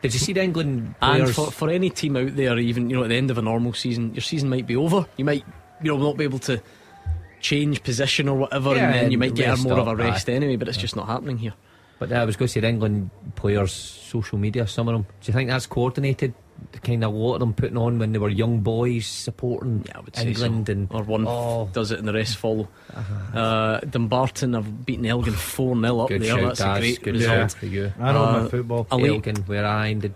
Did you see the England players? And for any team out there, even at the end of a normal season, your season might be over. You might not be able to change position or whatever, and then you might get more of a rest anyway, but it's just not happening here. But I was going to say the England players' social media, some of them, do you think that's coordinated? The kind of lot of them putting on when they were young boys supporting I would say England, so. and or one does it and the rest follow. Dumbarton have beaten Elgin 4-0 up good there. Shout, that's a great good result. result for you. I know my football. Elgin, where I ended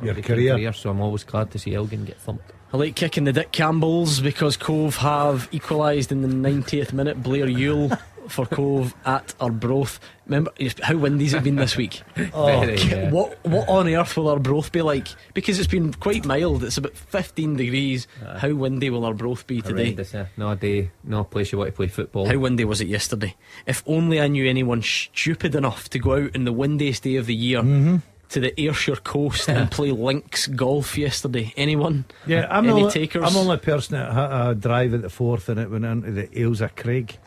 your career, so I'm always glad to see Elgin get thumped. I like kicking the Dick Campbells because Cove have equalised in the 90th minute. Blair Ewell for Cove at Arbroath. Remember how windy's it been this week? What on earth will Arbroath be like? Because it's been quite mild. It's about 15 degrees. How windy will Arbroath be today? No a day, no a place you want to play football. How windy was it yesterday? If only I knew anyone stupid enough to go out on the windiest day of the year to the Ayrshire coast and play links golf yesterday. Anyone? Yeah, Any takers? I'm the only person that had a drive at the fourth and it went into the Ailsa Craig.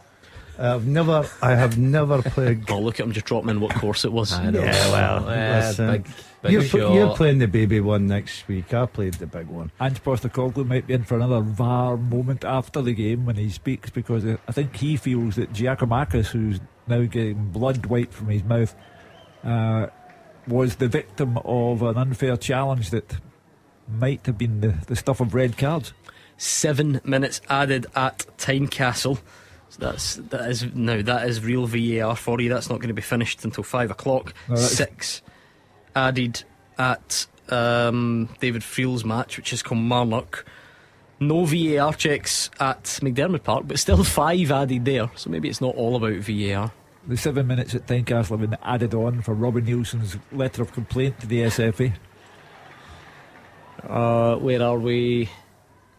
I have never played. Oh, look at him just dropping in what course it was. I know. Yeah, well, listen, you're playing the baby one next week. I played the big one. Ange Postecoglou might be in for another VAR moment after the game when he speaks, because I think he feels that Giacomakis, who's now getting blood wiped from his mouth, was the victim of an unfair challenge that might have been the stuff of red cards. 7 minutes added at Tynecastle. So that is real VAR for you. That's not going to be finished until 5 o'clock. 6 added at David Friel's match, which is Kilmarnock. No VAR checks at McDermott Park, but still 5 added there. So maybe it's not all about VAR. The 7 minutes at Tynecastle have been added on for Robin Nielsen's letter of complaint to the SFA. Where are we?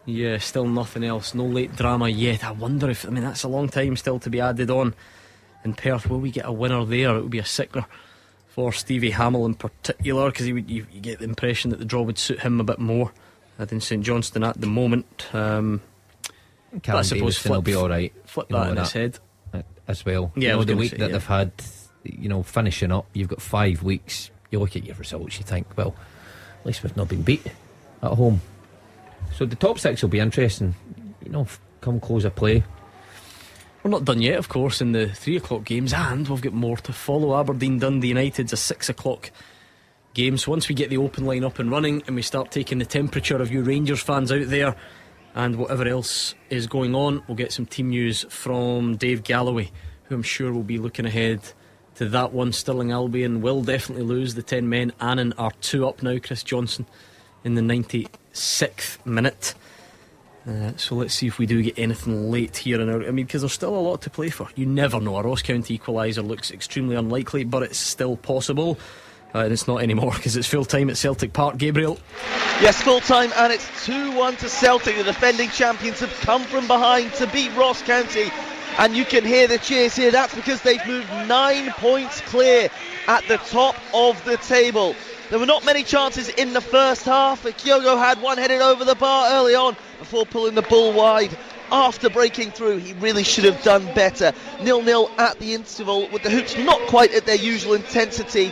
Yeah, still nothing else. No late drama yet. I wonder if, that's a long time still to be added on in Perth. Will we get a winner there? It would be a sickler for Stevie Hamill in particular, because you get the impression that the draw would suit him a bit more than St Johnstone at the moment. But I suppose will be alright. Flip that in his head as well. Yeah, the week that they've had, finishing up, you've got 5 weeks. You look at your results, you think, well, at least we've not been beat at home. So the top 6 will be interesting, come close of play. We're not done yet, of course, in the 3 o'clock games, and we've got more to follow. Aberdeen Dundee United's a 6 o'clock game. So once we get the open line up and running and we start taking the temperature of you Rangers fans out there and whatever else is going on, we'll get some team news from Dave Galloway, who I'm sure will be looking ahead to that one. Stirling Albion will definitely lose. The 10 men. Annan are 2 up now. Chris Johnson in the 96th minute. So let's see if we do get anything late here in our, because there's still a lot to play for. You never know. A Ross County equaliser looks extremely unlikely, but it's still possible. And it's not anymore because it's full time at Celtic Park. Gabriel. Yes, full time, and it's 2-1 to Celtic. The defending champions have come from behind to beat Ross County, and you can hear the cheers here. That's because they've moved 9 points clear at the top of the table. There were not many chances in the first half. Kyogo had one headed over the bar early on before pulling the ball wide. After breaking through, he really should have done better. 0-0 at the interval, with the hoops not quite at their usual intensity.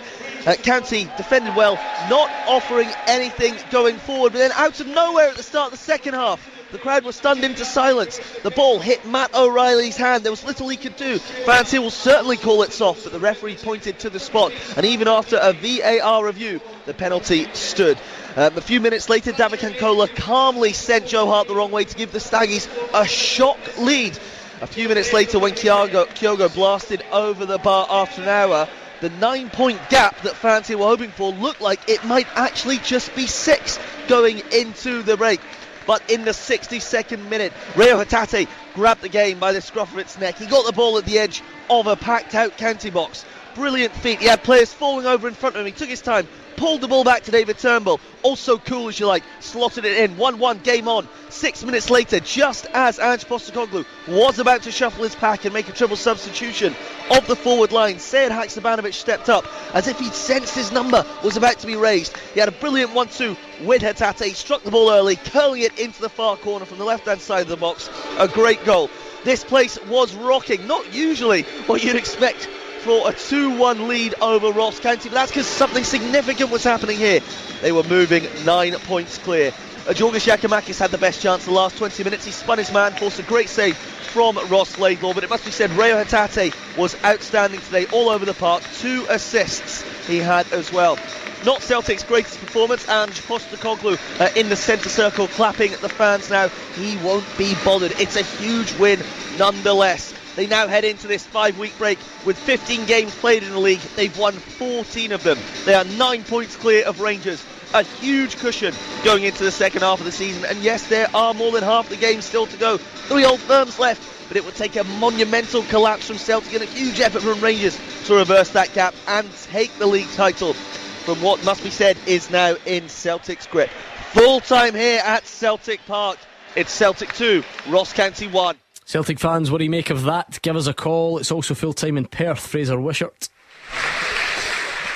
County defended well, not offering anything going forward, but then out of nowhere at the start of the second half, the crowd was stunned into silence. The ball hit Matt O'Reilly's hand. There was little he could do. Fans here will certainly call it soft, but the referee pointed to the spot, and even after a VAR review, the penalty stood. A few minutes later, David Kankola calmly sent Joe Hart the wrong way to give the Staggies a shock lead. A few minutes later, when Kyogo blasted over the bar after an hour, the 9-point gap that fans here were hoping for looked like it might actually just be 6 going into the break. But in the 62nd minute, Reo Hatate grabbed the game by the scruff of its neck. He got the ball at the edge of a packed-out County box. Brilliant feat. He had players falling over in front of him. He took his time, pulled the ball back to David Turnbull. Also cool, as you like, slotted it in. 1-1, game on. 6 minutes later, just as Ange Postecoglou was about to shuffle his pack and make a triple substitution of the forward line, Sead Haksabanovic stepped up as if he'd sensed his number was about to be raised. He had a brilliant 1-2 with Hatate, struck the ball early, curling it into the far corner from the left-hand side of the box. A great goal. This place was rocking, not usually what you'd expect for a 2-1 lead over Ross County, but that's because something significant was happening here. They were moving 9 points clear. Georgios Giacomakis had the best chance the last 20 minutes. He spun his man, forced a great save from Ross Laidlaw, but it must be said Reo Hatate was outstanding today, all over the park. 2 assists he had as well. Not Celtic's greatest performance, and Postecoglou in the centre circle clapping at the fans now. He won't be bothered. It's a huge win nonetheless. They now head into this 5-week break with 15 games played in the league. They've won 14 of them. They are 9 points clear of Rangers a huge cushion going into the second half of the season. And yes, there are more than half the game still to go. 3 Old Firms left, but it would take a monumental collapse from Celtic and a huge effort from Rangers to reverse that gap and take the league title from what must be said is now in Celtic's grip. Full time here at Celtic Park. It's Celtic 2, Ross County 1. Celtic fans, what do you make of that? Give us a call. It's also full time in Perth. Fraser Wishart.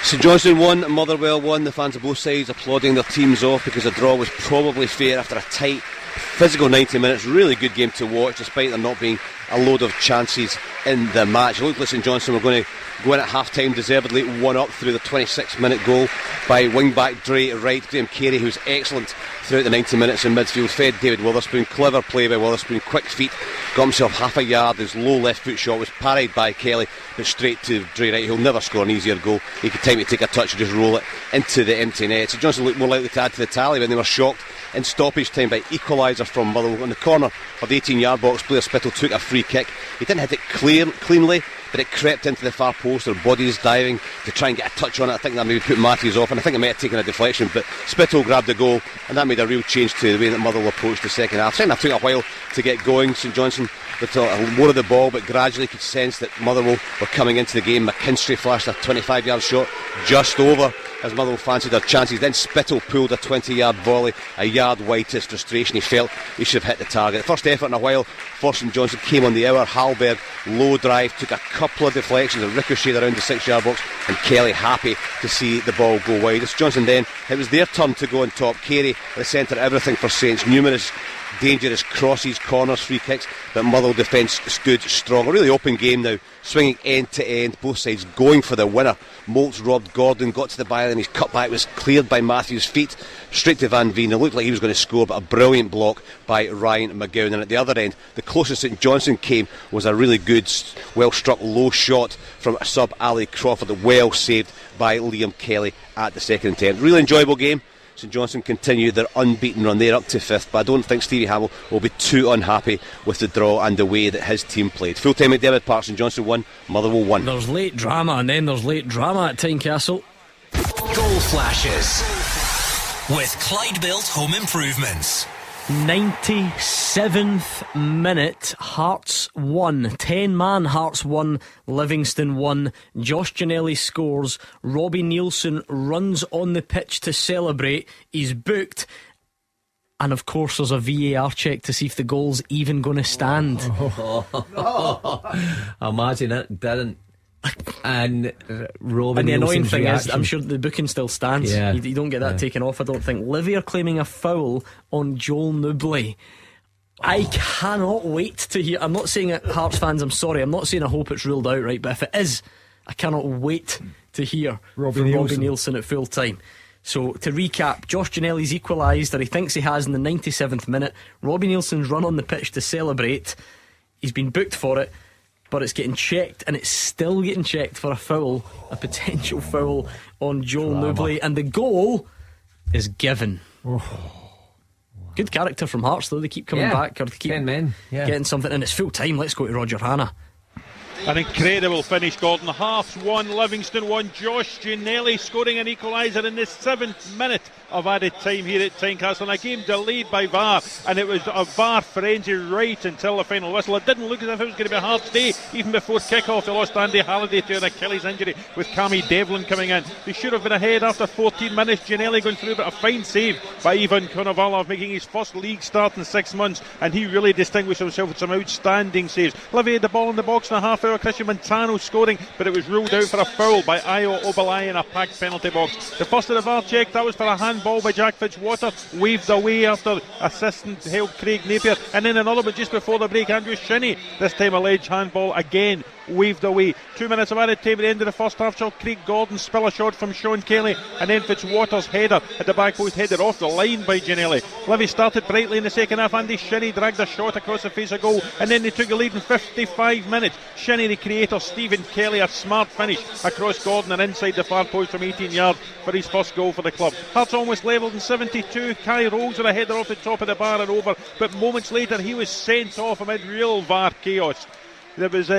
St Johnstone 1, Motherwell 1. The fans of both sides applauding their teams off because the draw was probably fair after a tight, physical 90 minutes. Really good game to watch, despite there not being a load of chances in the match. It looked like St Johnstone were going to go in at half-time deservedly 1-up through the 26-minute goal by wing-back Dre Wright. Graham Carey, who's excellent throughout the 90 minutes in midfield, fed David Witherspoon. Clever play by Witherspoon, quick feet, got himself half a yard. His low left foot shot was parried by Kelly, but straight to Dre Wright. He'll never score an easier goal. He could time to take a touch and just roll it into the empty net. So Johnson looked more likely to add to the tally when they were shocked in stoppage time by equaliser from Motherwell. On the corner of the 18-yard box, Blair Spittle took a free kick. He didn't hit it cleanly, but it crept into the far post. Their bodies diving to try and get a touch on it. I think that maybe put Matthews off, and I think it might have taken a deflection, but Spittle grabbed the goal, and that made a real change to the way that Motherwell approached the second half. Second half took a while to get going. St Johnstone with more of the ball, but gradually could sense that Motherwell were coming into the game. McKinstry flashed a 25-yard shot just over as Motherwell fancied their chances. Then Spittle pulled a 20-yard volley a yard wide to his frustration. He felt he should have hit the target. First effort in a while for St Johnstone came on the hour. Hallberg, low drive, took a couple of deflections and ricocheted around the 6-yard box, and Kelly happy to see the ball go wide. As Johnstone then, it was their turn to go on top. Carey, the centre, everything for Saints. Numerous dangerous crosses, corners, free kicks, but Motherwell defence stood strong. A really open game now, swinging end to end, both sides going for the winner. Moltz robbed Gordon, got to the byline, his cutback was cleared by Matthews' feet, straight to Van Veen. It looked like he was going to score, but a brilliant block by Ryan McGowan. And at the other end, the closest St Johnstone came was a really good, well struck low shot from sub Ali Crawford, well saved by Liam Kelly at the second attempt. Really enjoyable game. St Johnstone continued their unbeaten run. They're up to 5th, but I don't think Stevie Hamill will be too unhappy with the draw and the way that his team played. Full time at David Park, St Johnstone 1, Motherwell 1. There's late drama, and then there's late drama at Tynecastle. Goal flashes with Clyde Built Home Improvements. 97th minute, Hearts 1, 10-man Hearts 1, Livingston 1. Josh Ginnelly scores. Robbie Nielsen runs on the pitch to celebrate. He's booked, and of course there's a VAR check to see if the goal's even going to stand. Imagine it didn't. And Robin, and the annoying thing reaction is, I'm sure the booking still stands. Yeah. You don't get that taken off, I don't think. Livy are claiming a foul on Joel Newbley. I cannot wait to hear. I'm not saying it, Hearts fans, I'm sorry, I'm not saying I hope it's ruled out, right? But if it is, I cannot wait to hear Robbie Nielsen at full time. So to recap, Josh Ginnelly's equalised, or he thinks he has, in the 97th minute. Robbie Nielsen's run on the pitch to celebrate. He's been booked for it, but it's getting checked, and it's still getting checked for a foul, a potential foul on Joel Newbley, and the goal is given. Good character from Hearts, though. They keep coming back, or they keep 10 men, getting something, and it's full time. Let's go to Roger Hanna. An incredible finish, Gordon. Hearts 1, Livingston 1. Josh Ginnelly scoring an equaliser in the 7th minute of added time here at Tynecastle, and a game delayed by VAR, and it was a VAR frenzy right until the final whistle. It didn't look as if it was going to be a Hearts day even before kick-off. They lost Andy Halliday to an Achilles injury with Cammy Devlin coming in. They should have been ahead after 14 minutes. Ginnelly going through, but a fine save by Ivan Konovalov, making his first league start in 6 months, and he really distinguished himself with some outstanding saves. Livy had the ball in the box in a half hour. Christian Montano scoring, but it was ruled out for a foul by Ayo Obalai in a packed penalty box. The first of the VAR check, that was for a handball by Jack Fitzwater, waved away after assistant held Craig Napier, and then another but just before the break, Andrew Shinnie, this time alleged handball again, waved away. 2 minutes of added time at the end of the first half saw Craig Gordon spill a shot from Sean Kelly, and then Fitzwater's header at the back post headed off the line by Ginnelly. Livy started brightly in the second half. Andy Shinnie dragged a shot across the face of goal, and then they took the lead in 55 minutes. Shinnie, the creator, Stephen Kelly, a smart finish across Gordon and inside the far post from 18 yards for his first goal for the club. Hearts almost levelled in 72. Kai Rose with a header off the top of the bar and over, but moments later he was sent off amid real VAR chaos. There was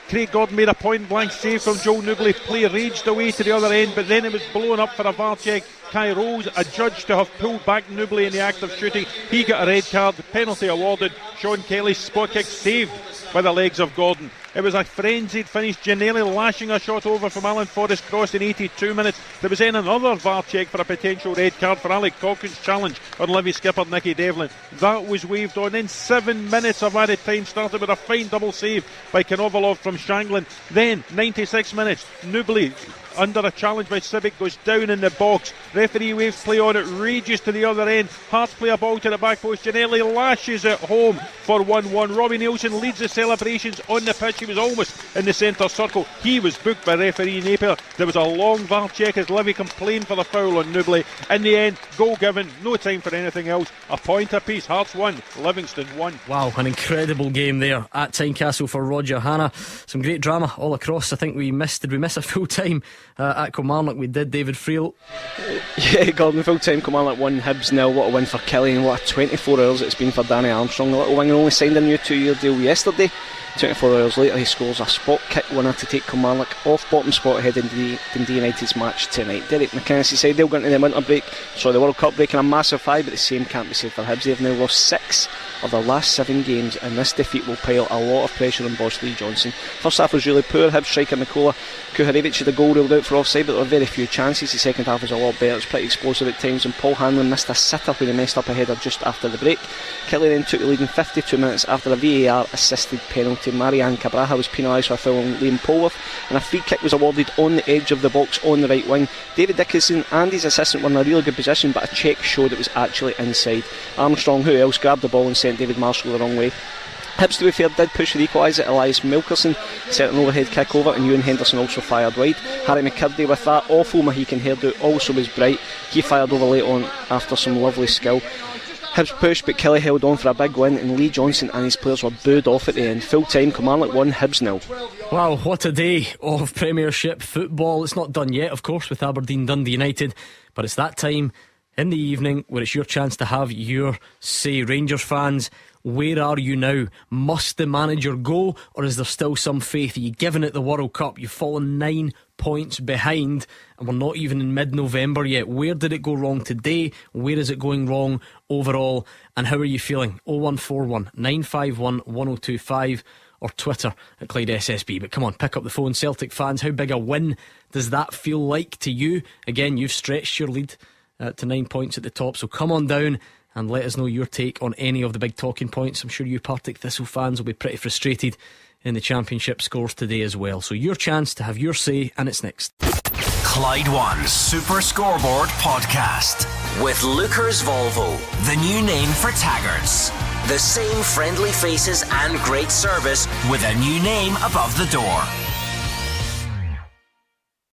Craig Gordon made a point blank save from Joel Newbley. Play raged away to the other end, but then it was blown up for a VAR check. Kai Rose, adjudged to have pulled back Newbley in the act of shooting. He got a red card, penalty awarded. Sean Kelly's spot kick saved by the legs of Gordon. It was a frenzied finish. Giannelli lashing a shot over from Alan Forrest Cross in 82 minutes. There was then another VAR check for a potential red card for Alec Cochran's challenge on Livy skipper Nicky Devlin. That was waved on. Then 7 minutes of added time started with a fine double save by Konovalov from Shanklin. Then 96 minutes, Newbley under a challenge by Civic goes down in the box. Referee waves play on, it rages to the other end. Hearts play a ball to the back post. Giannelli lashes it home for 1-1. Robbie Nielsen leads the celebrations on the pitch. He was almost in the centre circle. He was booked by referee Napier. There was a long VAR check as Livy complained for the foul on Newbley. In the end, goal given, no time for anything else. A point apiece. Hearts 1, Livingston 1. Wow, an incredible game there at Tynecastle for Roger Hanna. Some great drama all across. I think did we miss a full time at Kilmarnock? We did. David Friel. Yeah, Gordon, full time Kilmarnock 1, Hibs 0. What a win for Kelly, and what a 24 hours it's been for Danny Armstrong. The little winger only signed a new 2-year deal yesterday. 24 hours later he scores a spot kick winner to take Kilmarnock off bottom spot ahead in Dundee United's match tonight. Derek McKenzie said they'll go into the winter break, the World Cup breaking a massive high, but the same can't be said for Hibs. They've now lost 6 of their last 7 games, and this defeat will pile a lot of pressure on boss Lee Johnson. First half was really poor. Hibs striker Nikola Kuharevic had a goal ruled out for offside, but there were very few chances. The second half was a lot better. It was pretty explosive at times, and Paul Hanlon missed a sitter when he messed up a header just after the break. Kelly then took the lead in 52 minutes after a VAR assisted penalty. Marianne Cabraja was penalised for fouling Liam Polworth, and a free kick was awarded on the edge of the box on the right wing. David Dickinson and his assistant were in a really good position, but a check showed it was actually inside. Armstrong, who else, grabbed the ball and sent David Marshall the wrong way. Hibs, to be fair, did push for the equaliser. Elias Milkerson set an overhead kick over, and Ewan Henderson also fired wide. Harry McCurdy, with that awful Mohican hairdo, also was bright. He fired over late on after some lovely skill. Hibs pushed, but Kelly held on for a big win, and Lee Johnson and his players were booed off at the end. Full time, Kilmarnock 1, Hibs 0. Wow, what a day of Premiership football. It's not done yet, of course, with Aberdeen Dundee United, but it's that time in the evening where it's your chance to have your say. Rangers fans, where are you now? Must the manager go, or is there still some faith? Are you giving it the World Cup? You've fallen 9 points behind, and we're not even in mid-November yet. Where did it go wrong today? Where is it going wrong overall? And how are you feeling? 0141 951 1025 or Twitter at Clyde SSB. But come on, pick up the phone. Celtic fans, how big a win does that feel like to you? Again, you've stretched your lead to 9 points at the top, so come on down and let us know your take on any of the big talking points. I'm sure you Partick Thistle fans will be pretty frustrated in the Championship scores today as well. So your chance to have your say, and it's next. Clyde One Super Scoreboard Podcast with Lookers Volvo, the new name for Taggarts. The same friendly faces and great service with a new name above the door.